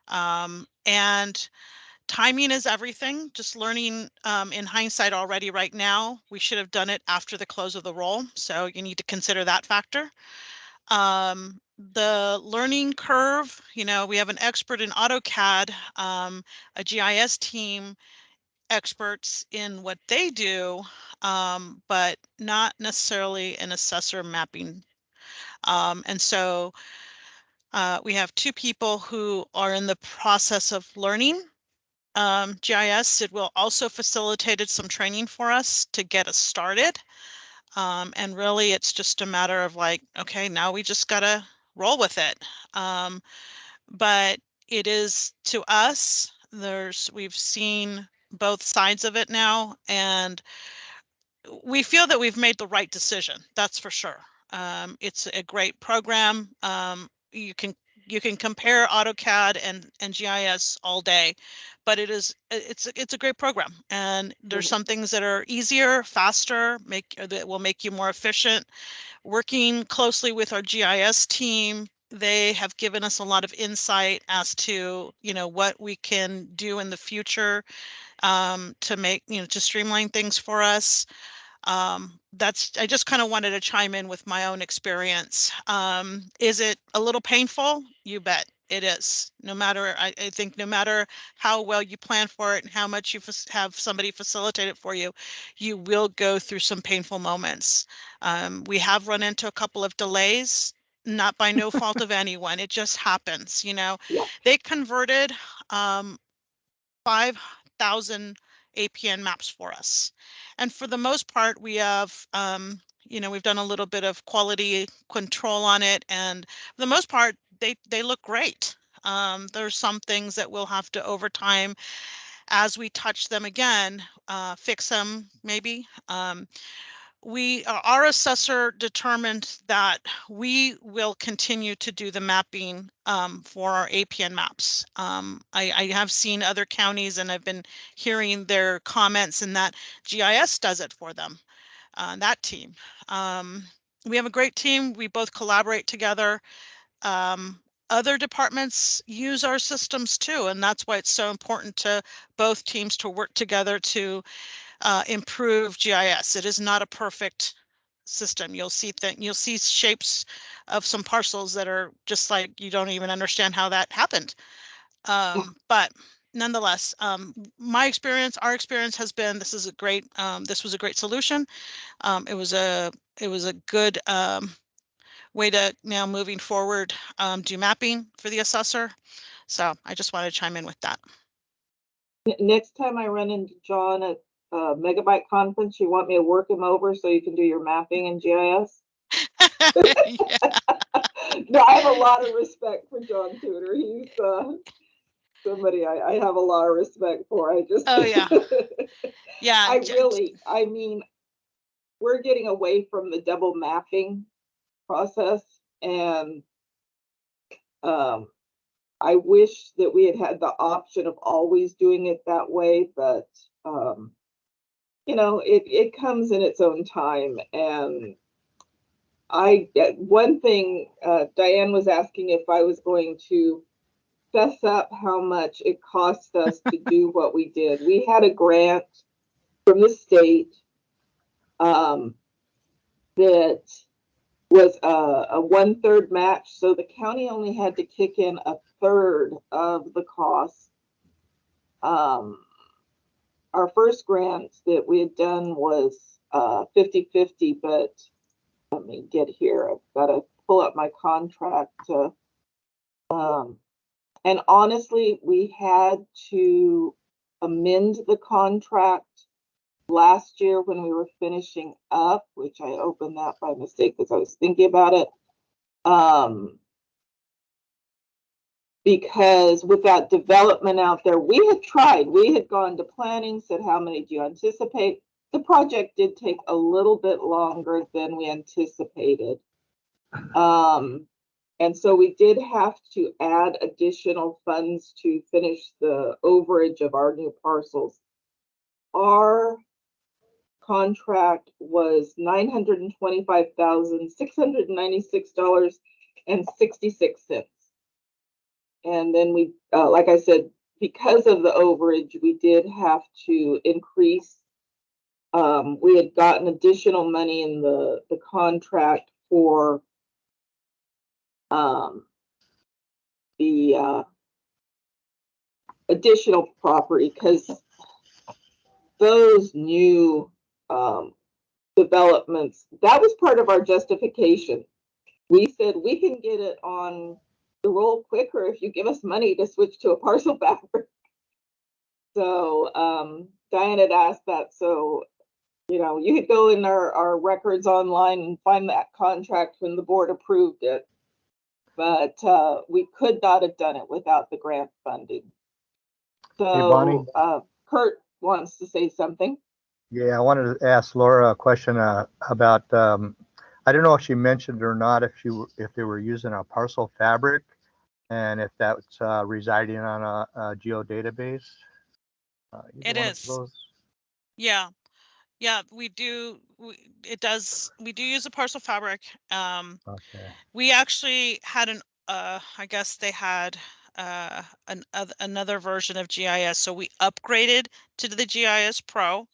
And timing is everything. Just learning in hindsight already right now, we should have done it after the close of the roll. So you need to consider that factor. The learning curve, we have an expert in AutoCAD, a GIS team, experts in what they do, but not necessarily an assessor mapping. And so we have two people who are in the process of learning GIS. It will also facilitated some training for us to get us started. And really it's just a matter of like, okay, now we just gotta roll with it. But it is, to us, we've seen both sides of it now, and we feel that we've made the right decision. That's for sure. It's a great program. You can compare AutoCAD and GIS all day, but it's a great program, and there's some things that are easier, faster, that will make you more efficient. Working closely with our GIS team, they have given us a lot of insight as to what we can do in the future to make to streamline things for us. I just kind of wanted to chime in with my own experience. Is it a little painful? You bet it is. No matter, I think no matter how well you plan for it and how much you have somebody facilitate it for you, you will go through some painful moments. We have run into a couple of delays, not by no fault of anyone. It just happens, you know. Yeah. They converted 5,000 APN maps for us. And for the most part, we have, you know, we've done a little bit of quality control on it. And for the most part, they look great. There's some things that we'll have to, over time, as we touch them again, fix them maybe. Our assessor determined that we will continue to do the mapping for our APN maps. I have seen other counties and I've been hearing their comments, and that GIS does it for them, that team. We have a great team. We both collaborate together. Other departments use our systems too, and that's why it's so important to both teams to work together to improve GIS. It is not a perfect system. You'll see shapes of some parcels that are just like, you don't even understand how that happened. But nonetheless, our experience has been, this was a great solution. It was a good way to now moving forward, do mapping for the assessor. So I just wanted to chime in with that. Next time I run into John at Megabyte conference, you want me to work him over so you can do your mapping in GIS? No, I have a lot of respect for John Tudor. He's somebody I have a lot of respect for. Oh yeah. Yeah. I mean, we're getting away from the double mapping process, and I wish that we had the option of always doing it that way, but you know, it comes in its own time. And one thing, Diane was asking if I was going to fess up how much it cost us to do what we did. We had a grant from the state that was a 1/3 match. So the county only had to kick in 1/3 of the cost. Our first grant that we had done was 50-50, but let me get here. I've got to pull up my contract. And honestly, we had to amend the contract last year when we were finishing up, which I opened that by mistake because I was thinking about it. Because with that development out there, we had gone to planning, said, how many do you anticipate? The project did take a little bit longer than we anticipated. And so we did have to add additional funds to finish the overage of our new parcels. Our contract was $925,696.66. And then we, like I said, because of the overage, we did have to increase. We had gotten additional money in the contract for the additional property, because those new developments, that was part of our justification. We said we can get it on the roll quicker if you give us money to switch to a parcel fabric. So Diane had asked that, so you know, you could go in our records online and find that contract when the board approved it, but we could not have done it without the grant funding. So hey, Bonnie. Kurt wants to say something. Yeah, I wanted to ask Laura a question about I don't know if she mentioned or not if they were using a parcel fabric, and if that's residing on a geodatabase. It is. Yeah, we do. We do use a parcel fabric. Okay. We actually had I guess they had another version of GIS, so we upgraded to the GIS Pro.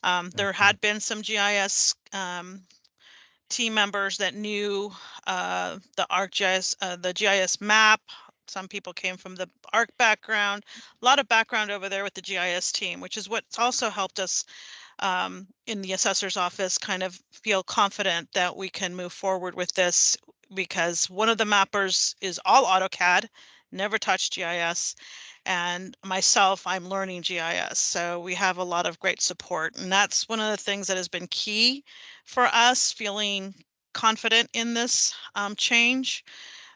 There had been some GIS team members that knew the ArcGIS, the GIS map. Some people came from the ARC background. A lot of background over there with the GIS team, which is what's also helped us in the assessor's office kind of feel confident that we can move forward with this, because one of the mappers is all AutoCAD, never touched GIS, and myself, I'm learning GIS. So we have a lot of great support, and that's one of the things that has been key for us feeling confident in this change.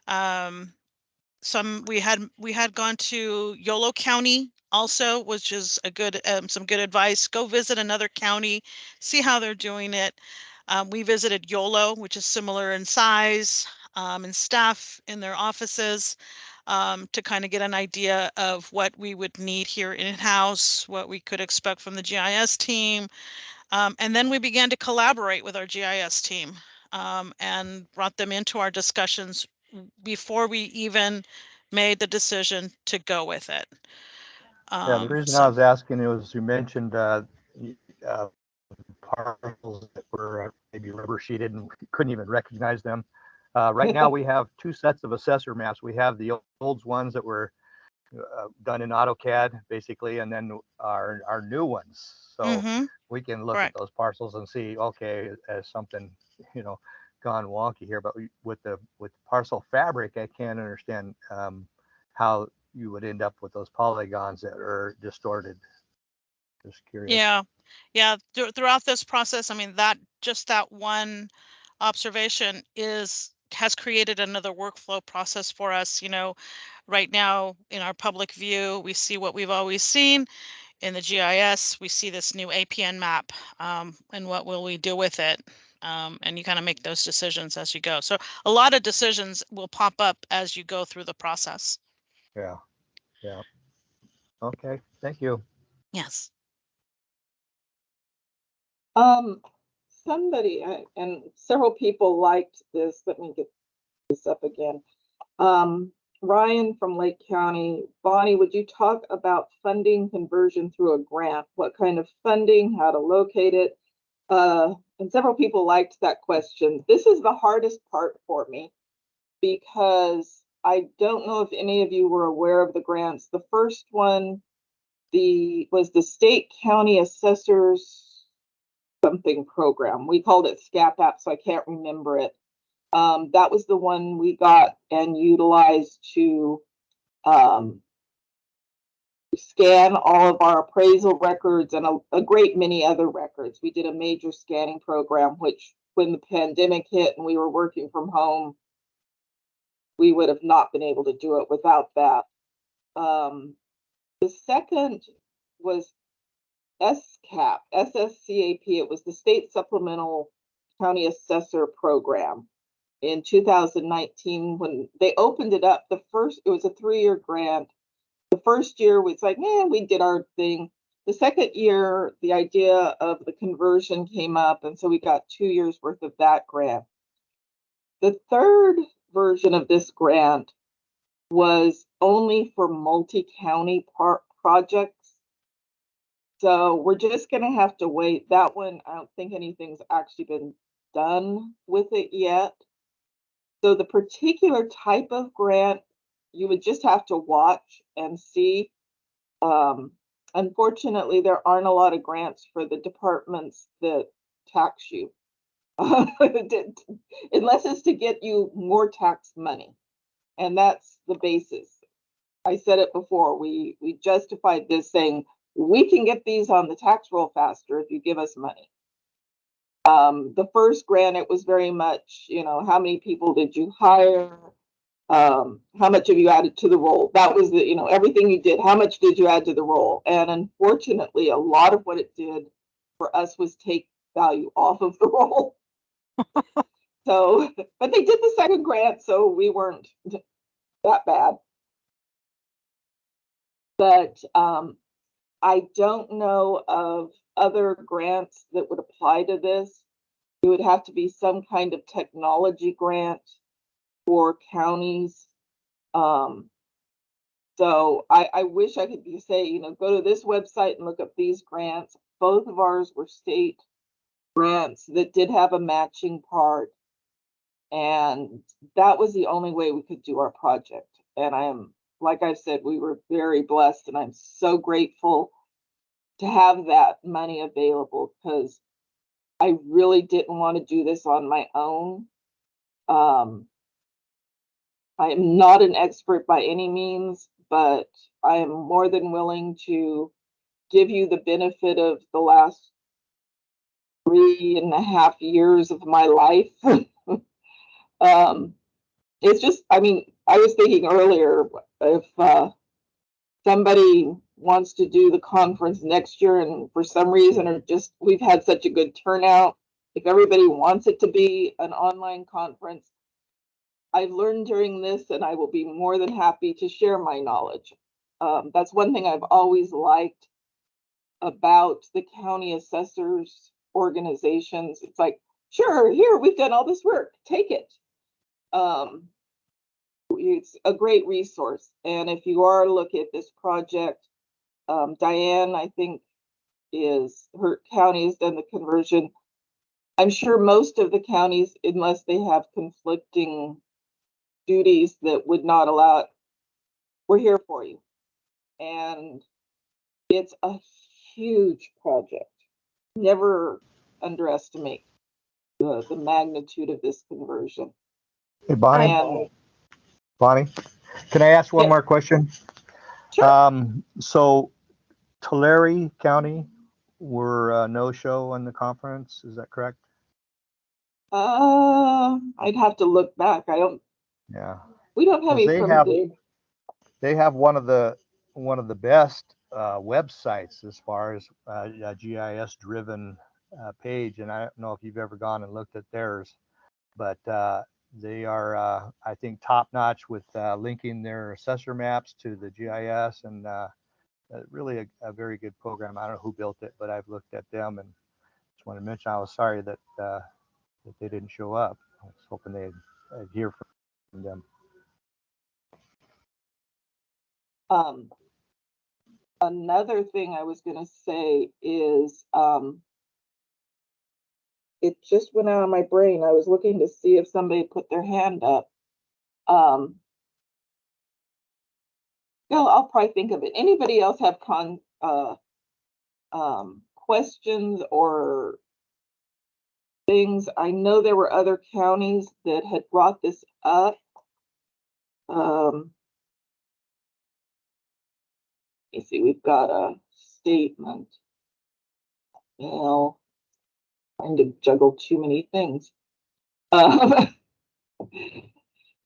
We had gone to Yolo County also, which is a good some good advice. Go visit another county, see how they're doing it. We visited Yolo, which is similar in size and staff in their offices, to kind of get an idea of what we would need here in-house, what we could expect from the GIS team. And then we began to collaborate with our GIS team and brought them into our discussions before we even made the decision to go with it. Yeah, the reason I was asking was you mentioned parcels that were maybe rubber sheeted and couldn't even recognize them. Right now we have two sets of assessor maps. We have the old ones that were done in AutoCAD basically, and then our new ones. So we can look at those parcels and see, okay, as something, gone wonky here. But with the parcel fabric, I can't understand how you would end up with those polygons that are distorted. Just curious. Yeah. Throughout this process, I mean, that one observation has created another workflow process for us. Right now in our public view, we see what we've always seen. In the GIS, we see this new APN map, and what will we do with it? And you kind of make those decisions as you go. So a lot of decisions will pop up as you go through the process. Yeah. Okay, thank you. Yes. Somebody, and several people liked this. Let me get this up again. Ryan from Lake County. Bonnie, would you talk about funding conversion through a grant? What kind of funding, how to locate it? And several people liked that question. This is the hardest part for me because I don't know if any of you were aware of the grants. The first one was the State County Assessors something program. We called it SCAPAP, so I can't remember it. That was the one we got and utilized to scan all of our appraisal records and a great many other records. We did a major scanning program, which when the pandemic hit and we were working from home, we would have not been able to do it without that. The second was SCAP, SSCAP. It was the State Supplemental County Assessor Program in 2019 when they opened it up. It was a 3-year grant. The first year was like, we did our thing. The second year, the idea of the conversion came up, and so we got 2 years worth of that grant. The third version of this grant was only for multi-county projects. So we're just going to have to wait. That one, I don't think anything's actually been done with it yet. So the particular type of grant, you would just have to watch and see. Unfortunately, there aren't a lot of grants for the departments that tax you, unless it's to get you more tax money. And that's the basis. I said it before, we justified this saying, we can get these on the tax roll faster if you give us money. The first grant, it was very much, how many people did you hire? How much have you added to the roll? That was everything you did. How much did you add to the roll? And unfortunately, a lot of what it did for us was take value off of the roll. So, but they did the second grant, so we weren't that bad. But I don't know of other grants that would apply to this. It would have to be some kind of technology grant for counties. So I wish I could say, you know, go to this website and look up these grants. Both of ours were state grants that did have a matching part. And that was the only way we could do our project. And I am, like I said, we were very blessed, and I'm so grateful to have that money available, because I really didn't want to do this on my own. I am not an expert by any means, but I am more than willing to give you the benefit of the last 3.5 years of my life. It's just, I mean, I was thinking earlier, if somebody wants to do the conference next year and for some reason, or just we've had such a good turnout, if everybody wants it to be an online conference, I've learned during this, and I will be more than happy to share my knowledge. That's one thing I've always liked about the county assessors organizations. It's like, sure, here, we've done all this work, take it. It's a great resource. And if you are looking at this project, Diane, I think, her county has done the conversion. I'm sure most of the counties, unless they have conflicting duties that would not allow it, we're here for you. And it's a huge project. Never underestimate the magnitude of this conversion. Hey, Bonnie. And, Bonnie, can I ask one yeah, more question? sure. So Tulare County were no show on the conference. Is that correct? I'd have to look back. Yeah. We don't have Because any from big. they have one of the best websites as far as a GIS driven page, and I don't know if you've ever gone and looked at theirs, but they are I think top notch with linking their assessor maps to the GIS, and really a very good program. I don't know who built it, but I've looked at them, and just want to mention I was sorry that they didn't show up. I was hoping I'd hear from them. Another thing I was going to say is, it just went out of my brain. I was looking to see if somebody put their hand up. No, I'll probably think of it. Anybody else have questions or things? I know there were other counties that had brought this up. Let me see, we've got a statement. Well, trying to juggle too many things.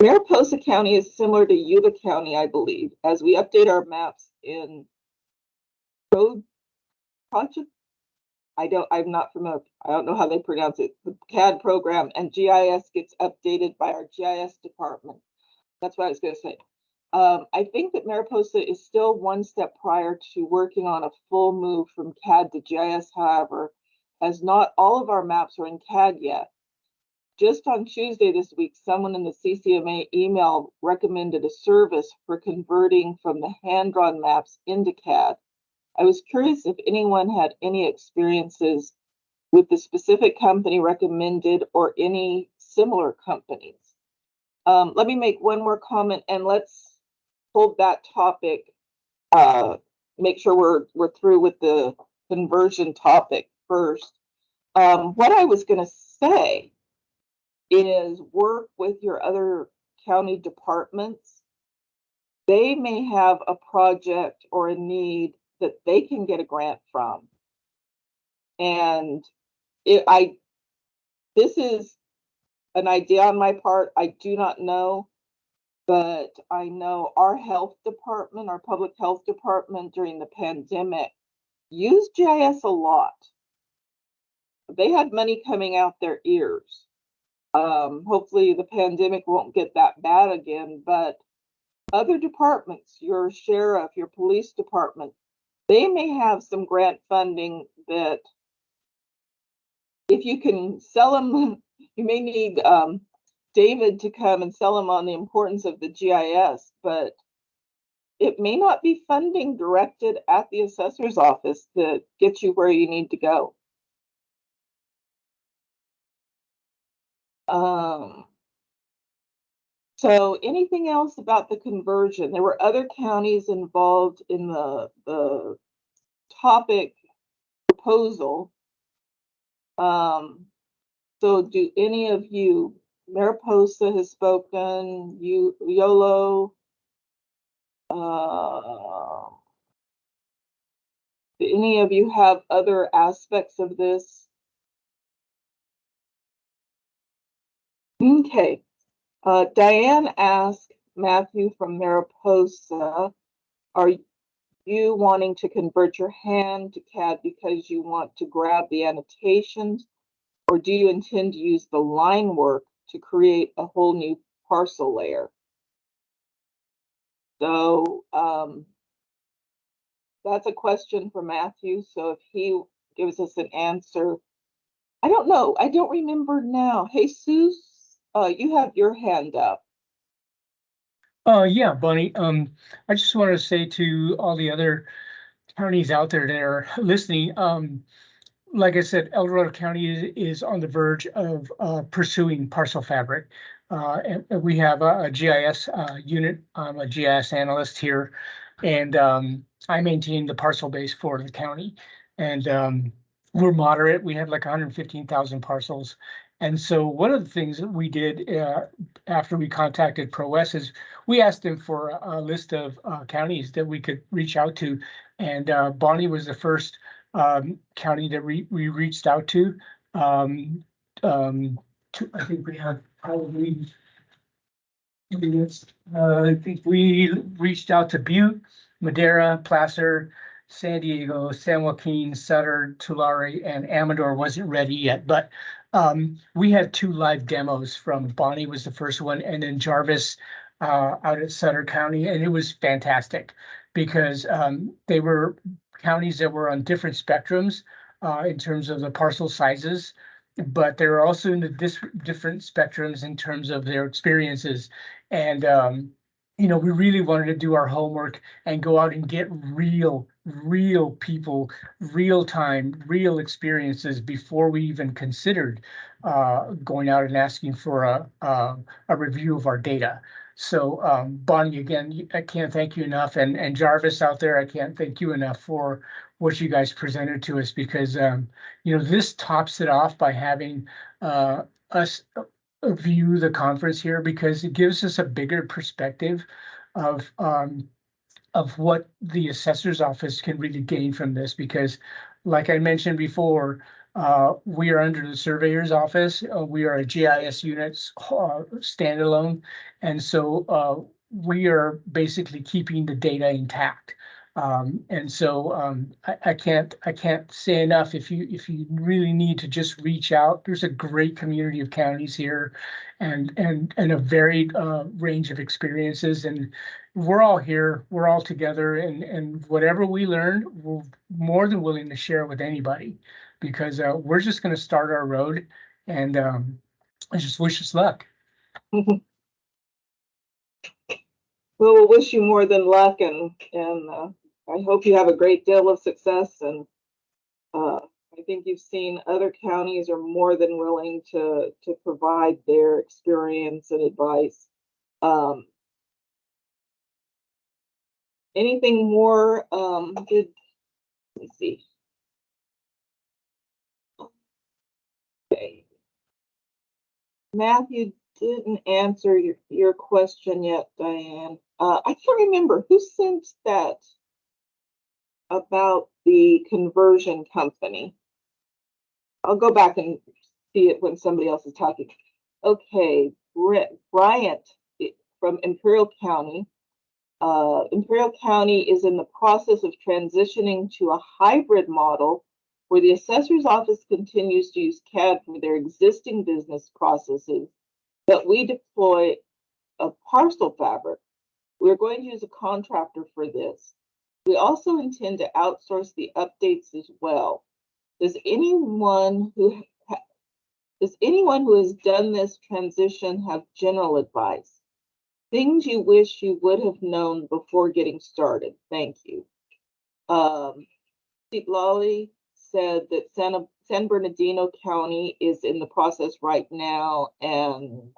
Mariposa County is similar to Yuba County, I believe, as we update our maps in code project. I'm not familiar. I don't know how they pronounce it. The CAD program and GIS gets updated by our GIS department. That's what I was going to say. I think that Mariposa is still one step prior to working on a full move from CAD to GIS, however, as not all of our maps are in CAD yet. Just on Tuesday this week, someone in the CCMA email recommended a service for converting from the hand-drawn maps into CAD. I was curious if anyone had any experiences with the specific company recommended or any similar companies. Let me make one more comment, and let's hold that topic. Make sure we're through with the conversion topic first. What I was going to say is work with your other county departments. They may have a project or a need that they can get a grant from. And this is an idea on my part. I do not know, but I know our health department, our public health department during the pandemic used GIS a lot. They had money coming out their ears. Hopefully the pandemic won't get that bad again, but other departments, your sheriff, your police department, they may have some grant funding that if you can sell them, you may need David to come and sell them on the importance of the GIS, but it may not be funding directed at the assessor's office to get you where you need to go. So anything else about the conversion? There were other counties involved in the topic proposal. So do any of you, Mariposa has spoken, YOLO, do any of you have other aspects of this? Okay. Diane asked Matthew from Mariposa, are you wanting to convert your hand to CAD because you want to grab the annotations, or do you intend to use the line work to create a whole new parcel layer? So that's a question for Matthew. So if he gives us an answer, I don't know. I don't remember now. Jesus, you have your hand up. Yeah, Bonnie. I just wanted to say to all the other counties out there that are listening, like I said, El Dorado County is on the verge of pursuing parcel fabric. And we have a GIS unit. I'm a GIS analyst here, and I maintain the parcel base for the county. And we're moderate. We had like 115,000 parcels. And so one of the things that we did after we contacted ProWest is we asked them for a list of counties that we could reach out to. And Bonnie was the first county that we reached out to. I think we have probably, I think we reached out to Butte, Madera, Placer, San Diego, San Joaquin, Sutter, Tulare, and Amador wasn't ready yet, but we had 2 live demos from Bonnie was the first one, and then Jarvis out at Sutter County, and it was fantastic because they were counties that were on different spectrums in terms of the parcel sizes, but they're also in the different spectrums in terms of their experiences. And you know, we really wanted to do our homework and go out and get real people, real time, real experiences before we even considered going out and asking for a review of our data. So Bonnie, again, I can't thank you enough, and Jarvis out there, I can't thank you enough for what you guys presented to us, because you know, this tops it off by having us view the conference here, because it gives us a bigger perspective of what the assessor's office can really gain from this. Because like I mentioned before, we are under the surveyor's office. We are a GIS unit standalone. And so we are basically keeping the data intact. And so I can't say enough. If you really need to just reach out, there's a great community of counties here, and a varied range of experiences. And we're all here, we're all together, and whatever we learn, we're more than willing to share with anybody, because we're just going to start our road, and I just wish us luck. Well, we'll wish you more than luck, and I hope you have a great deal of success. And I think you've seen other counties are more than willing to provide their experience and advice. Anything more? Let me see. Okay. Matthew didn't answer your question yet, Diane. I can't remember who sent that about the conversion company. I'll go back and see it when somebody else is talking. Okay, Bryant from Imperial County. Imperial County is in the process of transitioning to a hybrid model where the assessor's office continues to use CAD for their existing business processes, but we deploy a parcel fabric. We're going to use a contractor for this. We also intend to outsource the updates as well. Does anyone who has done this transition have general advice? Things you wish you would have known before getting started. Thank you. Steve Lawley said that San Bernardino County is in the process right now, and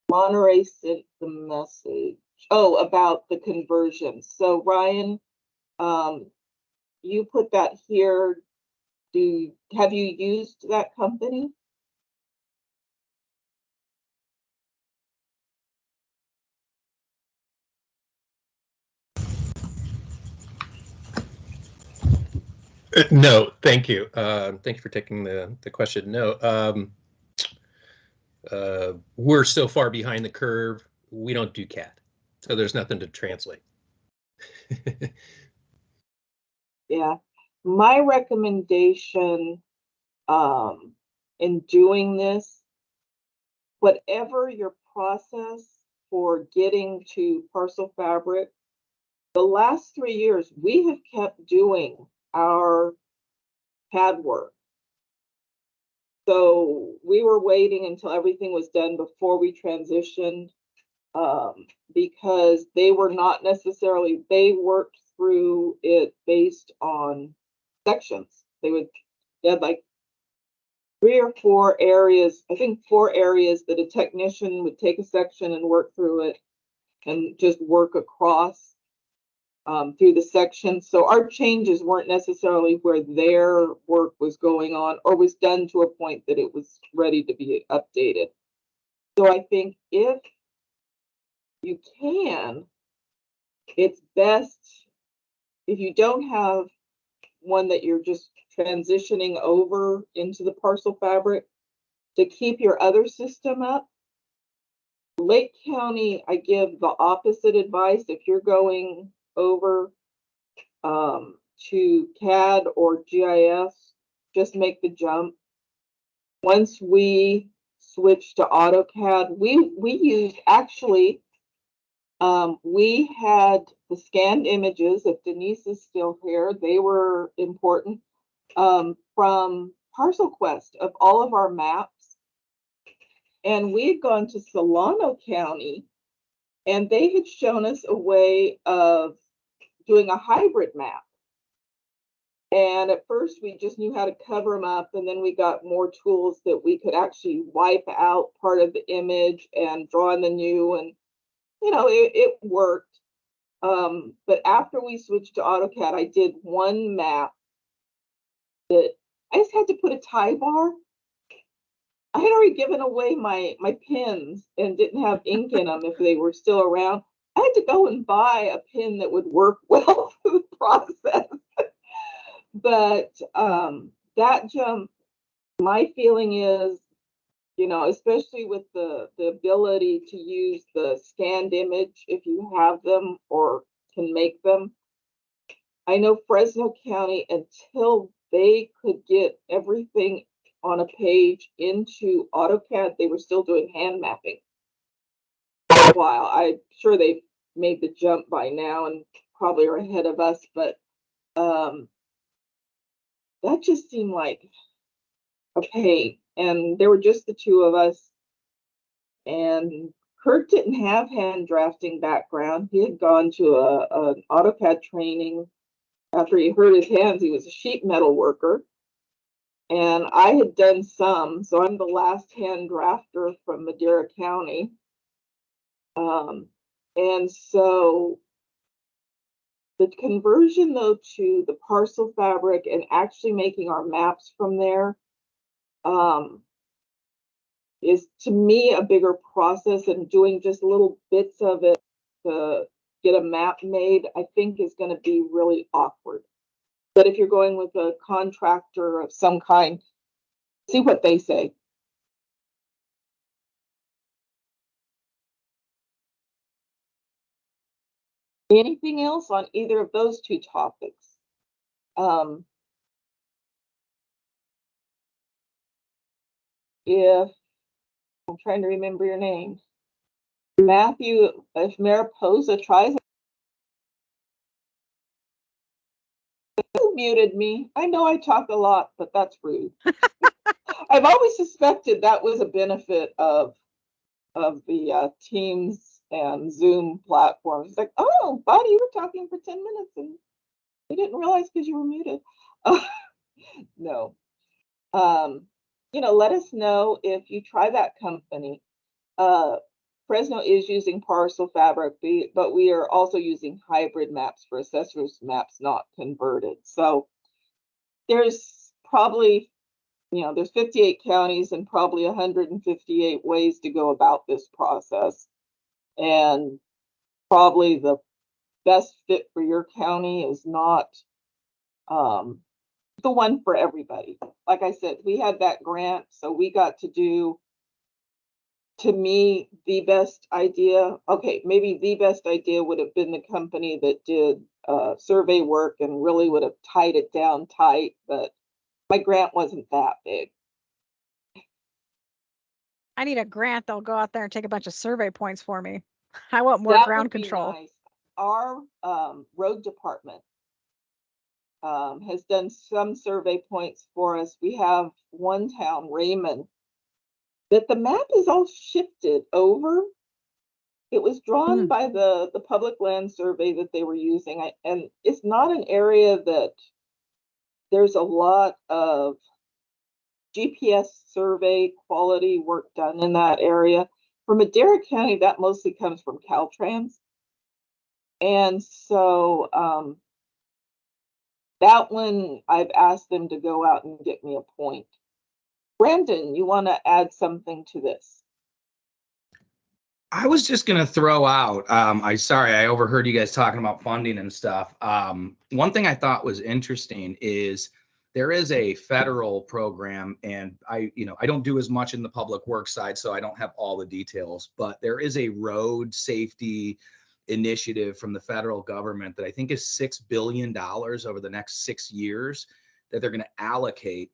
Monterey sent the message. Oh, about the conversion. So Ryan, you put that here. Have you used that company? No, thank you. Thank you for taking the question. No, we're so far behind the curve. We don't do CAD, so there's nothing to translate. Yeah, my recommendation in doing this, whatever your process for getting to Parcel Fabric, the last 3 years we have kept doing our CAD work. So we were waiting until everything was done before we transitioned, because they were not necessarily, they worked through it based on sections. They had like 3 or 4 areas, I think 4 areas that a technician would take a section and work through it and just work across through the section. So our changes weren't necessarily where their work was going on or was done to a point that it was ready to be updated. So I think if you can, it's best if you don't have one that you're just transitioning over into the Parcel Fabric, to keep your other system up. Lake County, I give the opposite advice. If you're going over to CAD or GIS, just make the jump. Once we switched to AutoCAD, we used, actually, we had the scanned images. If Denise is still here, they were important, from Parcel Quest of all of our maps. And we had gone to Solano County, and they had shown us a way of doing a hybrid map. And at first we just knew how to cover them up, and then we got more tools that we could actually wipe out part of the image and draw in the new, and it worked. But after we switched to AutoCAD, I did one map that I just had to put a tie bar. I had already given away my pins and didn't have ink in them if they were still around. I had to go and buy a pin that would work well for the process. But that jump, my feeling is, especially with the ability to use the scanned image if you have them or can make them. I know Fresno County, until they could get everything on a page into AutoCAD, they were still doing hand mapping for a while. I'm sure they've made the jump by now and probably are ahead of us, but that just seemed like a pain. And there were just the two of us. And Kurt didn't have hand drafting background. He had gone to an AutoCAD training after he hurt his hands. He was a sheet metal worker. And I had done some, so I'm the last hand drafter from Madera County. And so the conversion, though, to the Parcel Fabric and actually making our maps from there is, to me, a bigger process, and doing just little bits of it to get a map made, I think is going to be really awkward. But if you're going with a contractor of some kind, see what they say. Anything else on either of those two topics? If I'm trying to remember your name, Matthew, if Mariposa tries, you muted me. I know I talk a lot, but that's rude. I've always suspected that was a benefit of the Teams and Zoom platforms. It's like, oh, Bonnie, you were talking for 10 minutes and we didn't realize because you were muted. No. Let us know if you try that company. Fresno is using Parcel Fabric, but we are also using hybrid maps for assessors maps not converted. So there's probably, there's 58 counties and probably 158 ways to go about this process. And probably the best fit for your county is not the one for everybody. Like I said, we had that grant, so we got to do, to me, the best idea. Okay, maybe the best idea would have been the company that did survey work and really would have tied it down tight, but my grant wasn't that big. I need a grant that'll go out there and take a bunch of survey points for me. I want more That ground would be control. nice. Our road department has done some survey points for us. We have one town, Raymond, that the map is all shifted over. It was drawn by the public land survey that they were using, and it's not an area that there's a lot of GPS survey quality work done in that area. For Madera County, that mostly comes from Caltrans. And so that one, I've asked them to go out and get me a point. Brandon, you want to add something to this? I was just going to throw out, sorry, I overheard you guys talking about funding and stuff. One thing I thought was interesting is there is a federal program, and I don't do as much in the public works side, so I don't have all the details, but there is a road safety initiative from the federal government that I think is $6 billion over the next 6 years that they're going to allocate.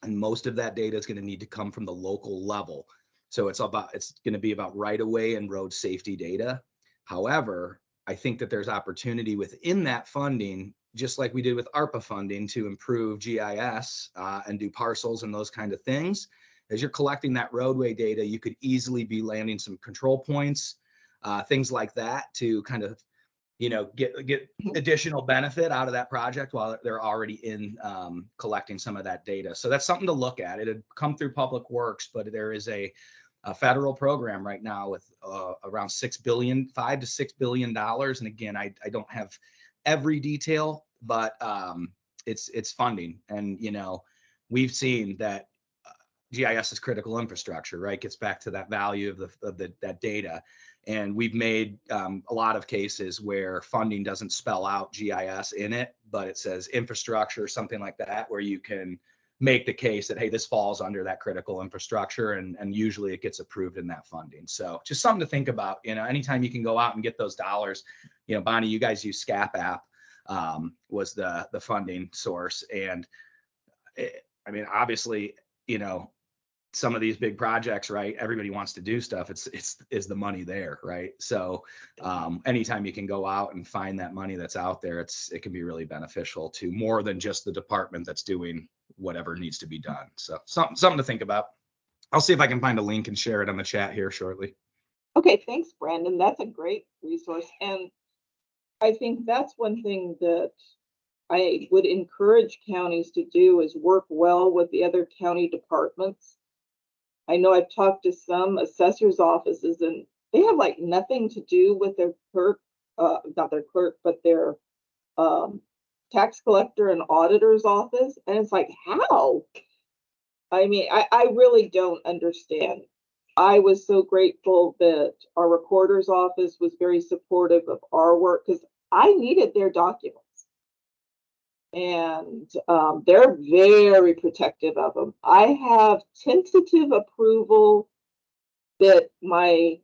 And most of that data is going to need to come from the local level. So it's going to be about right of way and road safety data. However, I think that there's opportunity within that funding, just like we did with ARPA funding, to improve GIS and do parcels and those kind of things. As you're collecting that roadway data, you could easily be landing some control points, things like that, to kind of get additional benefit out of that project while they're already in collecting some of that data. So that's something to look at. It'd come through Public Works, but there is a federal program right now with around $5 to $6 billion. And again, I don't have every detail, but it's funding. And we've seen that GIS is critical infrastructure, right? Gets back to that value of that data. And we've made a lot of cases where funding doesn't spell out GIS in it, but it says infrastructure, something like that, where you can make the case that, hey, this falls under that critical infrastructure, and usually it gets approved in that funding. So just something to think about. Anytime you can go out and get those dollars, Bonnie, you guys use SCAP app was the funding source. And obviously, some of these big projects, right? Everybody wants to do stuff. Is the money there, right? So anytime you can go out and find that money that's out there, it can be really beneficial to more than just the department that's doing whatever needs to be done. So something to think about. I'll see if I can find a link and share it on the chat here shortly. Okay, thanks, Brandon. That's a great resource. And I think that's one thing that I would encourage counties to do, is work well with the other county departments. I know I've talked to some assessors' offices, and they have like nothing to do with their clerk, not their clerk, but their tax collector and auditor's office. And it's like, how? I really don't understand. I was so grateful that our recorder's office was very supportive of our work, because I needed their documents. And they're very protective of them. I have tentative approval that my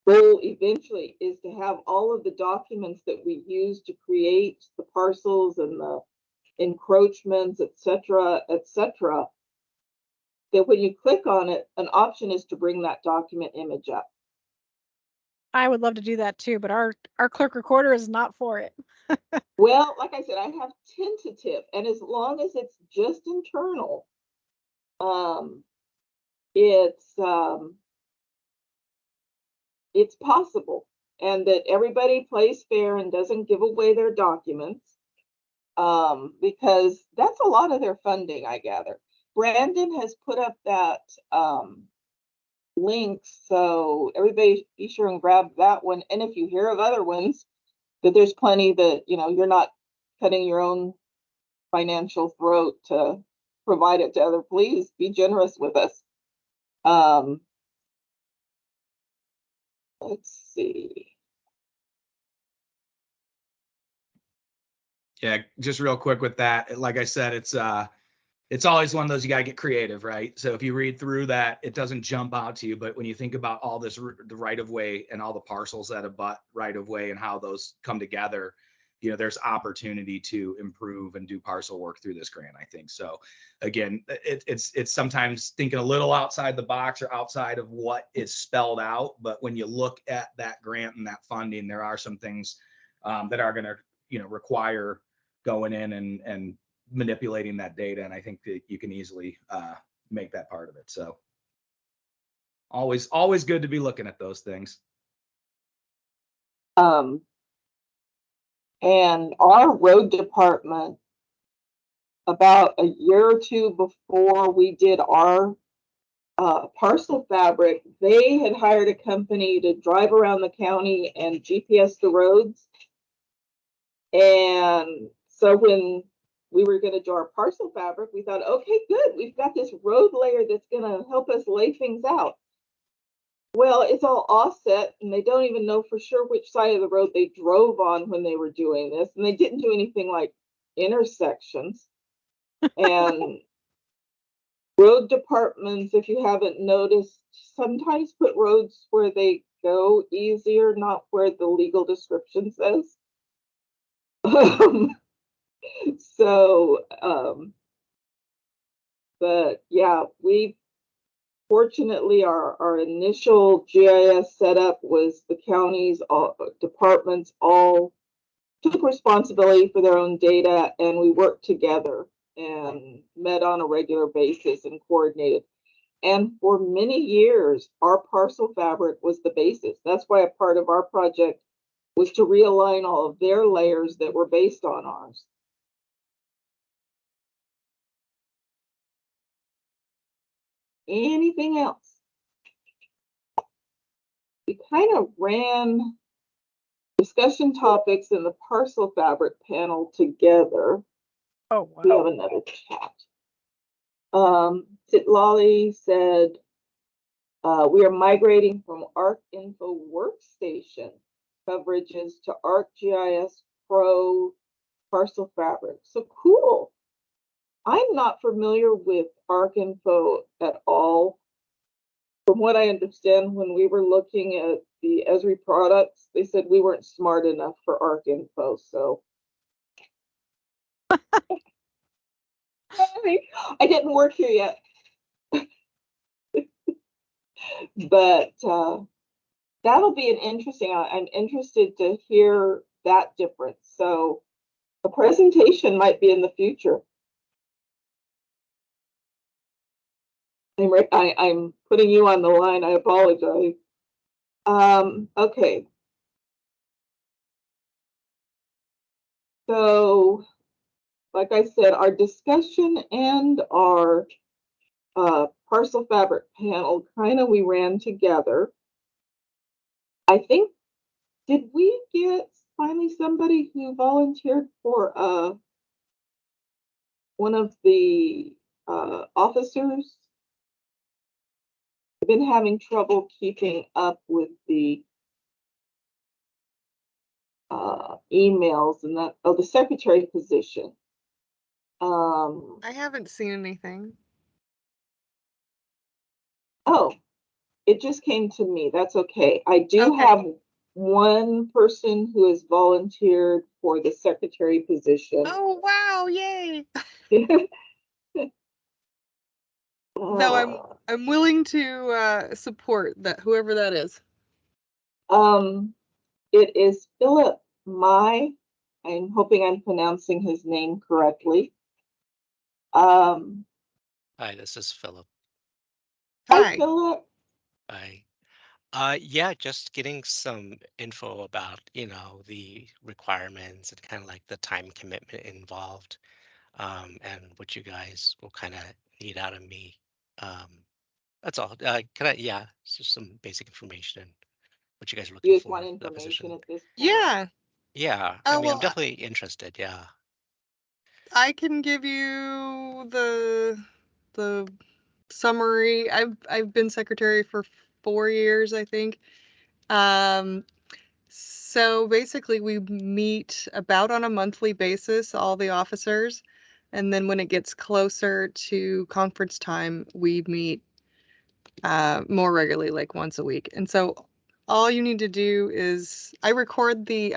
goal eventually is to have all of the documents that we use to create the parcels and the encroachments, et cetera, that when you click on it, an option is to bring that document image up. I would love to do that too, but our clerk recorder is not for it. Well, like I said, I have tentative, and as long as it's just internal, it's it's possible, and that everybody plays fair and doesn't give away their documents, because that's a lot of their funding, I gather. Brandon has put up that link, so everybody be sure and grab that one. And if you hear of other ones, that there's plenty that, you know, you're not cutting your own financial throat to provide it to other, please be generous with us. Let's see. Yeah, just real quick with that. Like I said, it's always one of those, you got to get creative, right? So if you read through that, it doesn't jump out to you. But when you think about all this, the right of way and all the parcels that abut right of way and how those come together, you know, there's opportunity to improve and do parcel work through this grant, I think. So again, it's sometimes thinking a little outside the box or outside of what is spelled out. But when you look at that grant and that funding, there are some things that are going to, you know, require going in and manipulating that data. And I think that you can easily make that part of it. So always good to be looking at those things. And our road department, about a year or two before we did our parcel fabric, they had hired a company to drive around the county and GPS the roads. And so when we were going to do our parcel fabric, we thought, okay, good, we've got this road layer that's going to help us lay things out. Well, it's all offset, and they don't even know for sure which side of the road they drove on when they were doing this. And they didn't do anything like intersections. And road departments, if you haven't noticed, sometimes put roads where they go easier, not where the legal description says. But yeah, we fortunately, our initial GIS setup was the counties, departments all took responsibility for their own data, and we worked together and met on a regular basis and coordinated. And for many years, our parcel fabric was the basis. That's why a part of our project was to realign all of their layers that were based on ours. Anything else? We kind of ran discussion topics in the parcel fabric panel together. Oh, wow. We have another chat. Titlali said, we are migrating from ArcInfo workstation coverages to ArcGIS Pro parcel fabric. So cool. I'm not familiar with ArcInfo at all. From what I understand, when we were looking at the Esri products, they said we weren't smart enough for ArcInfo. So I didn't work here yet. But that'll be an interesting, I'm interested to hear that difference. So a presentation might be in the future. I'm putting you on the line. I apologize. Okay. So, like I said, our discussion and our parcel fabric panel, we ran together. I think, did we get finally somebody who volunteered for one of the officers? I've been having trouble keeping up with the emails and that, the secretary position. I haven't seen anything. Oh, it just came to me. That's okay. I do have one person who has volunteered for the secretary position. Oh, wow, yay. No, I'm willing to support that, whoever that is. It is Philip Mai. I'm hoping I'm pronouncing his name correctly. Hi, this is Philip. Hi, Philip. Hi. Yeah, just getting some info about, the requirements and kind of like the time commitment involved, and what you guys will kind of need out of me. Um, that's all. Yeah, it's just some basic information and what you guys are looking You just want for for that information position. at this point. Yeah. Yeah, I Oh, mean, I'm well, definitely interested. Yeah. I can give you the summary. I've been secretary for 4 years, I think. Um, so basically we meet about on a monthly basis, all the officers. And then when it gets closer to conference time, we meet more regularly, like once a week. And so all you need to do is I record the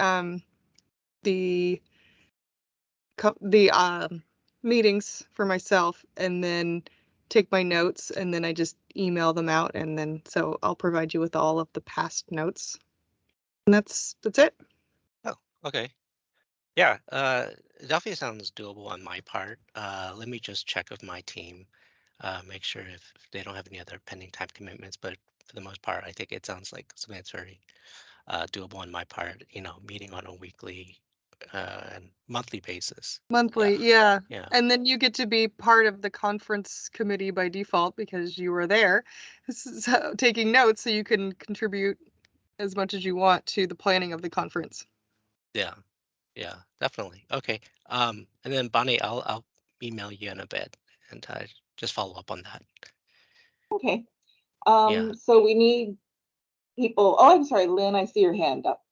meetings for myself and then take my notes and then I just email them out and then so I'll provide you with all of the past notes. And that's it. Oh, okay. Yeah, it definitely sounds doable on my part. Let me just check with my team, make sure if they don't have any other pending time commitments. But for the most part, I think it sounds like something that's very doable on my part. Meeting on a weekly and monthly basis. Yeah, Monthly, yeah. yeah, And then you get to be part of the conference committee by default because you were there, so taking notes so you can contribute as much as you want to the planning of the conference. yeah, yeah, definitely. Okay. And then Bonnie, I'll email you in a bit and just follow up on that. Okay. Yeah. So we need people. Oh, I'm sorry, Lynn, I see your hand up.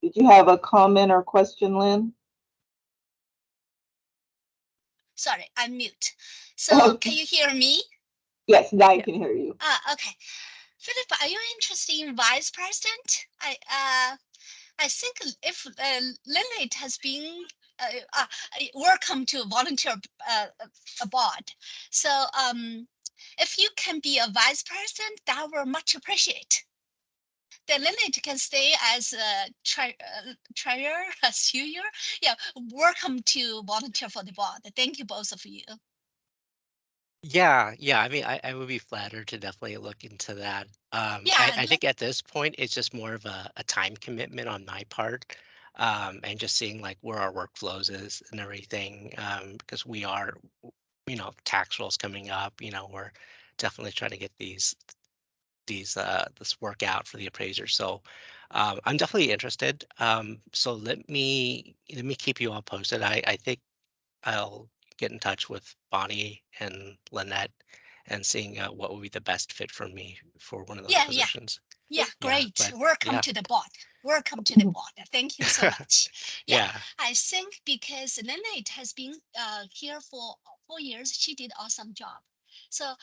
Did you have a comment or question, Lynn? Sorry, I'm mute. So can you hear me? Yes, now I can hear you. Okay. Philip, are you interested in vice president? I think if Lilith has been welcome to volunteer board. So if you can be a vice president, that will much appreciate. The Lilith can stay as a treasurer, as you. Yeah, welcome to volunteer for the board. Thank you both of you. Yeah, yeah. I mean, I would be flattered to definitely look into that. Yeah, I think at this point, it's just more of a time commitment on my part, and just seeing like where our workflows is and everything. Because we are, tax rolls coming up. We're definitely trying to get this work out for the appraiser. So, I'm definitely interested. So let me keep you all posted. I think I'll get in touch with Bonnie and Lynette and seeing what would be the best fit for me for one of those yeah, positions. yeah, great. But Welcome yeah, to the board. Welcome to the board. Thank you so much. Yeah, yeah, I think because Lynette has been here for 4 years, she did awesome job. So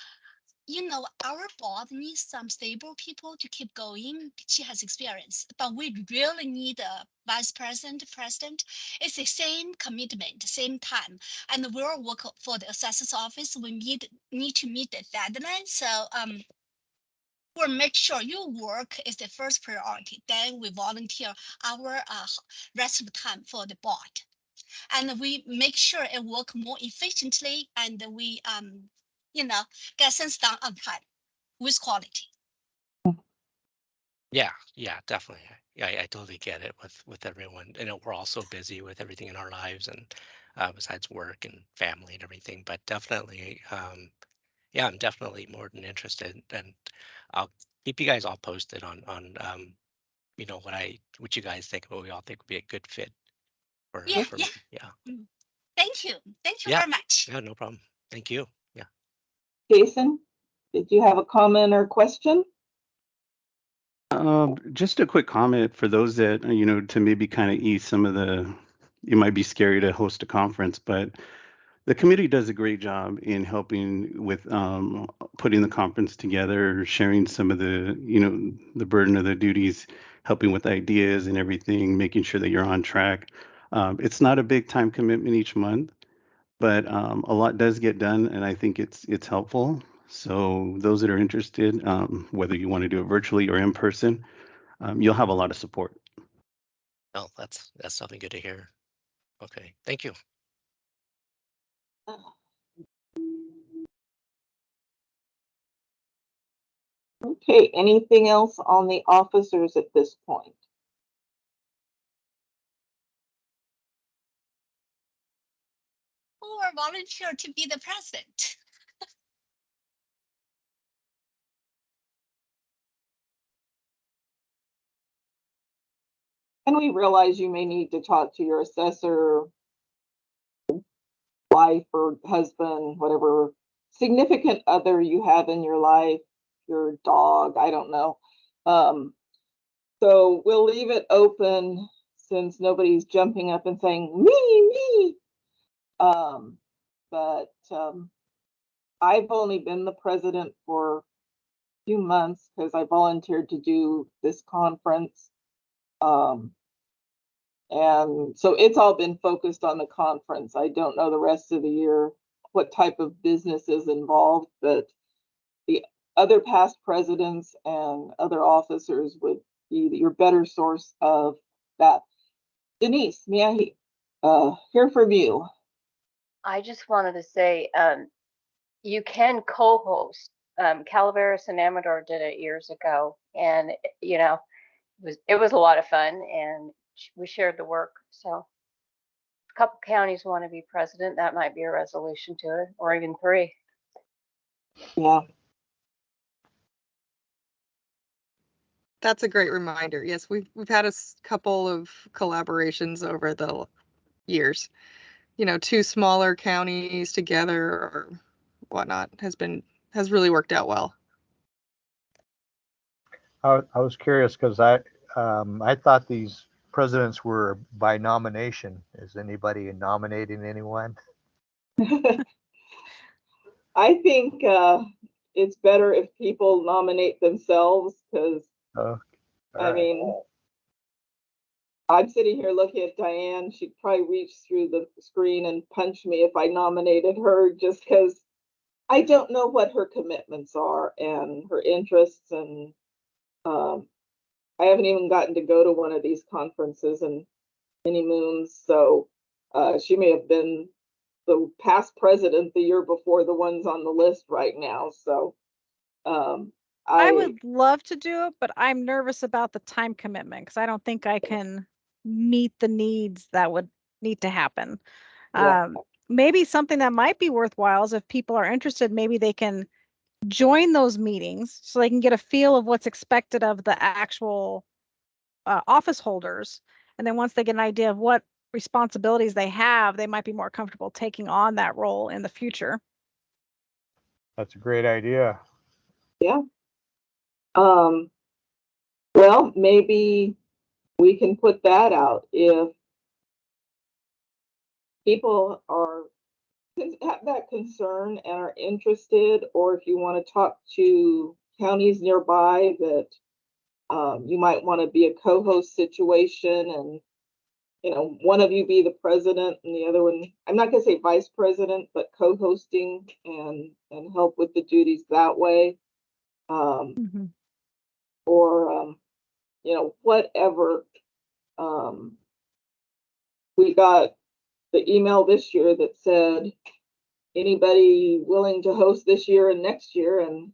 our board needs some stable people to keep going. She has experience, but we really need a vice president, president. It's the same commitment, same time, and we'll work for the assessor's office. We need to meet the deadline. So we'll make sure your work is the first priority. Then we volunteer our rest of the time for the board, and we make sure it work more efficiently, and we get things done on time with quality. yeah, definitely. Yeah, I totally get it with everyone. We're all so busy with everything in our lives and besides work and family and everything. But definitely, yeah, I'm definitely more than interested, and I'll keep you guys all posted on what you guys think, what we all think would be a good fit for Yeah, for yeah. me. Yeah. Thank you. Thank you Yeah. very much. Yeah, no problem. Thank you. Yeah. Jason, did you have a comment or question? Just a quick comment for those that, to maybe kind of ease some of it might be scary to host a conference, but the committee does a great job in helping with putting the conference together, sharing some of the burden of the duties, helping with ideas and everything, making sure that you're on track. It's not a big time commitment each month, but a lot does get done, and I think it's helpful. So those that are interested, whether you want to do it virtually or in person, you'll have a lot of support. Oh, that's something good to hear. Okay. Thank you. Oh. Okay, anything else on the officers at this point? Or volunteer to be the president. And we realize you may need to talk to your assessor, wife or husband, whatever significant other you have in your life, your dog, I don't know. So we'll leave it open since nobody's jumping up and saying, me. But I've only been the president for a few months because I volunteered to do this conference. And so it's all been focused on the conference. I don't know the rest of the year what type of business is involved, but the other past presidents and other officers would be your better source of that. Denise, may I hear from you? I just wanted to say, you can co-host. Calaveras and Amador did it years ago, and you know, it was a lot of fun, and we shared the work. So, a couple counties want to be president. That might be a resolution to it, or even 3. Yeah. That's a great reminder. Yes, we've had a couple of collaborations over the years. You know, 2 smaller counties together or whatnot has really worked out well. I was curious because I thought these presidents were by nomination. Is anybody nominating anyone? I think it's better if people nominate themselves because, I mean, I'm sitting here looking at Diane. She'd probably reach through the screen and punch me if I nominated her just because I don't know what her commitments are and her interests. And I haven't even gotten to go to one of these conferences in many moons. So she may have been the past president the year before the ones on the list right now. So I would love to do it, but I'm nervous about the time commitment because I don't think I can meet the needs that would need to happen. Yeah. Maybe something that might be worthwhile is if people are interested, maybe they can join those meetings so they can get a feel of what's expected of the actual office holders. And then once they get an idea of what responsibilities they have, they might be more comfortable taking on that role in the future. That's a great idea. Yeah. Well, maybe we can put that out if people have that concern and are interested, or if you want to talk to counties nearby that you might want to be a co-host situation, and one of you be the president and the other one, I'm not going to say vice president, but co-hosting and help with the duties that way. Or whatever. We got the email this year that said anybody willing to host this year and next year, and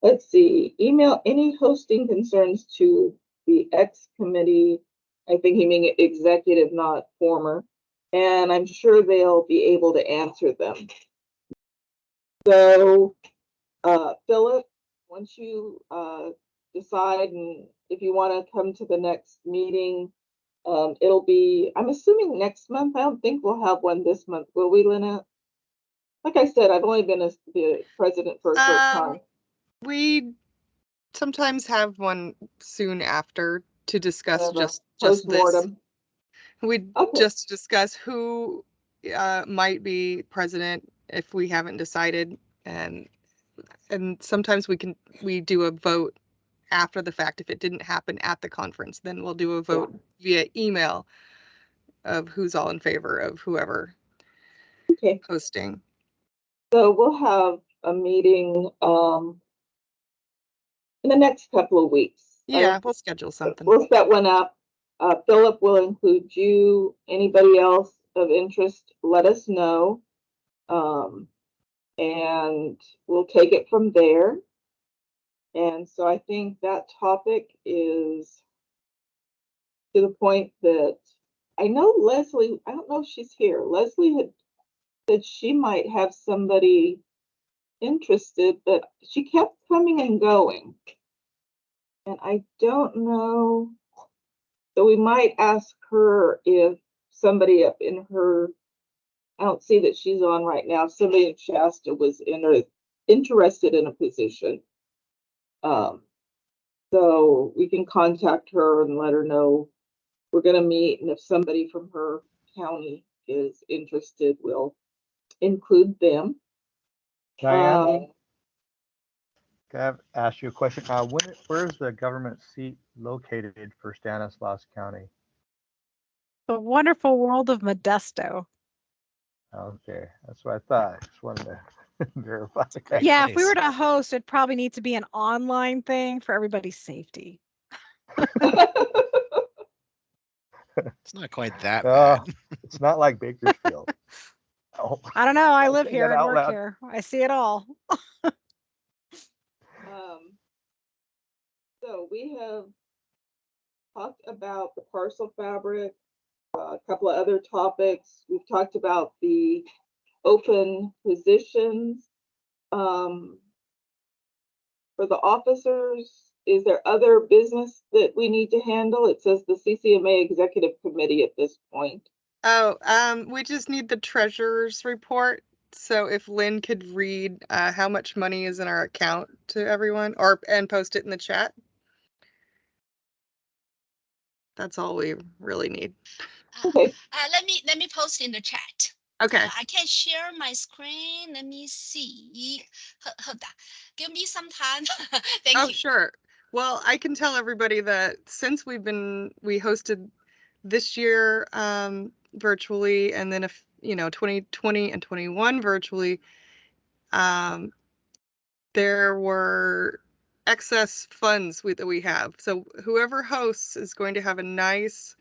let's see, email any hosting concerns to the X committee. I think he means executive, not former, and I'm sure they'll be able to answer them. So Philip, once you decide, and if you want to come to the next meeting, it'll be, I'm assuming next month. I don't think we'll have one this month, will we, Lynette? Like I said, I've only been the president for a short time. We sometimes have one soon after to discuss just post-mortem. this. We just discuss who might be president if we haven't decided, and sometimes we do a vote after the fact. If it didn't happen at the conference, then we'll do a vote via email of who's all in favor of whoever hosting. So we'll have a meeting in the next couple of weeks. Yeah, we'll schedule something. We'll set one up. Philip will include you. Anybody else of interest, let us know. And we'll take it from there. And so I think that topic is to the point that I know Leslie, I don't know if she's here. Leslie had said she might have somebody interested, but she kept coming and going. And I don't know. So we might ask her if somebody up in her, I don't see that she's on right now, if somebody in Shasta was interested in a position. So we can contact her and let her know we're going to meet. And if somebody from her county is interested, we'll include them. Diane, can I ask you a question? Where's the government seat located for Stanislaus County? The wonderful world of Modesto. Okay, that's what I thought. Just wanted to verify. Yeah, if we were to host, it probably needs to be an online thing for everybody's safety. It's not quite that bad. It's not like Bakersfield. Oh, I don't know. I live say here that and out work loud. here. I see it all. So we have talked about the parcel fabric, a couple of other topics. We've talked about the open positions. For the officers, is there other business that we need to handle? It says the CCMA Executive Committee at this point. Oh, we just need the treasurer's report. So if Lynn could read how much money is in our account to everyone, and post it in the chat. That's all we really need. Okay. Let me post in the chat. Okay. I can share my screen. Let me see. Hold on. Give me some time. Thank you. Sure. Well, I can tell everybody that since we hosted this year virtually, and then 2020 and 21 virtually, there were excess funds that we have. So whoever hosts is going to have a nice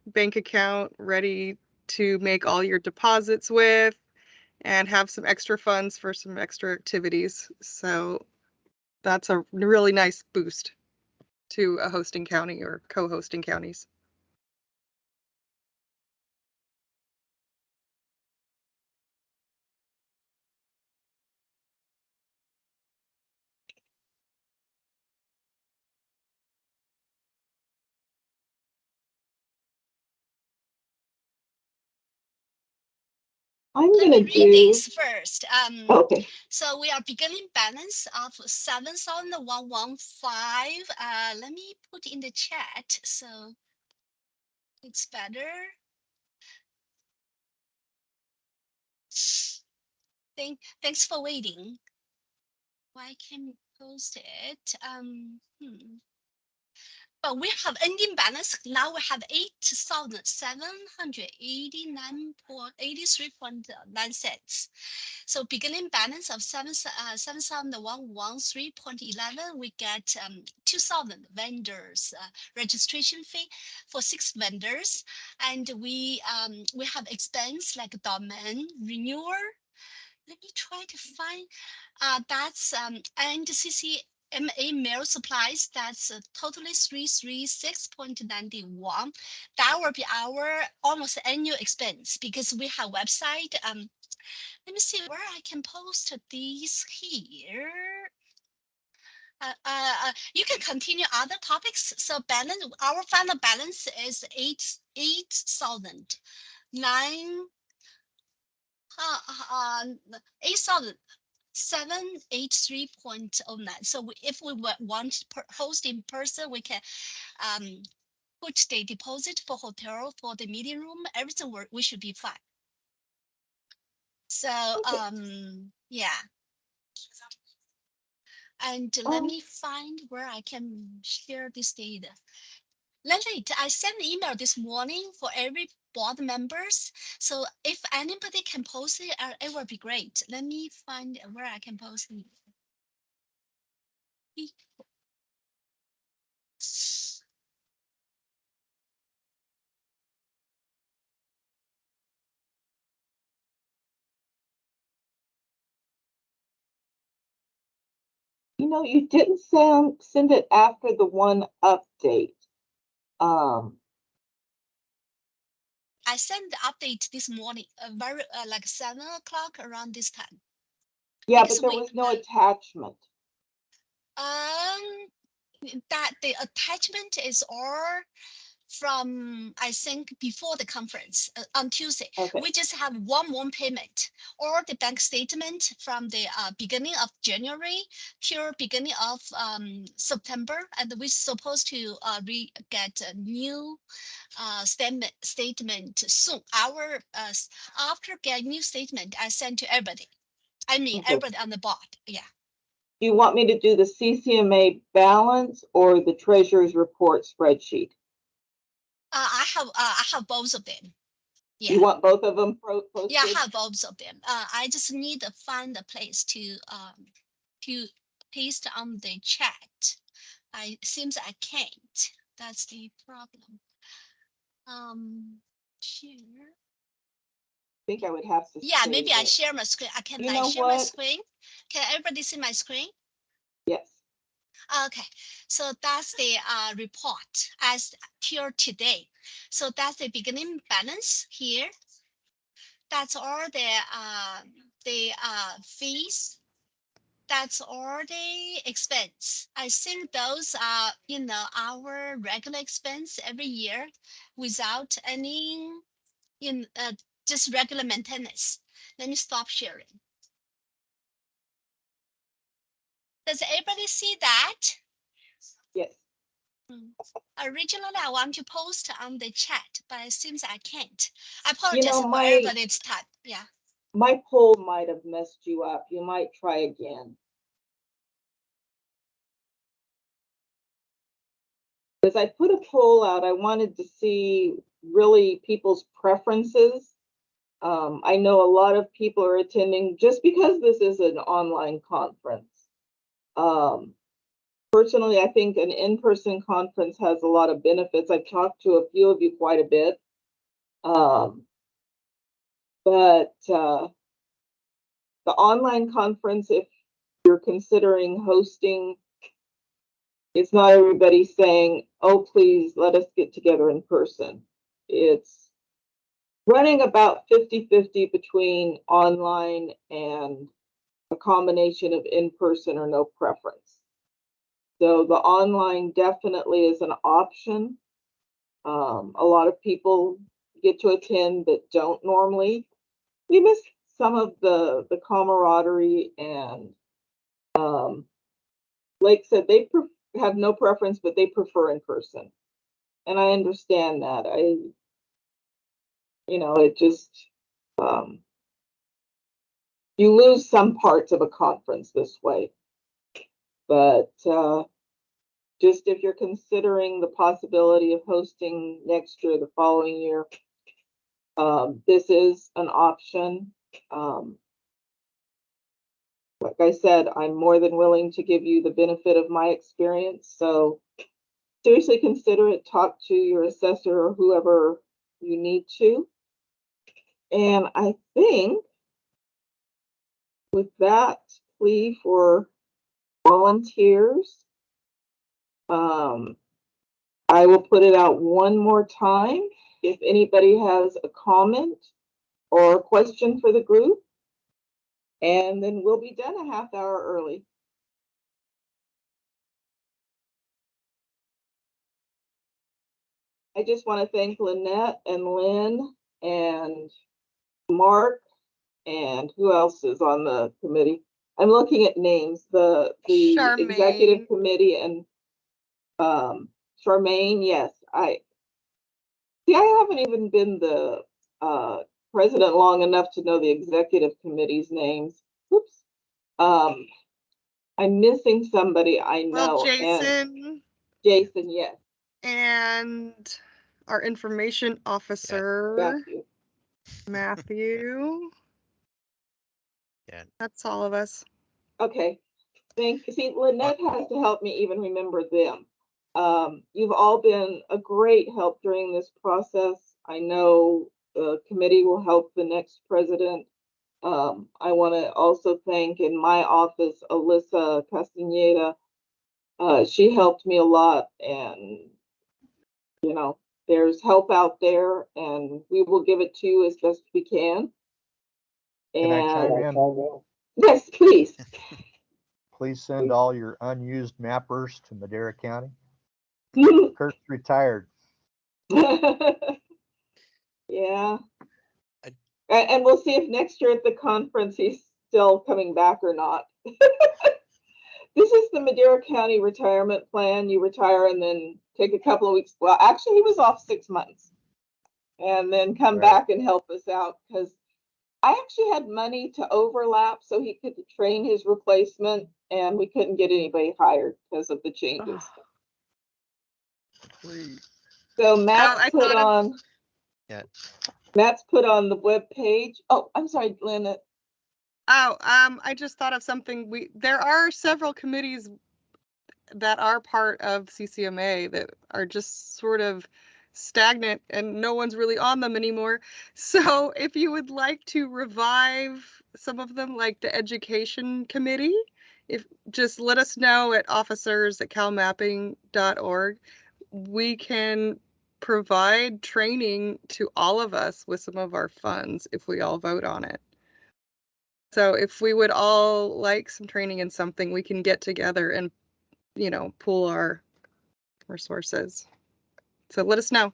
bank account ready to make all your deposits with and have some extra funds for some extra activities. So that's a really nice boost to a hosting county or co-hosting counties. I'm Let going me to read do these first. Okay. So we are beginning balance of 7,115. Let me put in the chat so it's better. Thanks for waiting. Why can't we post it? But we have ending balance now. We have 8,789.83.9 cents. So beginning balance of 7,113.11. We get 2,000 vendors registration fee for 6 vendors, and we have expense like domain renewal. Let me try to find. That's and CCMA mail supplies. That's totally 336.91. That will be our almost annual expense because we have website. Let me see where I can post these here. You can continue other topics. So balance, our final balance is 8,000. 783.09. So if we want to host in person, we can put the deposit for hotel, for the meeting room, everything we should be fine. So yeah. And let me find where I can share this data. Leslie, I sent an email this morning for every board members. So if anybody can post it, it will be great. Let me find where I can post it. You know, you didn't send it after the one update. I sent the update this morning, very like 7 o'clock around this time. Yeah, Because but there was no attachment. That the attachment is all from, I think, before the conference on Tuesday. Okay. We just have one payment or the bank statement from the beginning of January till beginning of September, and we're supposed to get a new statement soon. Our after get new statement, I send to everybody. I mean, Okay. everybody on the board. Yeah. Do you want me to do the CCMA balance or the treasurer's report spreadsheet? I have both of them. Yeah. You want both of them posted? Yeah, I have both of them. I just need to find a place to paste on the chat. Seems I can't. That's the problem. Share. I think I would have to. Yeah, maybe I share my screen. I can share my screen. Can everybody see my screen? Yes. Okay, so that's the report as till today. So that's the beginning balance here. That's all the fees. That's all the expense. I think those are, you know, our regular expense every year without any just regular maintenance. Let me stop sharing. Does everybody see that? Yes. Originally, I want to post on the chat, but it seems I can't. I apologize for everybody. It's time. Yeah. My poll might have messed you up. You might try again. As I put a poll out, I wanted to see really people's preferences. I know a lot of people are attending just because this is an online conference. Personally, I think an in-person conference has a lot of benefits. I've talked to a few of you quite a bit. But the online conference, if you're considering hosting, it's not everybody saying, oh, please let us get together in person. It's running about 50-50 between online and a combination of in-person or no preference. So the online definitely is an option. A lot of people get to attend that don't normally. We miss some of the camaraderie, and Blake said they have no preference, but they prefer in person. And I understand that. It just, you lose some parts of a conference this way. But just if you're considering the possibility of hosting next year, the following year, this is an option. Like I said, I'm more than willing to give you the benefit of my experience. So seriously consider it. Talk to your assessor or whoever you need to. And I think with that plea for volunteers, I will put it out one more time. If anybody has a comment or a question for the group, and then we'll be done a half hour early. I just want to thank Lynette and Lynn and Mark and who else is on the committee. I'm looking at names. The executive committee and Charmaine. Yes, I haven't even been the president long enough to know the executive committee's names. Oops. I'm missing somebody I know. Well, Jason. And Jason, yes. And our information officer, Matthew. Yeah. That's all of us. Okay. See, Lynette has to help me even remember them. You've all been a great help during this process. I know the committee will help the next president I want to also thank in my office, Alyssa Castaneda. She helped me a lot, and you know, there's help out there, and we will give it to you as best we can. Can I chime in? Yes, please. Please send all your unused mappers to Madera County. Kurt's retired. Yeah. And we'll see if next year at the conference he's still coming back or not. This is the Madera County retirement plan. You retire and then take a couple of weeks. Well, actually, he was off 6 months and then come back and help us out, because I actually had money to overlap so he could train his replacement, and we couldn't get anybody hired because of the changes. So Matt's put on. Yeah. Matt's put on the web page. Oh, I'm sorry, Lynette. Oh, I just thought of something. There are several committees that are part of CCMA that are just sort of stagnant and no one's really on them anymore. So if you would like to revive some of them, like the education committee, just let us know at officers@calmapping.org. We can provide training to all of us with some of our funds if we all vote on it. So if we would all like some training in something, we can get together and, pool our resources. So let us know.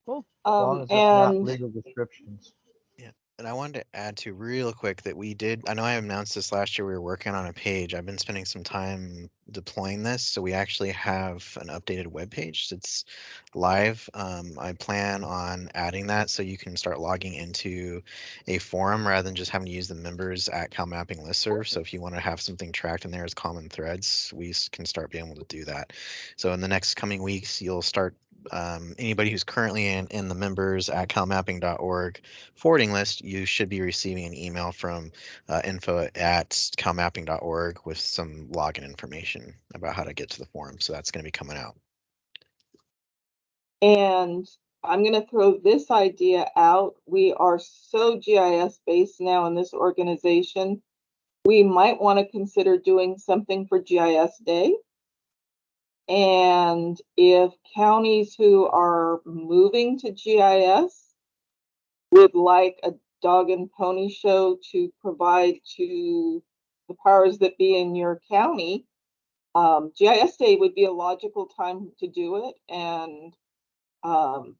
Cool. As long as it's not legal descriptions. Yeah. And I wanted to add to real quick that I know I announced this last year, we were working on a page. I've been spending some time deploying this. So we actually have an updated web page that's live. I plan on adding that so you can start logging into a forum rather than just having to use the members at CalMapping listserv. So if you want to have something tracked in there as common threads, we can start being able to do that. So in the next coming weeks, you'll start anybody who's currently in the members at calmapping.org forwarding list, you should be receiving an email from info@calmapping.org with some login information about how to get to the forum. So that's going to be coming out. And I'm going to throw this idea out. We are so GIS based now in this organization. We might want to consider doing something for GIS Day. And if counties who are moving to GIS would like a dog and pony show to provide to the powers that be in your county, GIS Day would be a logical time to do it. And so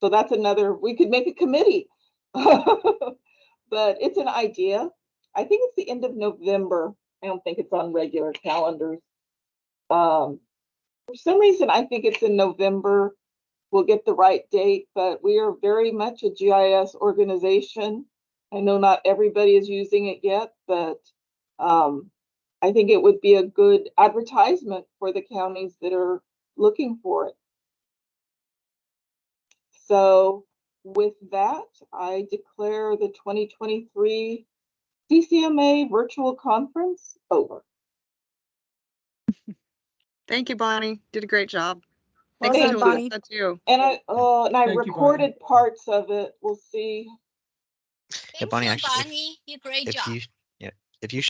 that's we could make a committee, but it's an idea. I think it's the end of November. I don't think it's on regular calendars. For some reason, I think it's in November. We'll get the right date, but we are very much a GIS organization. I know not everybody is using it yet, but I think it would be a good advertisement for the counties that are looking for it. So with that, I declare the 2023 CCMA virtual conference over. Thank you, Bonnie. Did a great job. Well Thanks done, to Bonnie. Alyssa, too. And I Thank you, Bonnie. recorded parts of it. We'll see. Thank Bonnie, you, actually, Bonnie. You great if job. you